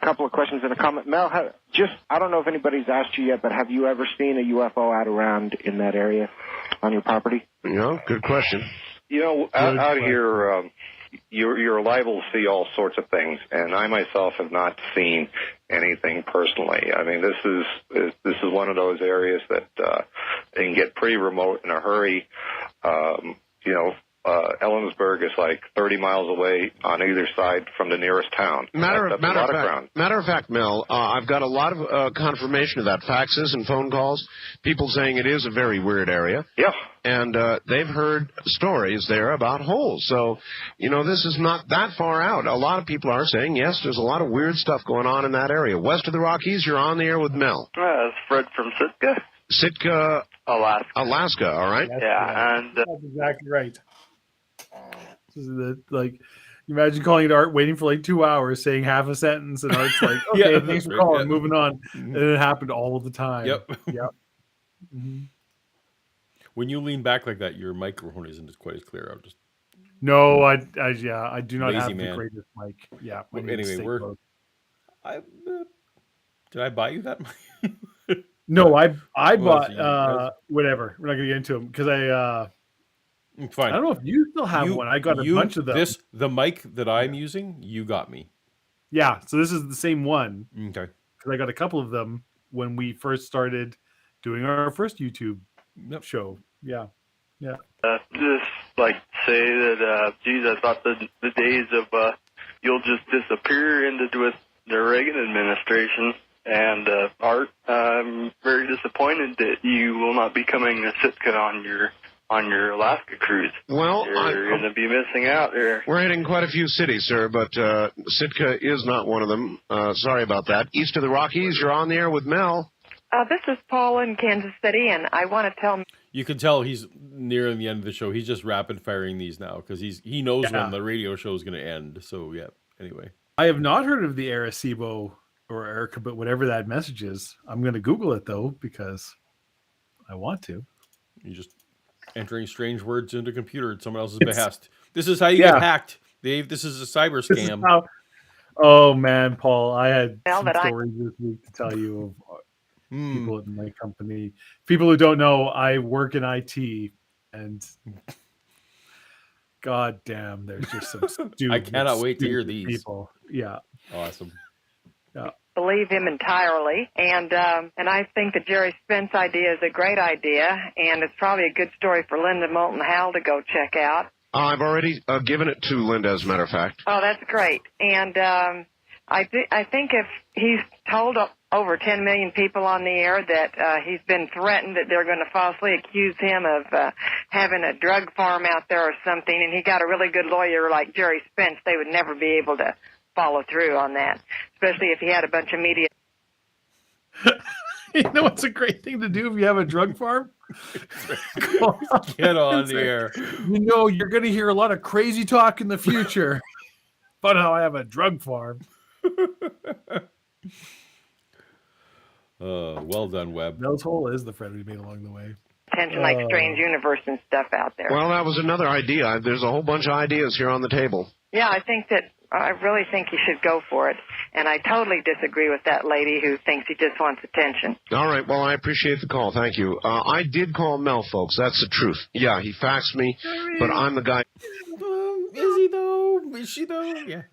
couple of questions and a comment. Mel, I don't know if anybody's asked you yet, but have you ever seen a UFO out around in that area on your property? No, good question. Out here, you're liable to see all sorts of things, and I myself have not seen anything personally. I mean, this is one of those areas that can get pretty remote in a hurry. Ellensburg is like 30 miles away on either side from the nearest town. Matter of fact, Mel, I've got a lot of confirmation of that, faxes and phone calls, people saying it is a very weird area. Yeah. And they've heard stories there about holes. So, this is not that far out. A lot of people are saying, yes, there's a lot of weird stuff going on in that area. West of the Rockies, you're on the air with Mel. It's Fred from Sitka. Sitka, Alaska, all right? Yeah, and... That's exactly right. This is imagine calling it Art, waiting for like 2 hours, saying half a sentence, and Art's like, okay, Yeah, thanks for calling, yeah. moving on. And it happened all the time. Yep. Yep. Mm-hmm. When you lean back like that, your microphone isn't quite as clear. No, I do not Lazy have man. the greatest mic. Yeah. Well, anyway, did I buy you that mic? No, I Well, bought whatever. We're not gonna get into them because Fine. I don't know if you still have one. I got a bunch of them. The mic that I'm using, you got me. Yeah, so this is the same one. Okay. Because I got a couple of them when we first started doing our first YouTube show. Yeah. Yeah. Just like to say that, I thought the days of you'll just disappear into with the Reagan administration. And Art, I'm very disappointed that you will not be coming to Sitka on your Alaska cruise. Well, you're going to be missing out there. We're hitting quite a few cities, sir, but Sitka is not one of them. Sorry about that. East of the Rockies, you're on the air with Mel. This is Paul in Kansas City, and I want to tell... You can tell he's nearing the end of the show. He's just rapid firing these now because he knows when the radio show is going to end. So, yeah, anyway. I have not heard of the Arecibo or Erica, but whatever that message is. I'm going to Google it, though, because I want to. You just entering strange words into a computer at someone else's behest. This is how you get hacked, Dave. This is a cyber scam. Oh, man, Paul, I had some stories this week to tell you of people in my company. People who don't know, I work in IT, and god damn, there's just some stupid I cannot wait to hear these. People. Yeah. Awesome. Yeah. believe him entirely. And I think the Jerry Spence idea is a great idea, and it's probably a good story for Linda Moulton Howe to go check out. I've already given it to Linda, as a matter of fact. Oh, that's great. And I think if he's told over 10 million people on the air that he's been threatened that they're going to falsely accuse him of having a drug farm out there or something, and he got a really good lawyer like Jerry Spence, they would never be able to follow through on that, especially if he had a bunch of media. You know what's a great thing to do if you have a drug farm? Get on the air. You know, you're going to hear a lot of crazy talk in the future about how I have a drug farm. Well done, Webb. Mel's Hole is the friend we made along the way. Attention, like Strange Universe and stuff out there. Well, that was another idea. There's a whole bunch of ideas here on the table. Yeah, I really think you should go for it. And I totally disagree with that lady who thinks he just wants attention. All right. Well, I appreciate the call. Thank you. I did call Mel, folks. That's the truth. Yeah, he faxed me, but I'm the guy. Is he though? Is she though? Yeah.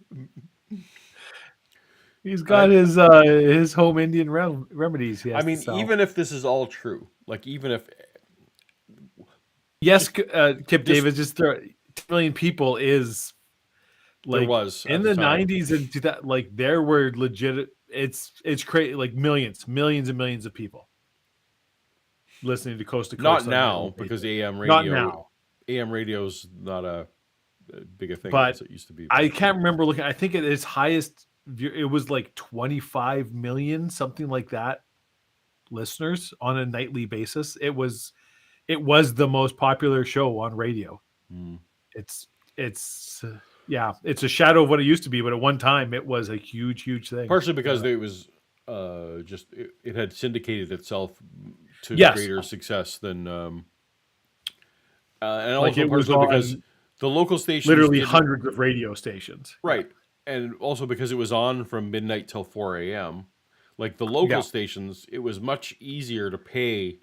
He's got his home Indian remedies. He has I mean, to sell. even if this is all true, like even if yes, Kip Davis, just 10 million people is like there was in the 90s and 2000, like there were legit. It's crazy, like millions and millions of people listening to Coast to Coast. Not now, because AM radio. Not now. AM radio's not a big a thing but as it used to be. I can't remember looking. I think at its highest, it was like 25 million, something like that, listeners on a nightly basis. It was the most popular show on radio. It's yeah, it's a shadow of what it used to be, but at one time it was a huge thing. Partially because it was just it had syndicated itself to greater success than and also partially because the local stations literally hundreds of radio stations, right? And also because it was on from midnight till 4 a.m. Like the local stations, it was much easier to pay.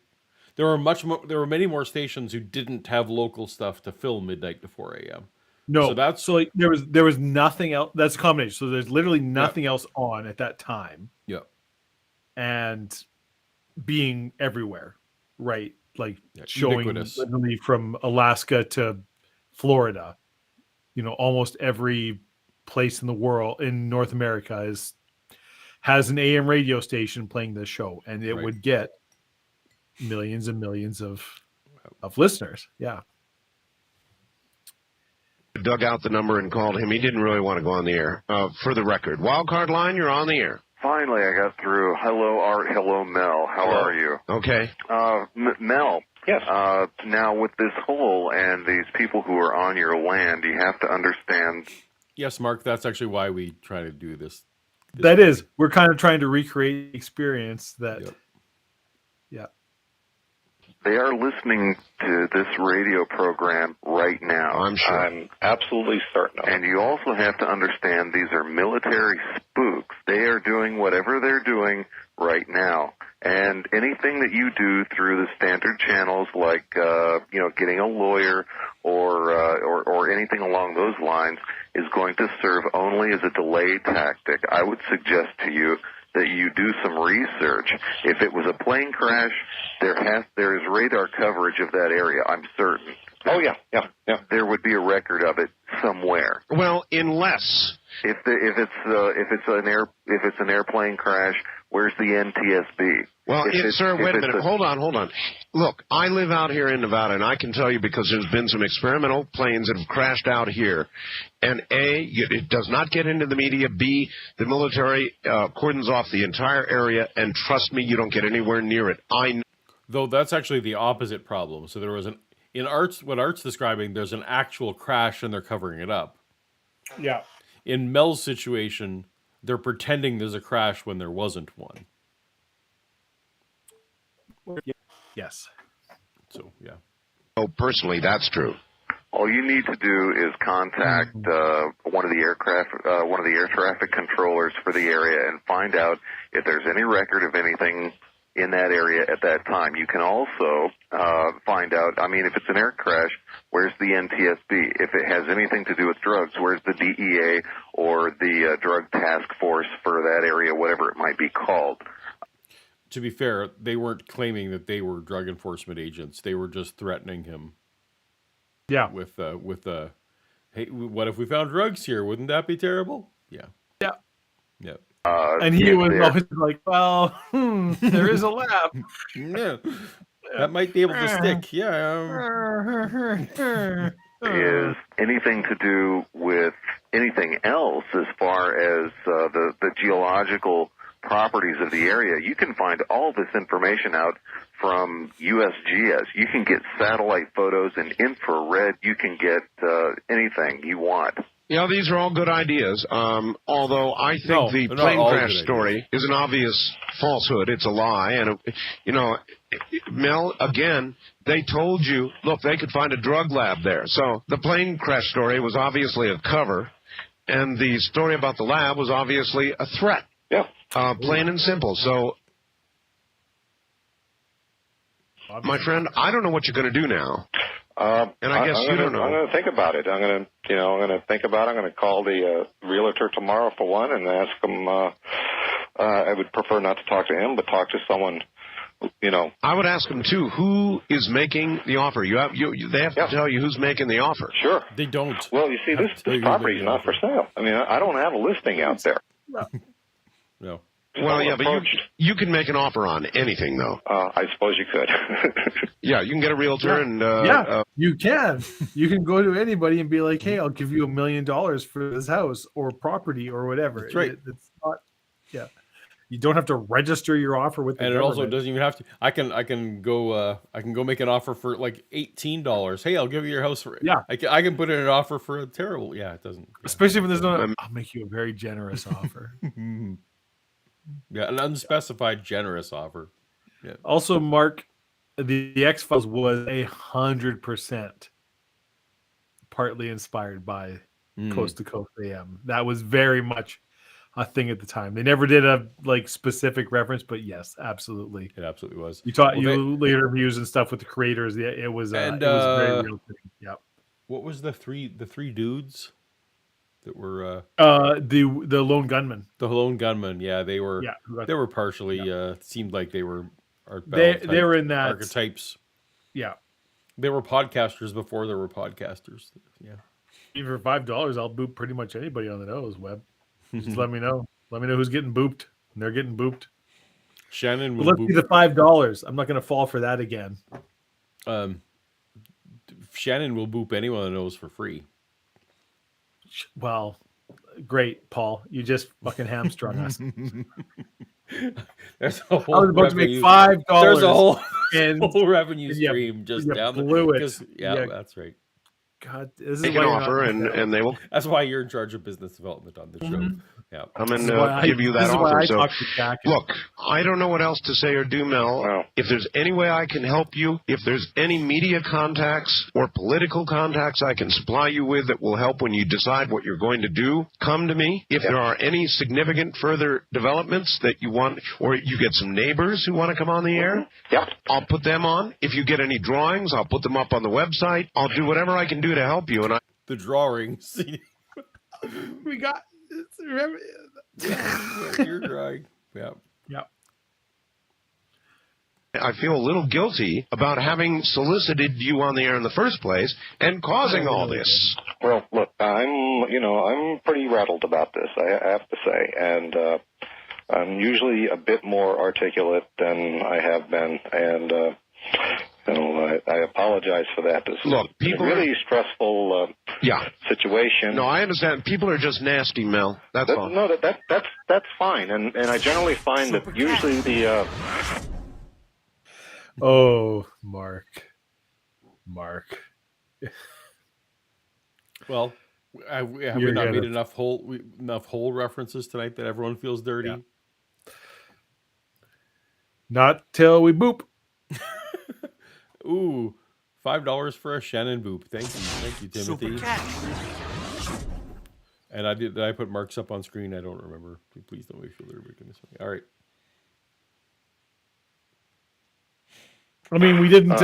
There were many more stations who didn't have local stuff to fill midnight to 4 a.m. No, so like there was nothing else. That's a combination. So there's literally nothing else on at that time. Yeah, and being everywhere, right? Like showing ubiquitous. Literally from Alaska to Florida. You know, almost every place in the world in North America has an AM radio station playing this show, and it would get millions and millions of listeners. Yeah. Dug out the number and called him. He didn't really want to go on the air. For the record, Wildcard Line, you're on the air. Finally, I got through. Hello, Art. Hello, Mel. How are you? Okay. Mel. Yes. Now, with this hole and these people who are on your land, you have to understand. Yes, Mark. That's actually why we try to do this. That is, we're kind of trying to recreate the experience that. Yeah. They are listening to this radio program right now. I'm sure. I'm absolutely certain. And you also have to understand these are military spooks. They are doing whatever they're doing right now. And anything that you do through the standard channels, like getting a lawyer or anything along those lines, is going to serve only as a delay tactic. I would suggest to you that you do some research. If it was a plane crash, there is radar coverage of that area, I'm certain. Oh yeah. There would be a record of it somewhere. Well, unless if it's an airplane crash, where's the NTSB? Well, sir, wait a minute. Hold on. Look, I live out here in Nevada, and I can tell you because there's been some experimental planes that have crashed out here. And A, it does not get into the media. B, the military cordons off the entire area, and trust me, you don't get anywhere near it. Though that's actually the opposite problem. So there was what Art's describing, there's an actual crash and they're covering it up. Yeah. In Mel's situation, they're pretending there's a crash when there wasn't one. Yes. So, yeah. Oh, personally, that's true. All you need to do is contact one of the air traffic controllers for the area and find out if there's any record of anything in that area at that time. You can also find out, if it's an air crash, Where's the NTSB? If it has anything to do with drugs, where's the DEA or the Drug Task Force for that area, whatever it might be called? To be fair, they weren't claiming that they were drug enforcement agents. They were just threatening him. Yeah. With hey, what if we found drugs here? Wouldn't that be terrible? Yeah. Yeah. Yeah. And he was always like, well, there is a lab. Yeah. That might be able to stick. Yeah. Is anything to do with anything else as far as the geological properties of the area. You can find all this information out from USGS. You can get satellite photos in infrared. You can get anything you want. Yeah, these are all good ideas. Although I think the plane crash story is an obvious falsehood. It's a lie. And, Mel, again, they told you, look, they could find a drug lab there. So the plane crash story was obviously a cover. And the story about the lab was obviously a threat. Yeah. Plain and simple. So, my friend, I don't know what you're going to do now. And I guess you don't know. I'm going to think about it. I'm going to think about it. I'm going to call the realtor tomorrow for one and ask him. I would prefer not to talk to him, but talk to someone. I would ask him too. Who is making the offer? They have to tell you who's making the offer. Sure. They don't. Well, you see, this property is not for sale. I mean, I don't have a listing out there. No. Well, yeah, but you can make an offer on anything, though. I suppose you could. Yeah, you can get a realtor and... you can. You can go to anybody and be like, hey, I'll give you $1 million for this house or property or whatever. That's right. It's not... Yeah. You don't have to register your offer with the government. And it also doesn't even have to... I can go make an offer for like $18. Hey, I'll give you your house for... Yeah. I can put in an offer for a terrible... Yeah, it doesn't... Yeah. Especially when there's no... I'll make you a very generous offer. Yeah, an unspecified generous offer. Yeah. Also, Mark, the X-Files was 100% partly inspired by Coast to Coast AM. That was very much a thing at the time. They never did a specific reference, but yes, absolutely, it absolutely was. You taught later interviews and stuff with the creators. Yeah, it was a very real thing. Yep. What was the three dudes that were the lone gunman? The lone gunman. Yeah, they were. Yeah, they were partially. Seemed like they were. They were in that archetypes. Yeah, they were podcasters before there were podcasters. Yeah. Even for $5, I'll boop pretty much anybody on the nose web. Just let me know. Let me know who's getting booped. And they're getting booped. Shannon will let's see the $5. I'm not going to fall for that again. Shannon will boop anyone on the nose for free. Well, great, Paul. You just fucking hamstrung us. There's a whole I was about to make $5. There's a whole and revenue stream just down blew it. Yeah, that's right. God, this is make an offer and they will. That's why you're in charge of business development on the show. Yeah, I'm and give you that offer. So, look, I don't know what else to say or do, Mel. Wow. If there's any way I can help you, if there's any media contacts or political contacts I can supply you with that will help when you decide what you're going to do, come to me. If there are any significant further developments that you want, or you get some neighbors who want to come on the air, I'll put them on. If you get any drawings, I'll put them up on the website. I'll do whatever I can do to help you. And the drawings. We got. Remember? You're drawing. Yeah. Yeah. I feel a little guilty about having solicited you on the air in the first place and causing all this. Well, look, I'm pretty rattled about this, I have to say, and I'm usually a bit more articulate than I have been, and I apologize for that. This is a really stressful situation. No, I understand. People are just nasty, Mel. That's all. No, that's fine, and I generally find that usually the. Oh, Mark. Well, have we not made enough whole references tonight that everyone feels dirty? Yeah. Not till we boop. Ooh, $5 for a Shannon boop. Thank you, Timothy. And did I put marks up on screen? I don't remember. Please don't make me feel dirty. All right. I mean, we didn't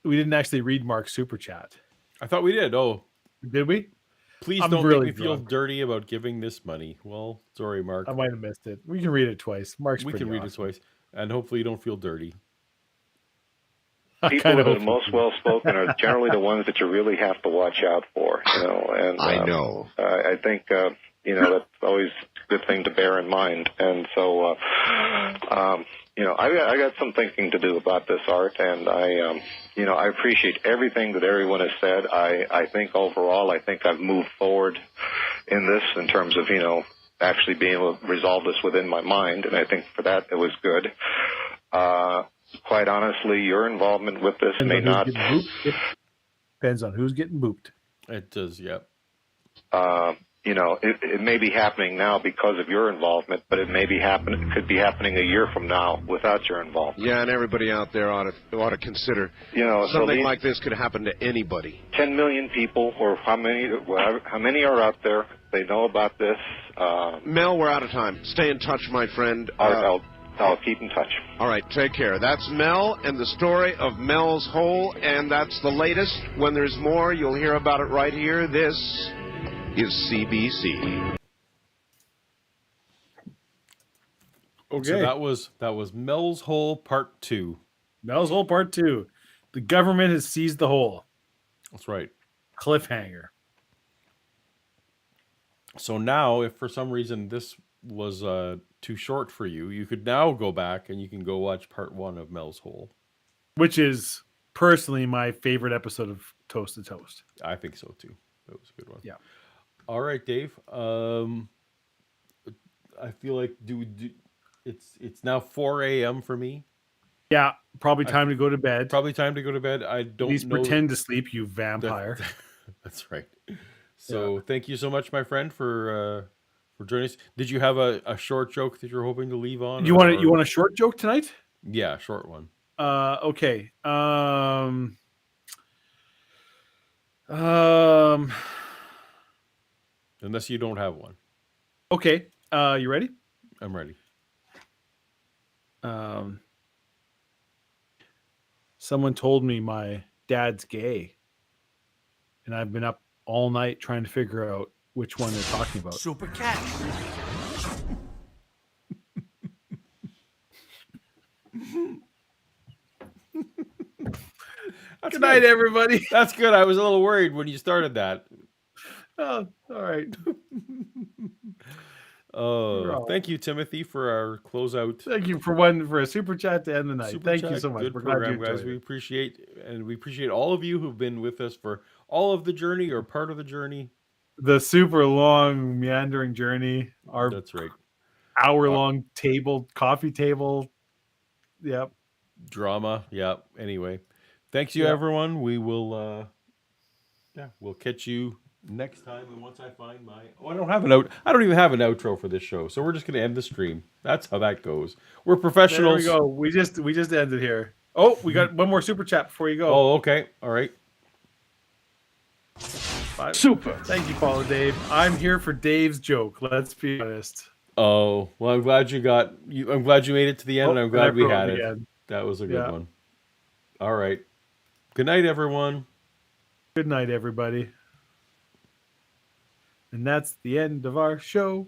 we didn't actually read Mark's super chat. I thought we did. Oh, did we? Please I'm don't really make me feel drunk. dirty about giving this money. Well, sorry, Mark. I might have missed it. We can read it twice. Mark's We pretty can read awesome. it twice, and hopefully you don't feel dirty. People that are most well spoken are generally the ones that you really have to watch out for. And I know. I think that's always a good thing to bear in mind. And so, I got some thinking to do about this, Art, and I appreciate everything that everyone has said. I think overall, I've moved forward in this in terms of actually being able to resolve this within my mind, and I think for that it was good. Quite honestly, your involvement with this may not. Depends on who's getting booped. It does, yep. It may be happening now because of your involvement, but it could be happening a year from now without your involvement. Yeah, and everybody out there ought to consider something like this could happen to anybody. 10 million people, or how many are out there? They know about this. Mel, we're out of time. Stay in touch, my friend. I'll keep in touch. All right, take care. That's Mel and the story of Mel's Hole, and that's the latest. When there's more, you'll hear about it right here. This is CBC. Okay. So that was Mel's Hole Part 2. Mel's Hole Part 2. The government has seized the hole. That's right. Cliffhanger. So now, if for some reason this was too short for you, you could now go back and you can go watch Part 1 of Mel's Hole. Which is personally my favorite episode of Toast to Toast. I think so too. That was a good one. Yeah. All right, Dave. I feel like it's now 4 a.m. for me. Yeah, probably time to go to bed. Probably time to go to bed. I don't Please know. pretend to sleep, you vampire. That's right. So thank you so much, my friend, for joining us. Did you have a short joke that you're hoping to leave on? You want a short joke tonight? Yeah, short one. Okay. Unless you don't have one. Okay. You ready? I'm ready. Someone told me my dad's gay, and I've been up all night trying to figure out which one they're talking about. Super cat. Good night, everybody. That's good. I was a little worried when you started that. Oh, all right. Thank you, Timothy, for our closeout. Thank you for a super chat to end the night. Thank you so much. Good We're glad you program, guys. enjoyed We it. appreciate all of you who've been with us for all of the journey or part of the journey. The super long meandering journey. That's right. Hour-long coffee table. Yep. Drama. Yep. Anyway, thanks you, everyone. We will. We'll catch you next time. And once I find I don't even have an outro for this show, so we're just gonna end the stream. That's how that goes. We're professionals. There we go. We just ended here. Oh, we got one more super chat before you go. Oh, okay. All right. Super. Thank you, Paulo Dave. I'm here for Dave's joke. Let's be honest. Oh, well, I'm glad you made it to the end, and I'm glad we had it. Again. That was a good one. All right. Good night, everyone. Good night, everybody. And that's the end of our show.